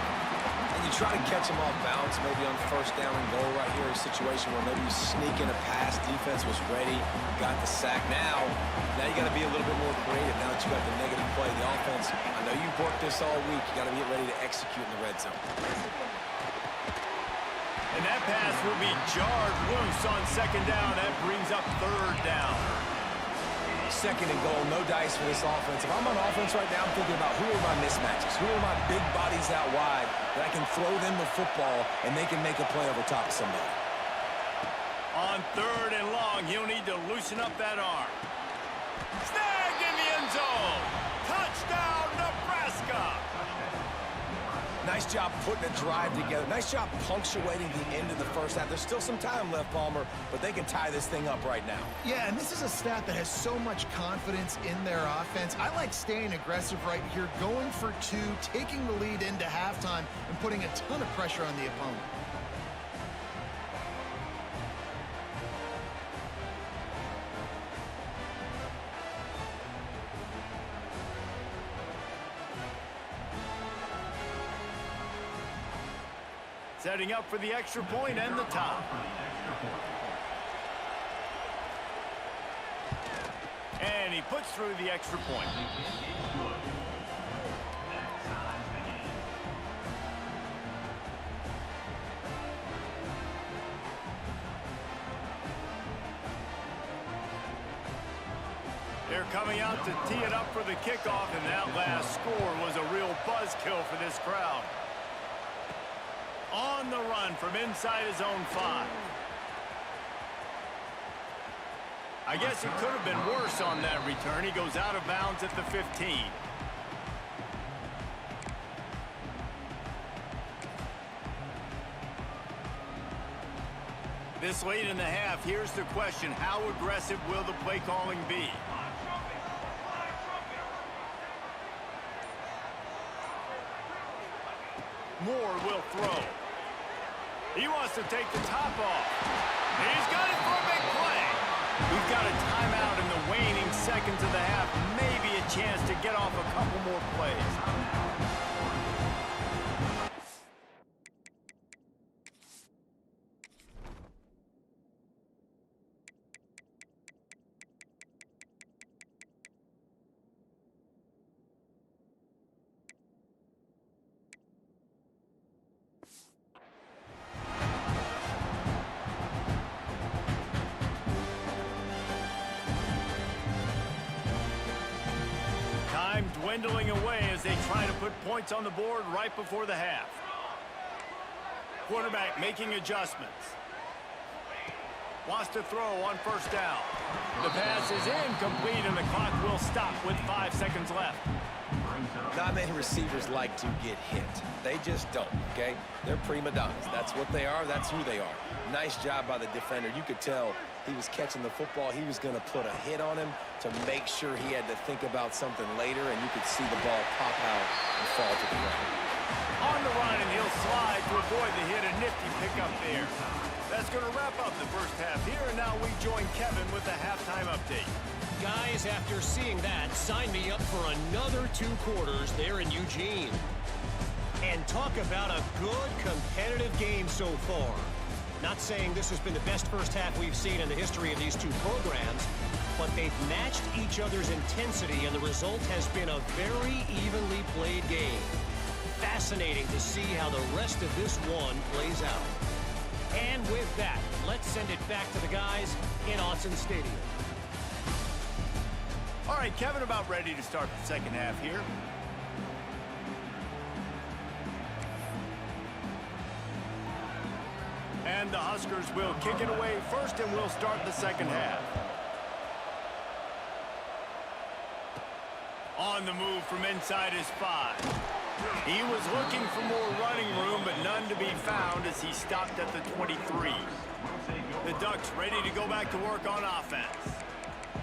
And you try to catch him off balance, maybe on 1st down and goal right here, a situation where maybe you sneak in a pass, defense was ready, got the sack. Now you got to be a little bit more creative now that you got the negative play. The offense, I know you've worked this all week. You got to get ready to execute in the red zone. And that pass will be jarred loose on 2nd down. That brings up 3rd down. 2nd and goal, no dice for this offense. If I'm on offense right now, I'm thinking about who are my mismatches? Who are my big bodies out wide that I can throw them the football and they can make a play over top of somebody? On 3rd and long, he'll need to loosen up that arm. Snagged in the end zone. Touchdown, Nebraska. Nice job putting a drive together. Nice job punctuating the end of the first half. There's still some time left, Palmer, but they can tie this thing up right now. Yeah, and this is a staff that has so much confidence in their offense. I like staying aggressive right here, going for 2, taking the lead into halftime, and putting a ton of pressure on the opponent. Setting up for the extra point and the top. And he puts through the extra point. they're coming out to tee it up for the kickoff, and that last score was a real buzzkill for this crowd. On the run from inside his own 5. I guess it could have been worse on that return. He goes out of bounds at the 15. This late in the half, here's the question: how aggressive will the play calling be? Moore will throw. He wants to take the top off. He's got it for a big play. We've got a timeout in the waning seconds of the half. Maybe a chance to get off a couple more plays. Time dwindling away as they try to put points on the board right before the half. Quarterback making adjustments. Wants to throw on first down. The pass is incomplete and the clock will stop with 5 seconds left. Not many receivers like to get hit. They just don't, okay? They're prima donnas. That's what they are. That's who they are. Nice job by the defender. You could tell he was catching the football. He was going to put a hit on him to make sure he had to think about something later, and you could see the ball pop out and fall to the ground. On the run, and he'll slide to avoid the hit. A nifty pickup there. That's going to wrap up the first half here, and now we join Kevin with the halftime update. Guys, after seeing that, sign me up for another 2 quarters there in Eugene. And talk about a good competitive game so far. Not saying this has been the best first half we've seen in the history of these 2 programs, but they've matched each other's intensity, and the result has been a very evenly played game. Fascinating to see how the rest of this one plays out. And with that, let's send it back to the guys in Autzen Stadium. All right, Kevin, about ready to start the second half here. And the Huskers will kick it away first, and we'll start the second half. On the move from inside his 5. He was looking for more running room, but none to be found as he stopped at the 23. The Ducks ready to go back to work on offense.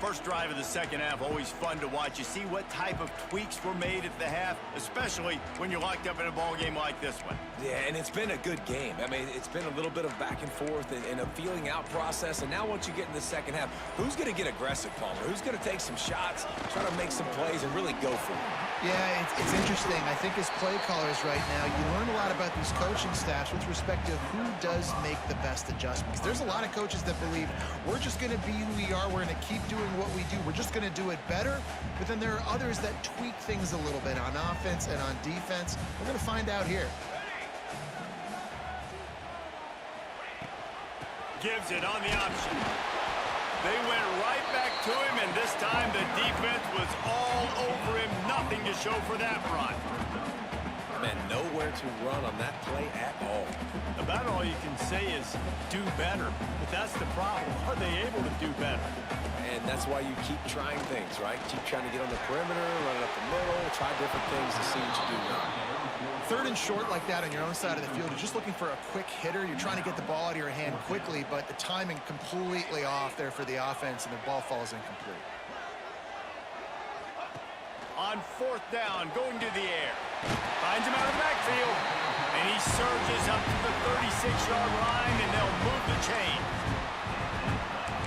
First drive of the second half, always fun to watch. You see what type of tweaks were made at the half, especially when you're locked up in a ball game like this one. Yeah, and it's been a good game. I mean, it's been a little bit of back and forth and a feeling out process. And now once you get in the second half, who's going to get aggressive, Palmer? Who's going to take some shots, try to make some plays, and really go for it? Yeah, it's interesting. I think as play callers right now, you learn a lot about these coaching staffs with respect to who does make the best adjustments. There's a lot of coaches that believe we're just going to be who we are. We're going to keep doing what we do. We're just going to do it better. But then there are others that tweak things a little bit on offense and on defense. We're going to find out here. Gives it on the option. They went right back to him, and this time the defense was all over him. Nothing to show for that run. Man, nowhere to run on that play at all. About all you can say is do better. But that's the problem. Are they able to do better? And that's why you keep trying things, right? Keep trying to get on the perimeter, run it up the middle, try different things to see what you do well. 3rd and short like that on your own side of the field, you're just looking for a quick hitter. You're trying to get the ball out of your hand quickly, but the timing completely off there for the offense, and the ball falls incomplete. On 4th down, going to the air. Finds him out of the backfield. And he surges up to the 36-yard line, and they'll move the chains.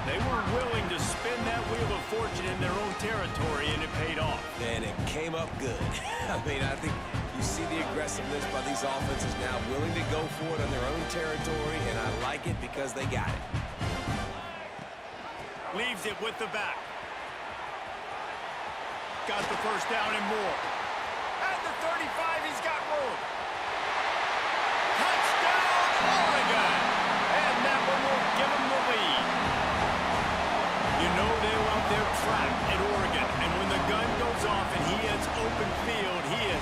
They were willing to spin that wheel of fortune in their own territory, and it paid off. And it came up good. I mean, I think you see the aggressiveness by these offenses now, willing to go for it on their own territory, and I like it because they got it. Leaves it with the back. Got the first down and more. At the 35, he's got room. Touchdown, Oregon! And that one will give him the lead. You know they love their track at Oregon.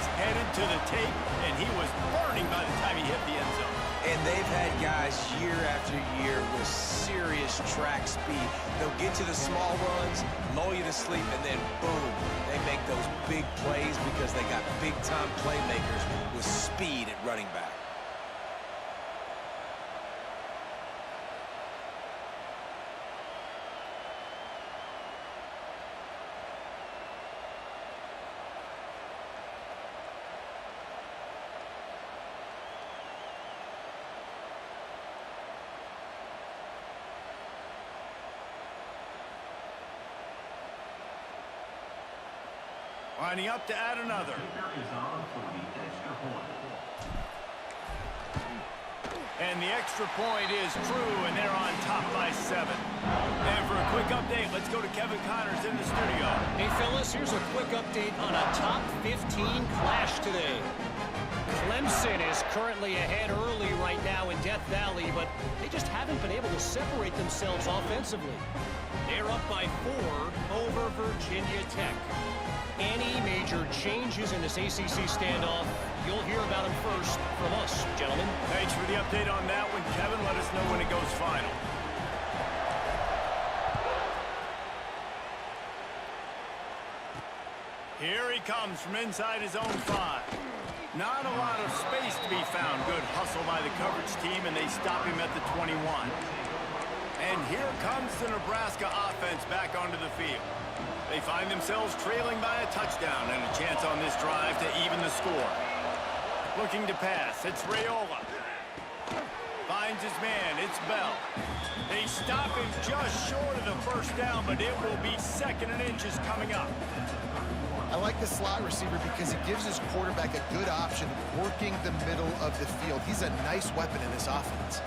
was headed to the tape, and he was burning by the time he hit the end zone. And they've had guys year after year with serious track speed. They'll get to the small runs, lull you to sleep, and then boom, they make those big plays because they got big-time playmakers with speed at running back. Lining up to add another. And the extra point is true, and they're on top by 7. And for a quick update, let's go to Kevin Connors in the studio. Hey, fellas, here's a quick update on a top 15 clash today. Clemson is currently ahead early right now in Death Valley, but they just haven't been able to separate themselves offensively. They're up by 4 over Virginia Tech. Any major changes in this ACC standoff, you'll hear about them first from us, gentlemen. Thanks for the update on that one, Kevin. Let us know when it goes final. Here he comes from inside his own 5. Not a lot of space to be found. Good hustle by the coverage team, and they stop him at the 21. And here comes the Nebraska offense back onto the field. They find themselves trailing by a touchdown and a chance on this drive to even the score. Looking to pass, it's Raiola. Finds his man, it's Bell. They stop him just short of the first down, but it will be 2nd and inches coming up. I like the slot receiver because he gives his quarterback a good option working the middle of the field. He's a nice weapon in this offense.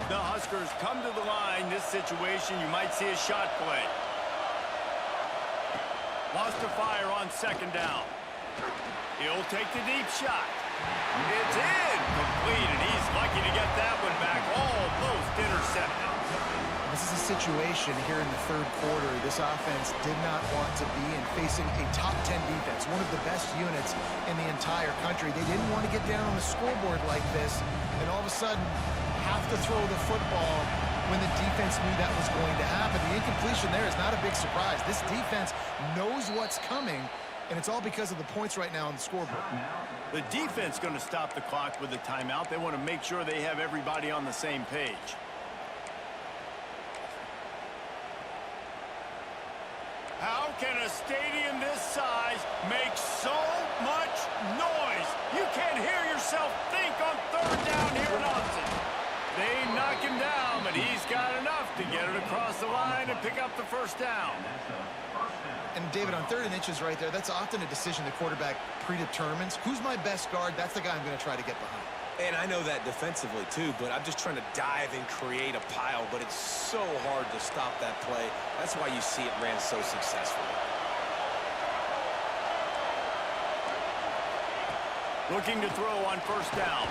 The Huskers come to the line. This situation, you might see a shot play. Lost to fire on 2nd down. He'll take the deep shot. It's in. Complete, and he's lucky to get that one back. Almost intercepted. This is a situation here in the 3rd quarter this offense did not want to be in, facing a top 10 defense, one of the best units in the entire country. They didn't want to get down on the scoreboard like this, and all of a sudden have to throw the football when the defense knew that was going to happen. The incompletion there is not a big surprise. This defense knows what's coming, and it's all because of the points right now on the scoreboard. The defense going to stop the clock with a timeout. They want to make sure they have everybody on the same page. How can a stadium this size make so much noise? You can't hear yourself think on 3rd down here in Austin. They knock him down, but he's got enough to get it across the line and pick up the 1st down. And David, on 3rd and inches right there, that's often a decision the quarterback predetermines. Who's my best guard? That's the guy I'm going to try to get behind. And I know that defensively too, but I'm just trying to dive and create a pile, but it's so hard to stop that play. That's why you see it ran so successfully. Looking to throw on 1st down.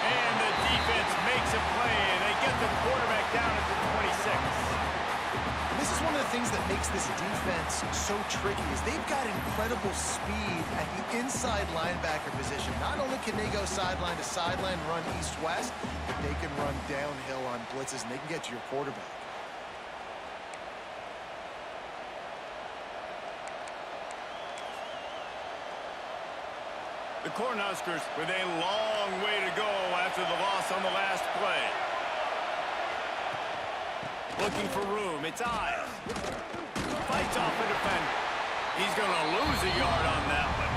And the defense makes a play, and they get the quarterback down at the 26. This is one of the things that makes this defense so tricky is they've got incredible speed at the inside linebacker position. Not only can they go sideline to sideline, run east-west, but they can run downhill on blitzes, and they can get to your quarterback. The Cornhuskers with a long way to go after the loss on the last play. Looking for room, it's Ives. Fights off a defender. He's going to lose a yard on that one.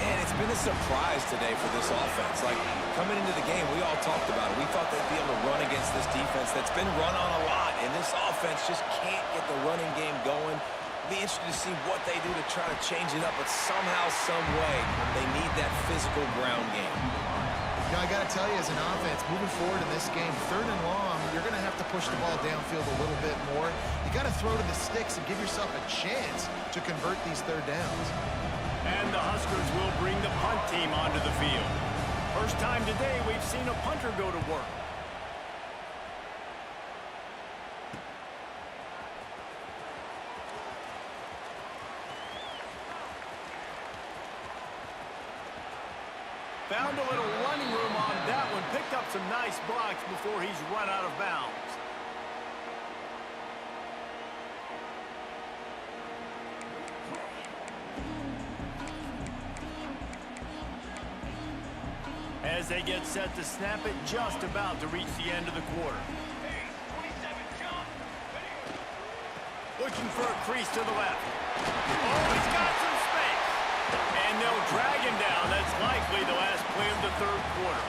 And it's been a surprise today for this offense. Like, coming into the game, we all talked about it. We thought they'd be able to run against this defense that's been run on a lot, and this offense just can't get the running game going. Be interested to see what they do to try to change it up, but somehow, some way, they need that physical ground game. You know, I got to tell you, as an offense, moving forward in this game, 3rd and long, you're going to have to push the ball downfield a little bit more. You got to throw to the sticks and give yourself a chance to convert these 3rd downs. And the Huskers will bring the punt team onto the field. First time today we've seen a punter go to work. Found a little running room on that one. Picked up some nice blocks before he's run out of bounds. As they get set to snap it, just about to reach the end of the quarter. Looking for a crease to the left. Oh, he's got some space. And they'll drag him down. That's likely the last play of the third quarter.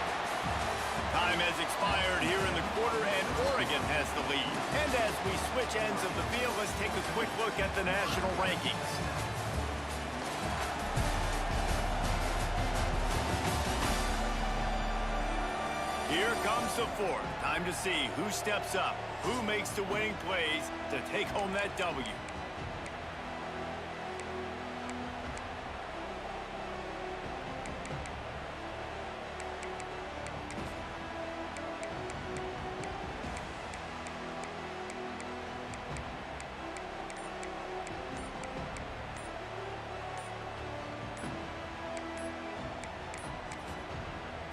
Time has expired here in the quarter, and Oregon has the lead. And as we switch ends of the field, let's take a quick look at the national rankings. Here comes the fourth. Time to see who steps up, who makes the winning plays to take home that W.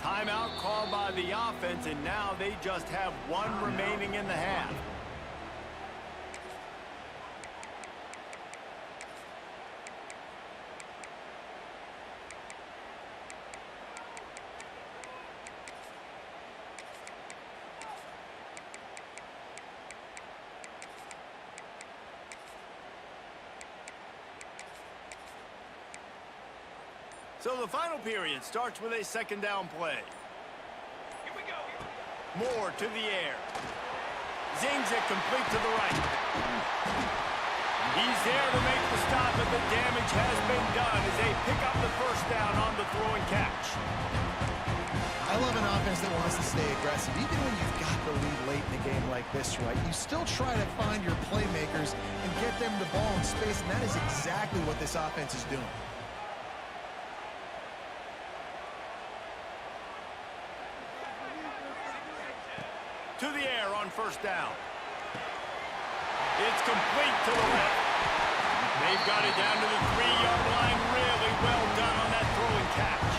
Timeout called by the offense, and now they just have one remaining in the half. So the final period starts with a second down play. Here we go. Moore to the air. Zings it complete to the right. He's there to make the stop, but the damage has been done as they pick up the first down on the throw and catch. I love an offense that wants to stay aggressive. Even when you've got the lead late in a game like this, right, you still try to find your playmakers and get them the ball in space, and that is exactly what this offense is doing. To the air on first down. It's complete to the left. They've got it down to the 3-yard line. Really well done on that throw and catch.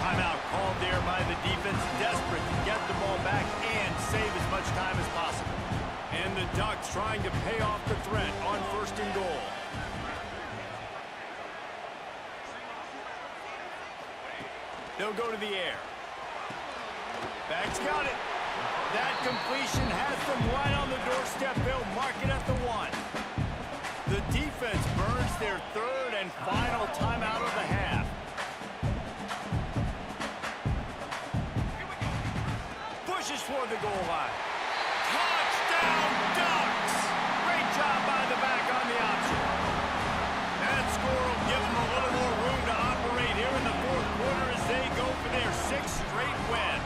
Timeout called there by the defense, desperate to get the ball back and save as much time as possible. And the Ducks trying to pay off the threat on first and goal. They'll go to the air. Back's got it. That completion has them right on the doorstep. They'll mark it at the 1. The defense burns their third and final timeout of the half. Pushes for the goal line. Touchdown, Ducks! Great job by the back on the option. That score will give them a little more room to operate here in the fourth quarter as they go for their 6th straight win.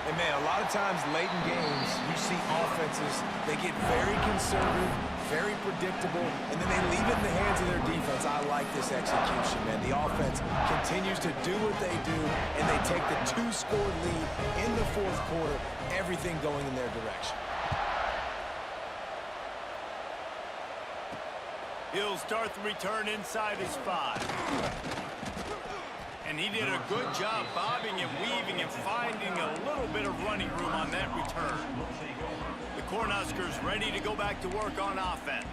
And man, a lot of times late in games, you see offenses, they get very conservative, very predictable, and then they leave it in the hands of their defense. I like this execution, man. The offense continues to do what they do, and they take the 2-score lead in the fourth quarter, everything going in their direction. He'll start the return inside his 5. And he did a good job bobbing and weaving and finding a little bit of running room on that return. The Cornhuskers ready to go back to work on offense.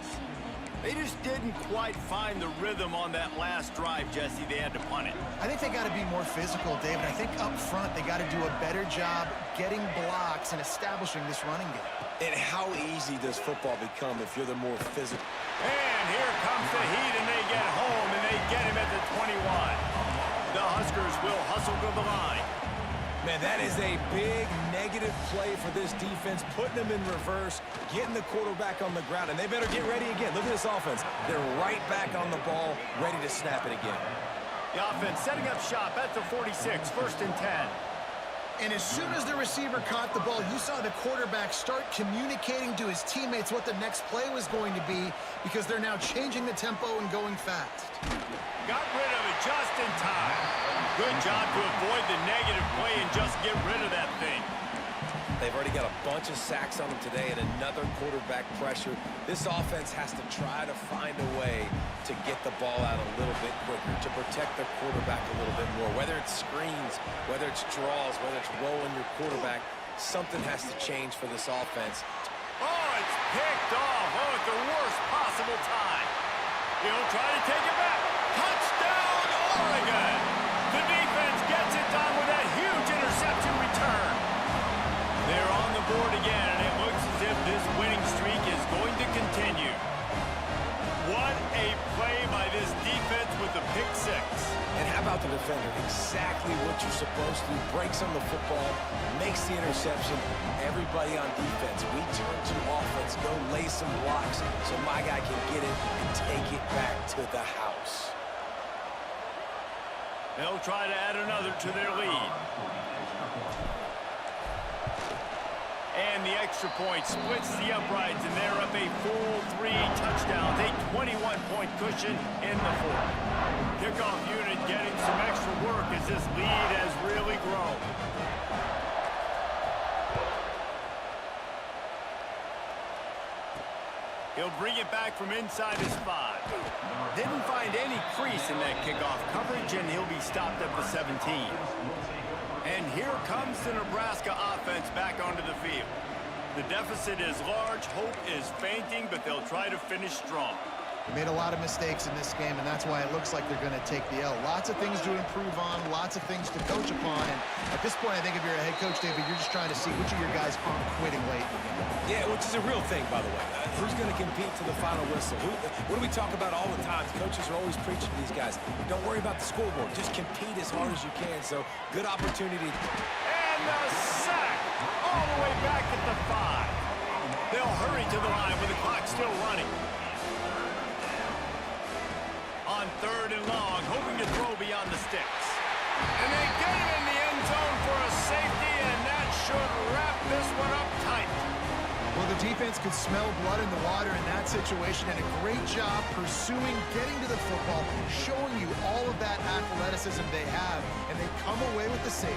They just didn't quite find the rhythm on that last drive, Jesse. They had to punt it. I think they got to be more physical, David. I think up front they got to do a better job getting blocks and establishing this running game. And how easy does football become if you're the more physical? And here comes the heat, and they get home, and they get him at the 21. The Huskers will hustle to the line. Man, that is a big negative play for this defense, putting them in reverse, getting the quarterback on the ground, and they better get ready again. Look at this offense. They're right back on the ball, ready to snap it again. The offense setting up shop at the 46, 1st and 10. And as soon as the receiver caught the ball, you saw the quarterback start communicating to his teammates what the next play was going to be because they're now changing the tempo and going fast. Got rid of it just in time. Good job to avoid the negative play and just get rid of that thing. They've already got a bunch of sacks on them today and another quarterback pressure. This offense has to try to find a way to get the ball out a little bit quicker, to protect their quarterback a little bit more. Whether it's screens, whether it's draws, whether it's rolling your quarterback, something has to change for this offense. Oh, it's picked off. Oh, at the worst possible time. He'll try to take it back. Touchdown, Oregon! The defense gets it done with a huge interception return. They're on the board again, and it looks as if this winning streak is going to continue. What a play by this defense with the pick six. And how about the defender? Exactly what you're supposed to do. Breaks on the football, makes the interception. Everybody on defense, we turn to offense. Go lay some blocks so my guy can get it and take it back to the house. They'll try to add another to their lead. And the extra point splits the uprights, and they're up a full 3 touchdowns, a 21-point cushion in the fourth. Kickoff unit getting some extra work as this lead has really grown. He'll bring it back from inside his 5. Didn't find any crease in that kickoff coverage, and he'll be stopped at the 17. And here comes the Nebraska offense back onto the field. The deficit is large, hope is fainting, but they'll try to finish strong. They made a lot of mistakes in this game, and that's why it looks like they're going to take the L. Lots of things to improve on, lots of things to coach upon, and at this point, I think if you're a head coach, David, you're just trying to see which of your guys aren't quitting late in the game. Yeah, which is a real thing, by the way. Who's going to compete to the final whistle? What do we talk about all the time? Coaches are always preaching to these guys. Don't worry about the scoreboard. Just compete as hard as you can. So, good opportunity. And the sack all the way back at the 5. They'll hurry to the line with the clock still running. On 3rd and long, hoping to throw beyond the sticks. And they get him in the end zone for a safety, and that should wrap this one up tight. Well, the defense could smell blood in the water in that situation, and a great job pursuing, getting to the football, showing you all of that athleticism they have, and they come away with the safety.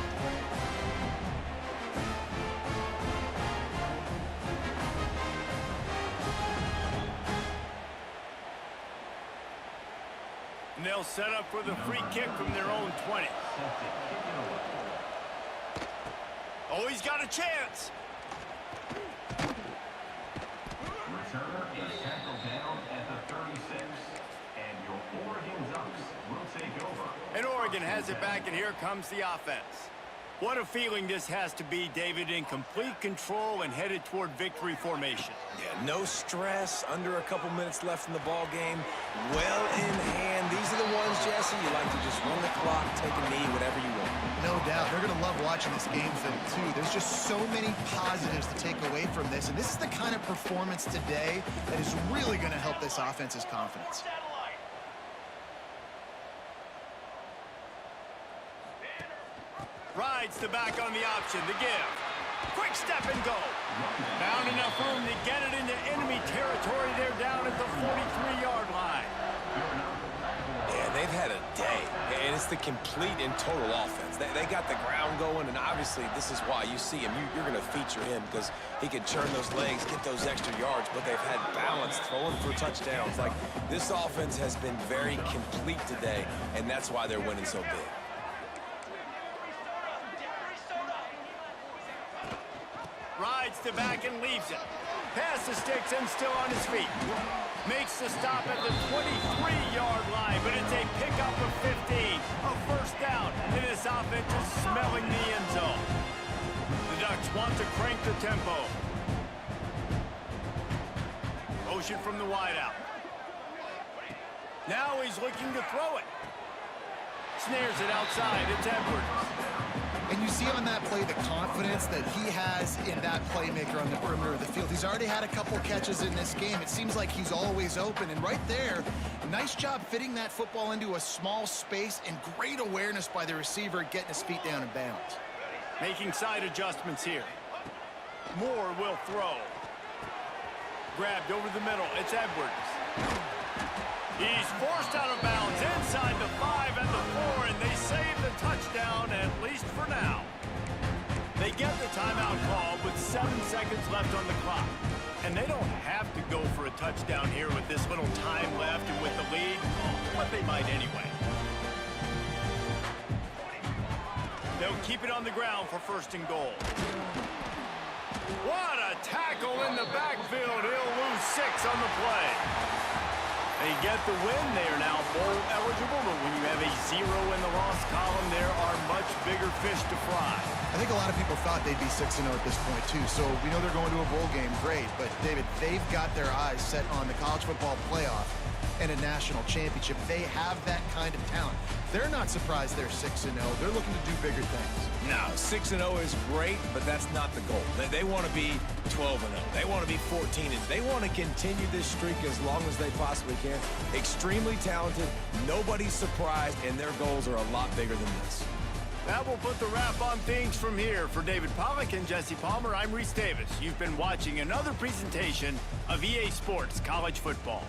And they'll set up for the free kick from their own 20. Oh, he's got a chance. Returner is tackled down at the 36, and your Oregon Ducks will take over. And Oregon has it back, and here comes the offense. What a feeling this has to be, David, in complete control and headed toward victory formation. Yeah, no stress, under a couple minutes left in the ball game, well in hand. These are the ones, Jesse, you like to just run the clock, take a knee, whatever you want. No doubt. They're going to love watching this game film, too. There's just so many positives to take away from this, and this is the kind of performance today that is really going to help this offense's confidence. Rides the back on the option, the give. Quick step and go. Found enough room to get it into enemy territory. They're down at the 43-yard line. Yeah, they've had a day, and it's the complete and total offense. They got the ground going, and obviously this is why you see him. You're going to feature him because he can churn those legs, get those extra yards, but they've had balance, throwing for touchdowns. Like, this offense has been very complete today, and that's why they're winning so big. Rides the back and leaves it. Past the sticks and still on his feet. Makes the stop at the 23-yard line, but it's a pickup of 15. A first down, and this offense is smelling the end zone. The Ducks want to crank the tempo. Motion from the wideout. Now he's looking to throw it. Snares it outside. It's Edwards. And you see on that play the confidence that he has in that playmaker on the perimeter of the field. He's already had a couple catches in this game. It seems like he's always open. And right there, nice job fitting that football into a small space, and great awareness by the receiver getting his feet down in bounds. Making side adjustments here. Moore will throw. Grabbed over the middle. It's Edwards. He's forced out of bounds inside the 5 and the 4, and they save the touchdown, at least for now. They get the timeout called with seconds left on the clock. And they don't have to go for a touchdown here with this little time left and with the lead, but they might anyway. They'll keep it on the ground for first and goal. What a tackle in the backfield. He'll lose 6 on the play. They get the win. They are now bowl eligible, but when you have a 0 in the loss column, there are much bigger fish to fry. I think a lot of people thought they'd be 6-0 at this point, too. So we know they're going to a bowl game. Great. But, David, they've got their eyes set on the college football playoff and a national championship. They have that kind of talent. They're not surprised they're 6-0. They're looking to do bigger things. No, 6-0 is great, but that's not the goal. They want to be 12-0. They want to be 14-0. They want to continue this streak as long as they possibly can. Extremely talented. Nobody's surprised, and their goals are a lot bigger than this. That will put the wrap on things from here. For David Pollack and Jesse Palmer, I'm Reese Davis. You've been watching another presentation of EA Sports College Football.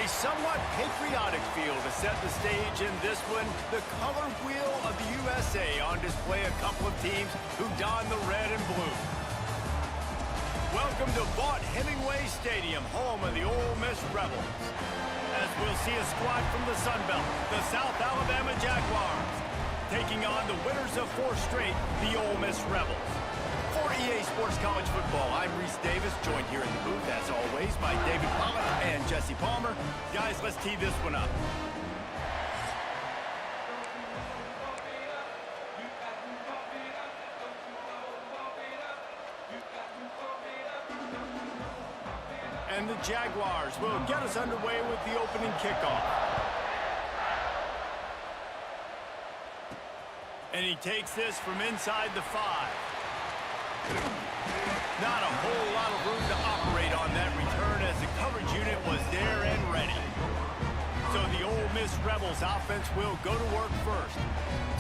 somewhat patriotic feel to set the stage in this one. The color wheel of the USA on display, a couple of teams who don the red and blue. Welcome to Vaught-Hemingway Stadium, home of the Ole Miss Rebels. As we'll see a squad from the Sun Belt, the South Alabama Jaguars, taking on the winners of 4 straight, the Ole Miss Rebels. For EA Sports College Football, I'm Reese Davis, joined here in the booth, as always, by David Pollack and Jesse Palmer. Guys, let's tee this one up. And the Jaguars will get us underway with the opening kickoff. And he takes this from inside the 5. Not a whole lot of room to operate on that return as the coverage unit was there and ready. So the Ole Miss Rebels offense will go to work first.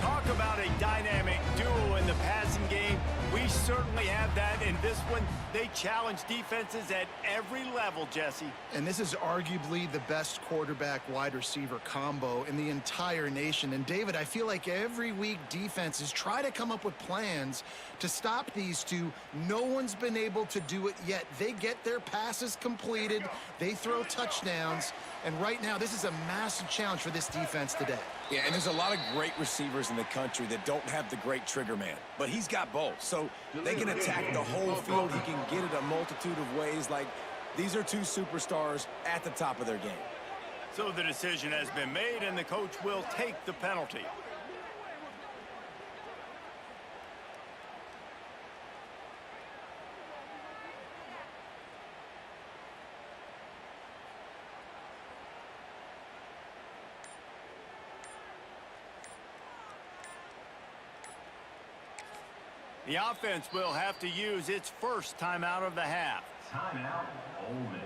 Talk about a dynamic duo in the passing game. We certainly have that in this one. They challenge defenses at every level, Jesse. And this is arguably the best quarterback-wide receiver combo in the entire nation. And David, I feel like every week defenses try to come up with plans to stop these two. No one's been able to do it yet. They get their passes completed. They throw touchdowns. And right now, this is a massive challenge for this defense today. Yeah, and there's a lot of great receivers in the country that don't have the great trigger man. But he's got both. So they can attack the whole field. He can get it a multitude of ways. Like, these are 2 superstars at the top of their game. So the decision has been made, and the coach will take the penalty. The offense will have to use its first timeout of the half. Timeout, Ole Miss.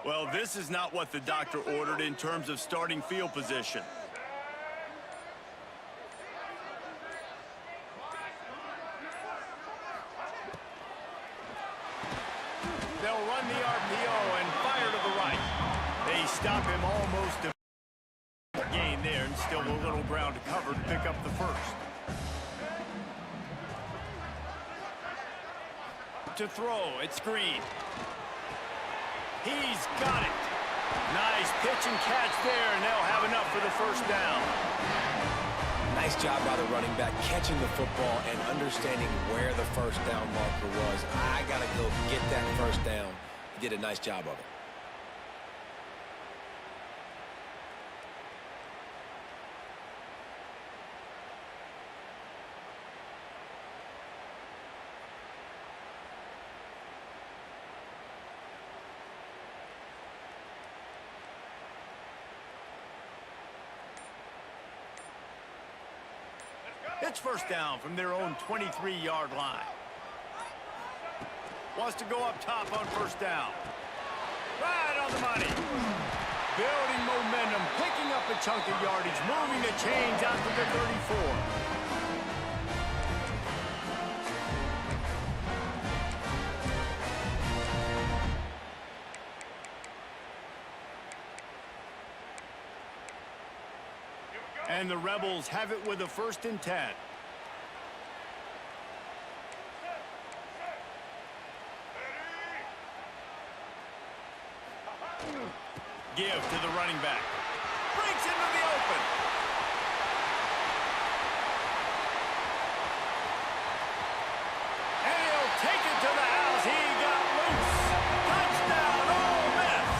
Well, this is not what the doctor ordered in terms of starting field position. They'll run the RPO and fire to the right. They stop him almost a gain there, and still a little ground to cover to pick up the first. To throw, it's Green. He's got it. Nice pitch and catch there, and they'll have enough for the first down. Nice job by the running back catching the football and understanding where the first down marker was. I got to go get that first down. He did a nice job of it. It's first down from their own 23-yard line. Wants to go up top on first down. Right on the money. Building momentum, picking up a chunk of yardage, moving the chains out to the 34. And the Rebels have it with a 1st and 10. Give to the running back. Breaks into the open. And he'll take it to the house. He got loose. Touchdown, Ole Miss.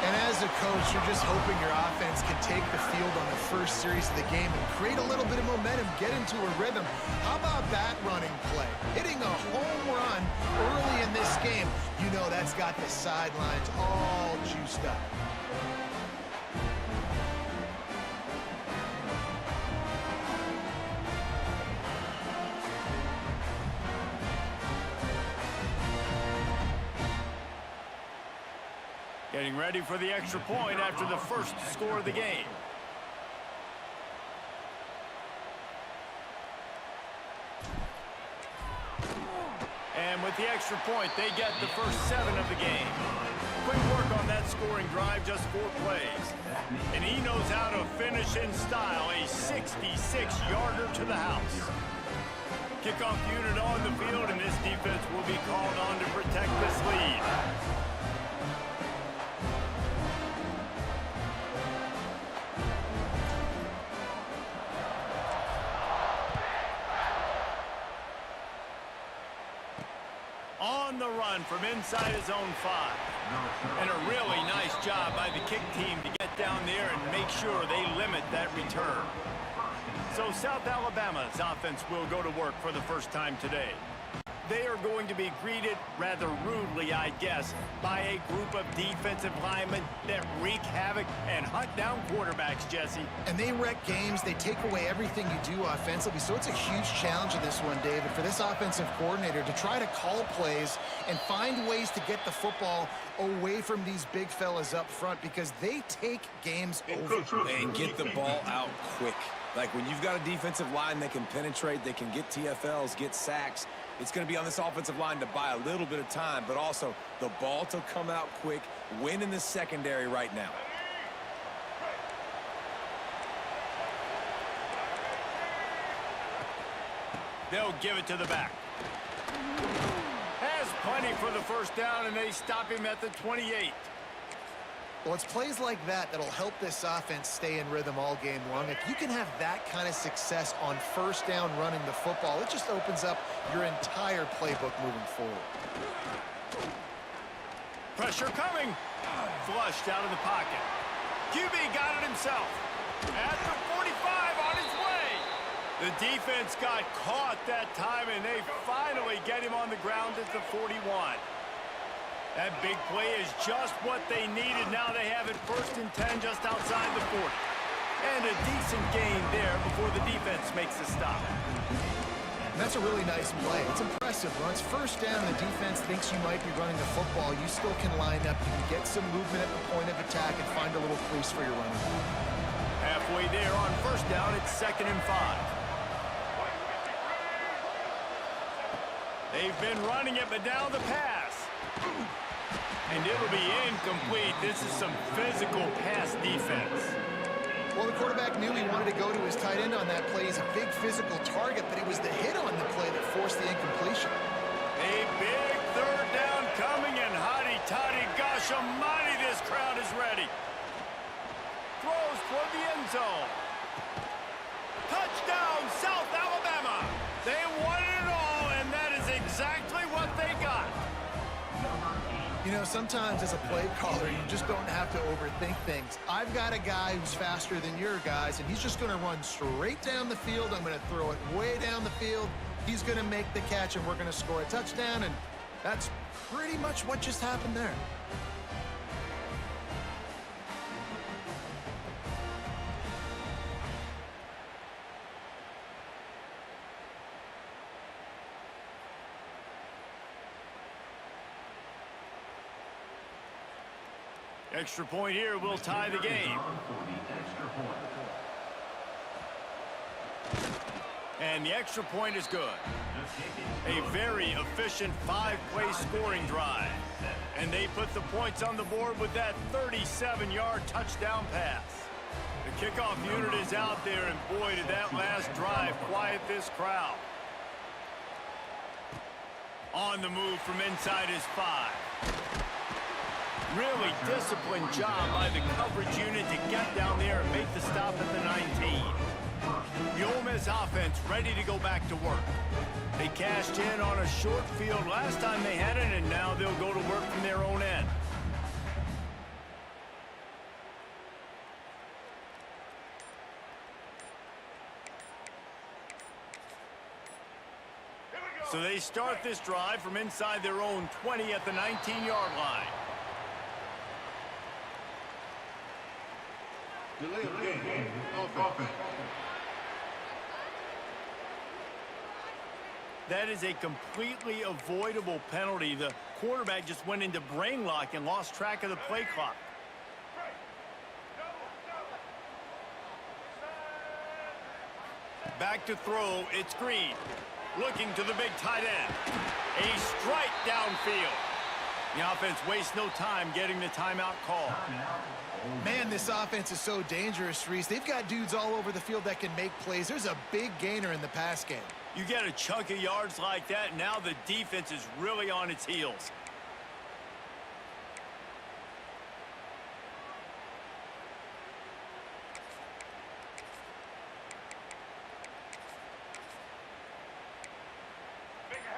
And as a coach, you're just hoping your offense can take the field on the first series of the game and create a little bit of momentum, get into a rhythm. How about that running play? Hitting a home run early in this game. You know that's got the sidelines all juiced up. Getting ready for the extra point after the first score of the game. And with the extra point, they get the first 7 of the game. Quick work on that scoring drive, just 4 plays. And he knows how to finish in style, a 66-yarder to the house. Kickoff unit on the field, and this defense will be called on to protect this lead. On the run from inside his own 5. And a really nice job by the kick team to get down there and make sure they limit that return. So South Alabama's offense will go to work for the first time today. They are going to be greeted rather rudely, I guess, by a group of defensive linemen that wreak havoc and hunt down quarterbacks, Jesse. And they wreck games. They take away everything you do offensively. So it's a huge challenge in this one, David, for this offensive coordinator to try to call plays and find ways to get the football away from these big fellas up front, because they take games over. And get the ball out quick. Like when you've got a defensive line that can penetrate, they can get TFLs, get sacks, it's going to be on this offensive line to buy a little bit of time, but also the ball to come out quick, win in the secondary right now. They'll give it to the back. Has plenty for the first down, and they stop him at the 28. Well, it's plays like that that'll help this offense stay in rhythm all game long. If you can have that kind of success on first down running the football, it just opens up your entire playbook moving forward. Pressure coming. Flushed out of the pocket. QB got it himself. At the 45, on his way. The defense got caught that time, and they finally get him on the ground at the 41. That big play is just what they needed. Now they have it 1st and 10 just outside the 40. And a decent gain there before the defense makes a stop. And that's a really nice play. It's impressive. Once first down, the defense thinks you might be running the football. You still can line up. You can get some movement at the point of attack and find a little crease for your running. Halfway there on first down, it's 2nd and 5. They've been running it, but now the pass. And it'll be incomplete. This is some physical pass defense. Well, the quarterback knew he wanted to go to his tight end on that play. He's a big physical target, but it was the hit on the play that forced the incompletion. A big 3rd down coming, and hotty-toddy, gosh almighty, this crowd is ready. Throws toward the end zone. Touchdown, South Alabama. They wanted it all, and that is exactly what they got. You know, sometimes as a play caller, you just don't have to overthink things. I've got a guy who's faster than your guys, and he's just going to run straight down the field. I'm going to throw it way down the field. He's going to make the catch, and we're going to score a touchdown, and that's pretty much what just happened there. Extra point here will tie the game. And the extra point is good. A very efficient 5-play scoring drive. And they put the points on the board with that 37-yard touchdown pass. The kickoff unit is out there, and boy, did that last drive quiet this crowd. On the move from inside his 5. Really disciplined job by the coverage unit to get down there and make the stop at the 19. The Ole Miss offense ready to go back to work. They cashed in on a short field last time they had it, and now they'll go to work from their own end. So they start this drive from inside their own 20 at the 19-yard line. Delay of game. Offense. That is a completely avoidable penalty. The quarterback just went into brain lock and lost track of the play clock. Back to throw, it's Green. Looking to the big tight end. A strike downfield. The offense wastes no time getting the timeout call. Man, this offense is so dangerous, Reese. They've got dudes all over the field that can make plays. There's a big gainer in the pass game. You get a chunk of yards like that, now the defense is really on its heels.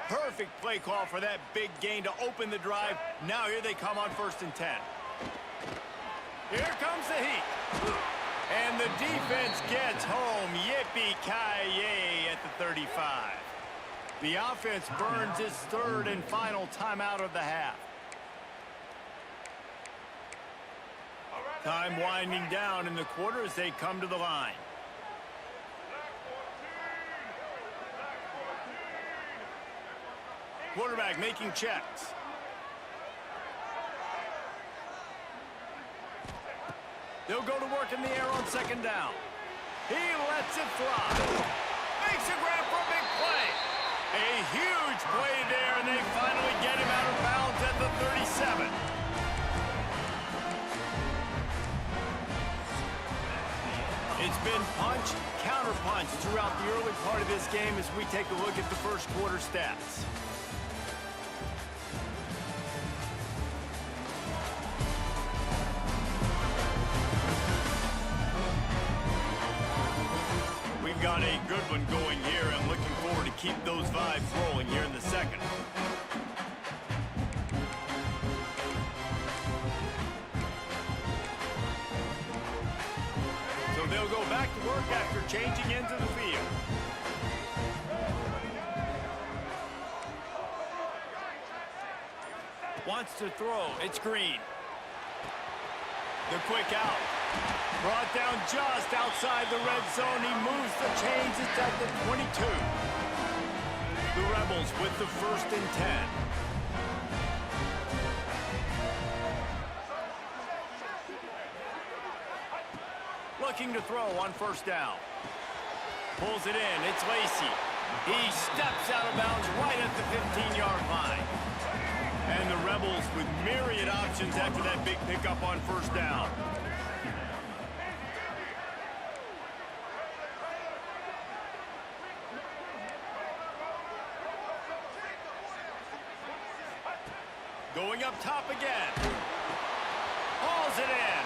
Perfect play call for that big gain to open the drive. Now here they come on 1st and 10. Here comes the heat. And the defense gets home. Yippee-ki-yay at the 35. The offense burns its 3rd and final timeout of the half. Time winding down in the quarter as they come to the line. Quarterback making checks. They'll go to work in the air on 2nd down. He lets it fly. Makes a grab for a big play. A huge play there, and they finally get him out of bounds at the 37. It's been punch, counter-punch throughout the early part of this game as we take a look at the first quarter stats. We've got a good one going here and looking forward to keep those vibes rolling here in the second. So they'll go back to work after changing into the field. Wants to throw. It's Green. The quick out. Brought down just outside the red zone. He moves the chains. It's at the 22. The Rebels with the 1st and 10. Looking to throw on 1st down. Pulls it in. It's Lacy. He steps out of bounds right at the 15-yard line. And the Rebels with myriad options after that big pickup on 1st down. Going up top again. Hauls it in.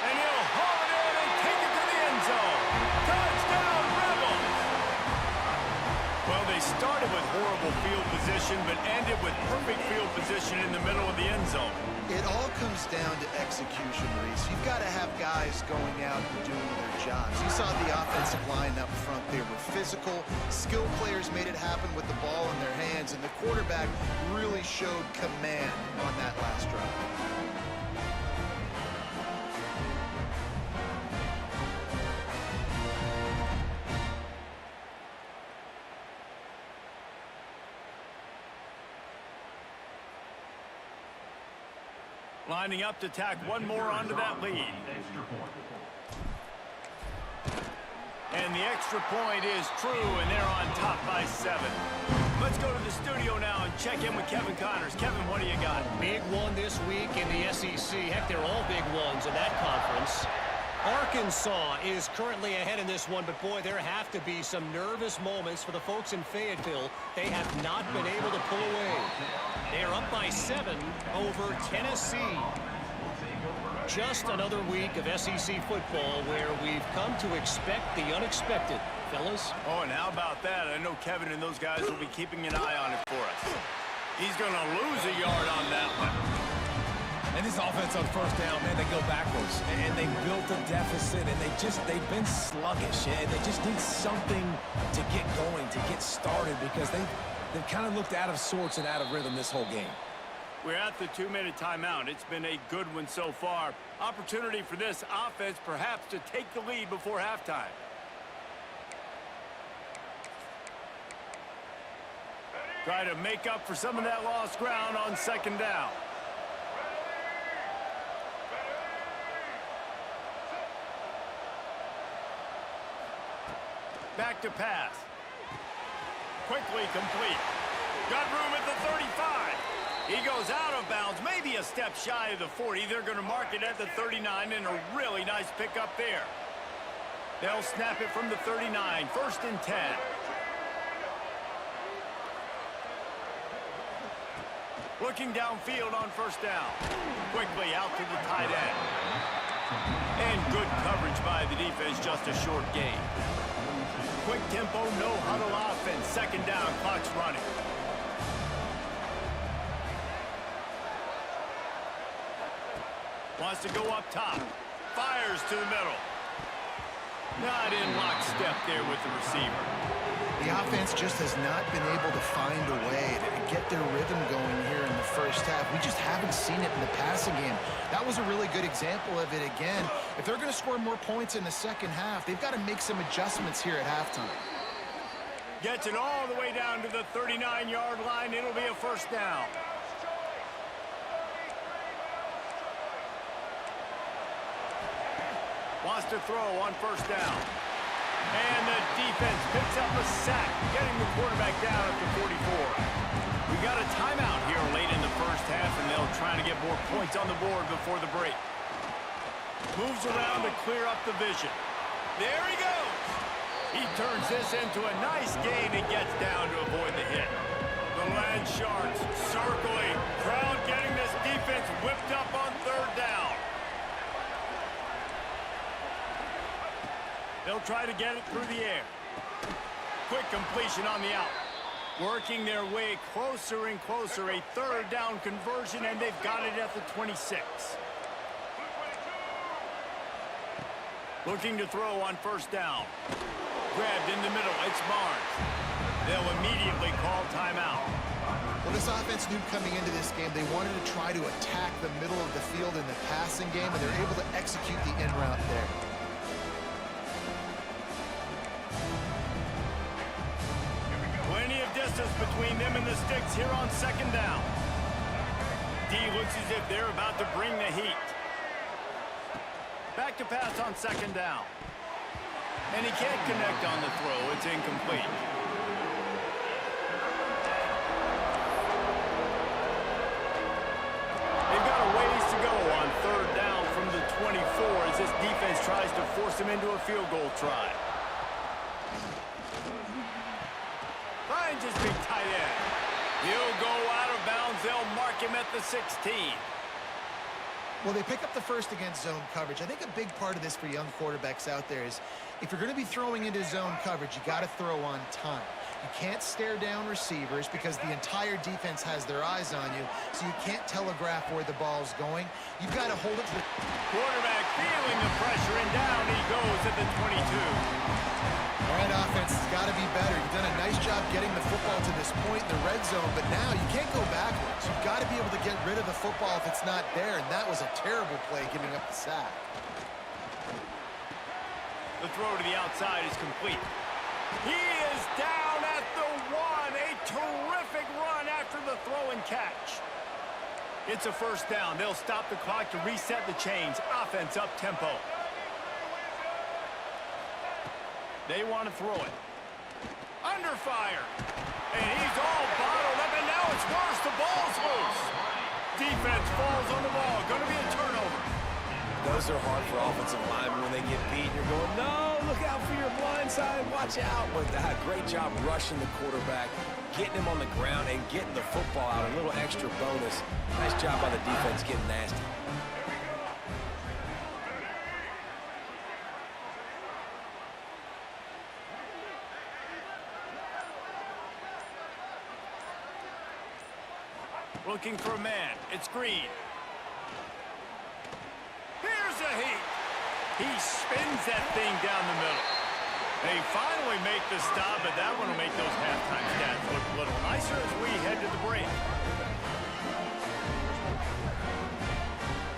And he'll haul it in and take it to the end zone. Touchdown, Rebels! Well, they started with horrible field position, but ended with perfect field position in the middle of the end zone. It all comes down to execution, Reese. You've got to have guys going out and doing their jobs. You saw the offensive line up front. They were physical. Skilled players made it happen with the ball in their hands, and the quarterback really showed command on that last drive. Lining up to tack one more onto that lead. And the extra point is true, and they're on top by 7. Let's go to the studio now and check in with Kevin Connors. Kevin, what do you got? Big one this week in the SEC. Heck, they're all big ones in that conference. Arkansas is currently ahead in this one, but boy, there have to be some nervous moments for the folks in Fayetteville. They have not been able to pull away. They are up by 7 over Tennessee. Just another week of SEC football where we've come to expect the unexpected, fellas. Oh, and how about that? I know Kevin and those guys will be keeping an eye on it for us. He's going to lose a yard on that one. And this offense on 1st down, man, they go backwards. And they built a deficit, and they've been sluggish. And they just need something to get going, to get started, because they've kind of looked out of sorts and out of rhythm this whole game. We're at the 2-minute timeout. It's been a good one so far. Opportunity for this offense perhaps to take the lead before halftime. Try to make up for some of that lost ground on second down. Back to pass. Quickly complete. Got room at the 35. He goes out of bounds, maybe a step shy of the 40. They're going to mark it at the 39, and a really nice pickup there. They'll snap it from the 39, 1st and 10. Looking downfield on 1st down. Quickly out to the tight end. And good coverage by the defense, just a short gain. Quick tempo, no huddle offense. 2nd down, clock's running. Wants to go up top. Fires to the middle. Not in lockstep there with the receiver. The offense just has not been able to find a way to get their rhythm going here in the first half. We just haven't seen it in the passing game. That was a really good example of it again. If they're going to score more points in the second half, they've got to make some adjustments here at halftime. Gets it all the way down to the 39-yard line. It'll be a 1st down. Wants to throw on 1st down. And the defense picks up a sack, getting the quarterback down at the 44. We got a timeout here late in the first half, and they'll try to get more points on the board before the break. Moves around to clear up the vision. There he goes. He turns this into a nice gain and gets down to avoid the hit. The Land Sharks circling. Crowd getting this defense whipped up on 3rd down. They'll try to get it through the air. Quick completion on the out. Working their way closer and closer. A 3rd down conversion, and they've got it at the 26. Looking to throw on 1st down. Grabbed in the middle. It's Barnes. They'll immediately call timeout. Well, this offense knew coming into this game they wanted to try to attack the middle of the field in the passing game, and they're able to execute the in route there. Plenty of distance between them and the sticks here on 2nd down. D looks as if they're about to bring the heat. Back to pass on 2nd down. And he can't connect on the throw. It's incomplete. They've got a ways to go on 3rd down from the 24 as this defense tries to force him into a field goal try. Finds his big tight end. He'll go out of bounds. They'll mark him at the 16. Well, they pick up the first against zone coverage. I think a big part of this for young quarterbacks out there is if you're going to be throwing into zone coverage, you got to throw on time. You can't stare down receivers because the entire defense has their eyes on you, so you can't telegraph where the ball's going. You've got to hold it to the quarterback, feeling the pressure, and down he goes at the 22. All right, offense has got to be better. You've done a nice job getting the football to this point in the red zone, but now you can't go backwards. You've got to be able to get rid of the football if it's not there, and that was a terrible play giving up the sack. The throw to the outside is complete. He is down at the 1. A terrific run after the throw and catch. It's a 1st down. They'll stop the clock to reset the chains. Offense up tempo. They want to throw it. Under fire. And he's all bottled up, and now it's worse. The ball's loose. Defense falls on the ball. Going to be a turnover. Those are hard for offensive linemen when they get beat. You're going, no, look out for your blind side. Watch out. But great job rushing the quarterback, getting him on the ground, and getting the football out. A little extra bonus. Nice job by the defense getting nasty. Looking for a man. It's Green. Here's a heat. He spins that thing down the middle. They finally make the stop, but that one will make those halftime stats look a little nicer as we head to the break.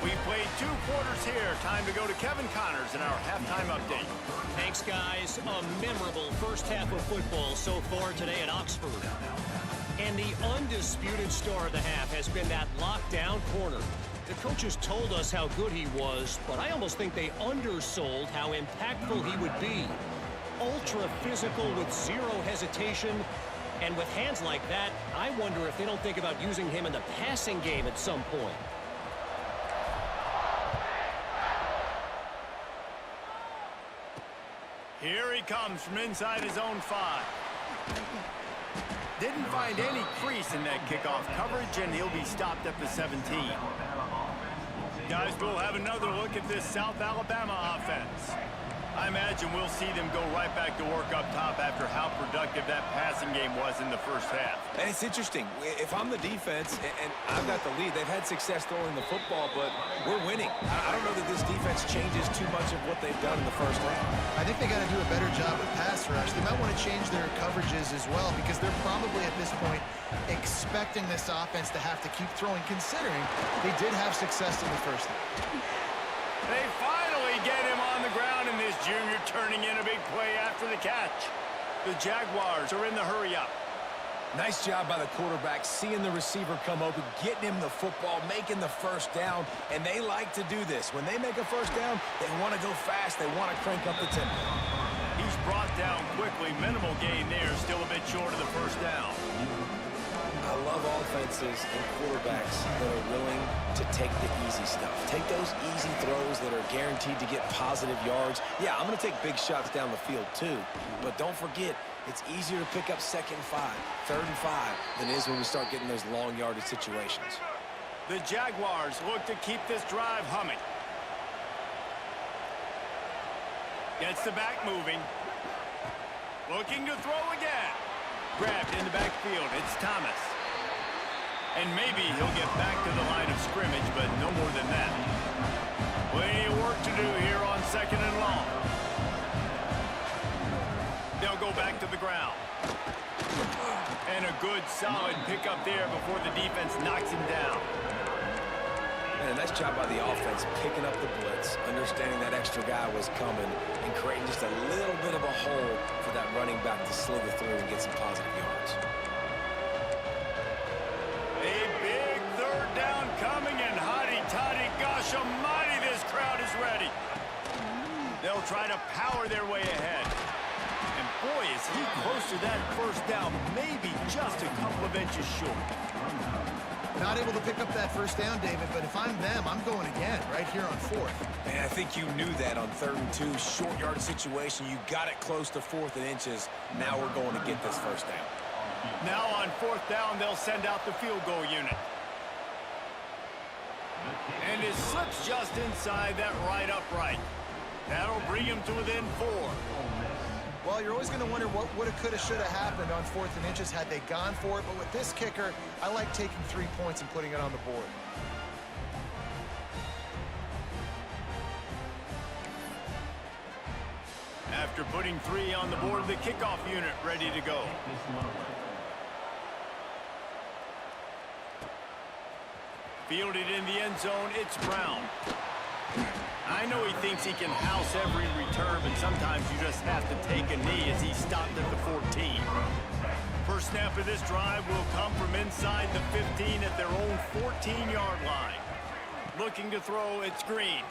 We've played 2 quarters here. Time to go to Kevin Connors in our halftime update. Thanks, guys. A memorable first half of football so far today at Oxford. And the undisputed star of the half has been that lockdown corner. The coaches told us how good he was, but I almost think they undersold how impactful he would be. Ultra physical with zero hesitation. And with hands like that, I wonder if they don't think about using him in the passing game at some point. Here he comes from inside his own 5. Didn't find any crease in that kickoff coverage, and he'll be stopped at the 17. Guys, we'll have another look at this South Alabama offense. I imagine we'll see them go right back to work up top after how productive that passing game was in the first half. And it's interesting. If I'm the defense and I've got the lead, they've had success throwing the football, but we're winning. I don't know that this defense changes too much of what they've done in the first half. I think they got to do a better job with pass rush. They might want to change their coverages as well because they're probably at this point expecting this offense to have to keep throwing, considering they did have success in the first half. They finally get him on the ground, and this junior turning in a big play after the catch. The Jaguars are in the hurry-up. Nice job by the quarterback, seeing the receiver come open, getting him the football, making the first down, and they like to do this. When they make a first down, they want to go fast. They want to crank up the tempo. He's brought down quickly. Minimal gain there, still a bit short of the first down. I love offenses and quarterbacks that are willing to take the easy stuff. Take those easy throws that are guaranteed to get positive yards. Yeah, I'm going to take big shots down the field too, but don't forget, it's easier to pick up 2nd and 5, 3rd and 5 than it is when we start getting those long yardage situations. The Jaguars look to keep this drive humming. Gets the back moving. Looking to throw again. Grabbed in the backfield. It's Thomas. And maybe he'll get back to the line of scrimmage, but no more than that. Plenty of work to do here on 2nd and long. They'll go back to the ground. And a good, solid pickup there before the defense knocks him down. And a nice job by the offense picking up the blitz, understanding that extra guy was coming, and creating just a little bit of a hole for that running back to slither through and get some positive yards. A big 3rd down coming, and hotty-toddy, gosh almighty, this crowd is ready. They'll try to power their way ahead. And boy, is he close to that first down, maybe just a couple of inches short. Not able to pick up that first down, David, but if I'm them, I'm going again right here on 4th. Man, I think you knew that on 3rd and 2, short yard situation. You got it close to 4th and inches. Now we're going to get this first down. Now on 4th down, they'll send out the field goal unit. And it slips just inside that right upright. That'll bring him to within 4. Well, you're always going to wonder what woulda, coulda, shoulda happened on 4th and inches had they gone for it. But with this kicker, I like taking 3 points and putting it on the board. After putting 3 on the board, the kickoff unit ready to go. Fielded in the end zone, it's Brown. I know he thinks he can house every return, but sometimes you just have to take a knee as he stopped at the 14. First snap of this drive will come from inside the 15 at their own 14-yard line. Looking to throw, it's Green.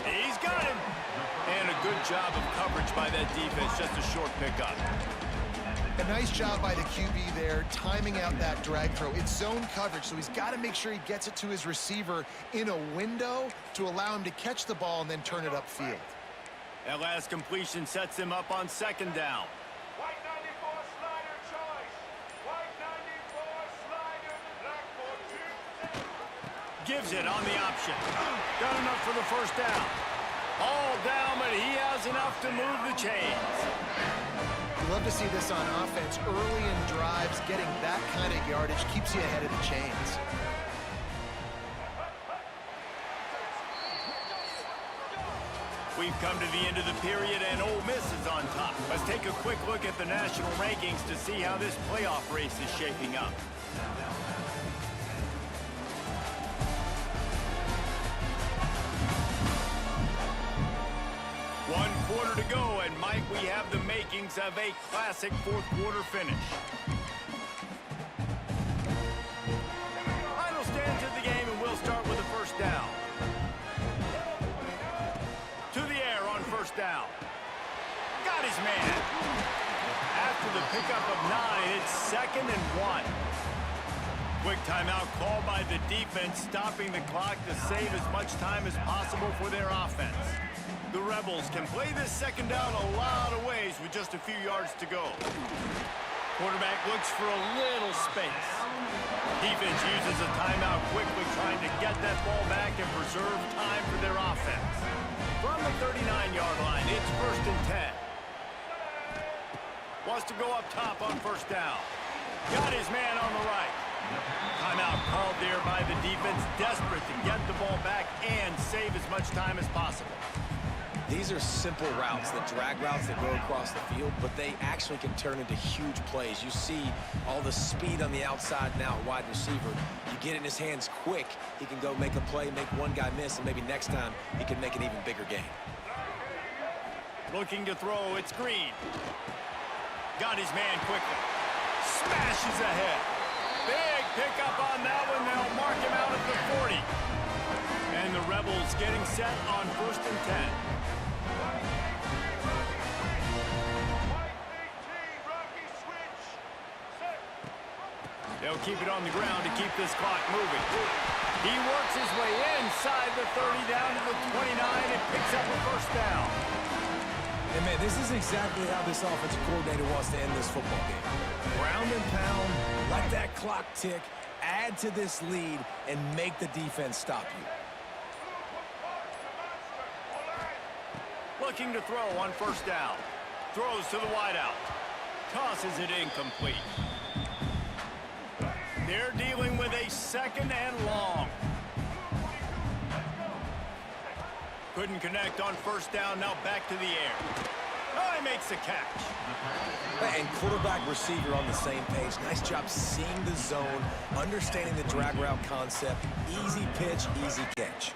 He's got him. And a good job of coverage by that defense, just a short pickup. A nice job by the QB there, timing out that drag throw. It's zone coverage, so he's got to make sure he gets it to his receiver in a window to allow him to catch the ball and then turn it upfield. That last completion sets him up on 2nd down. White 94 slider choice. White 94 slider, black for 2. Gives it on the option. Got enough for the first down. All down, but he has enough to move the chains. You love to see this on offense. Early in drives, getting that kind of yardage keeps you ahead of the chains. We've come to the end of the period, and Ole Miss is on top. Let's take a quick look at the national rankings to see how this playoff race is shaping up. One quarter to go, and Mike, we have the makings of a classic 4th quarter finish. Got his man. After the pickup of 9, it's 2nd and 1. Quick timeout called by the defense, stopping the clock to save as much time as possible for their offense. The Rebels can play this second down a lot of ways with just a few yards to go. Quarterback looks for a little space. Defense uses a timeout quickly, trying to get that ball back and preserve time for their offense. From the 39-yard line, it's 1st and 10. Wants to go up top on 1st down. Got his man on the right. Timeout called there by the defense, desperate to get the ball back and save as much time as possible. These are simple routes, the drag routes that go across the field, but they actually can turn into huge plays. You see all the speed on the outside now, wide receiver. You get it in his hands quick, he can go make a play, make one guy miss, and maybe next time he can make an even bigger gain. Looking to throw, it's Green. Got his man quickly. Smashes ahead. Big pickup on that one. They'll mark him out at the 40. And the Rebels getting set on 1st and 10. They'll keep it on the ground to keep this clock moving. He works his way inside the 30 down to the 29 and picks up a 1st down. And man, this is exactly how this offensive coordinator wants to end this football game. Ground and pound, let that clock tick, add to this lead, and make the defense stop you. Looking to throw on 1st down. Throws to the wideout. Tosses it incomplete. They're dealing with a 2nd and long. Couldn't connect on 1st down, now back to the air. Oh, he makes a catch. And quarterback receiver on the same page. Nice job seeing the zone, understanding the drag route concept. Easy pitch, easy catch.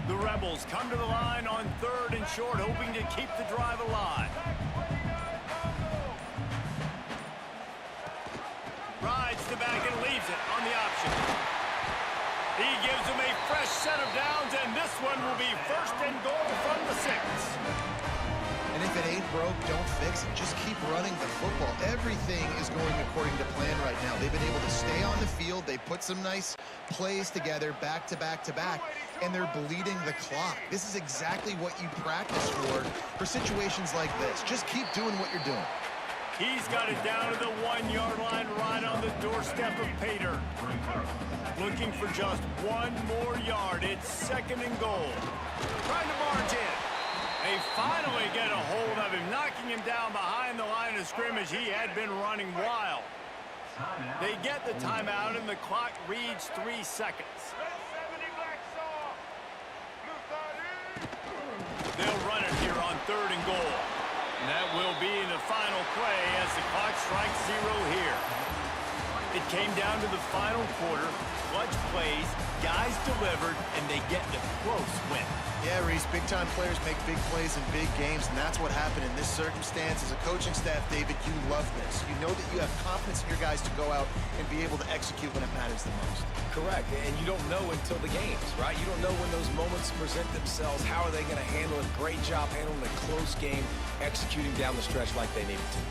The Rebels come to the line on 3rd and short, hoping to keep the drive alive. Rides the back and leaves it on the option. He gives them a fresh set of downs, and this one will be 1st and goal from the 6. And if it ain't broke, don't fix it. Just keep running the football. Everything is going according to plan right now. They've been able to stay on the field. They put some nice plays together back to back to back, and they're bleeding the clock. This is exactly what you practice for situations like this. Just keep doing what you're doing. He's got it down to the 1-yard line, right on the doorstep of Pater. Looking for just one more yard. It's 2nd and goal. Trying to march in. They finally get a hold of him, knocking him down behind the line of scrimmage. He had been running wild. They get the timeout, and the clock reads 3 seconds. They'll run it here on 3rd and goal. And that will be the final play as the clock strikes 0 here. It came down to the final quarter. Clutch plays, guys delivered, and they get the close win. Yeah, Reese, big-time players make big plays in big games, and that's what happened in this circumstance. As a coaching staff, David, you love this. You know that you have confidence in your guys to go out and be able to execute when it matters the most. Correct, and you don't know until the games, right? You don't know when those moments present themselves. How are they going to handle it? Great job handling a close game, executing down the stretch like they needed to.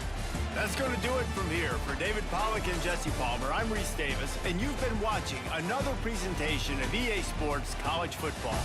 That's going to do it from here. For David Pollack and Jesse Palmer, I'm Reese Davis, and you've been watching another presentation of EA Sports College Football.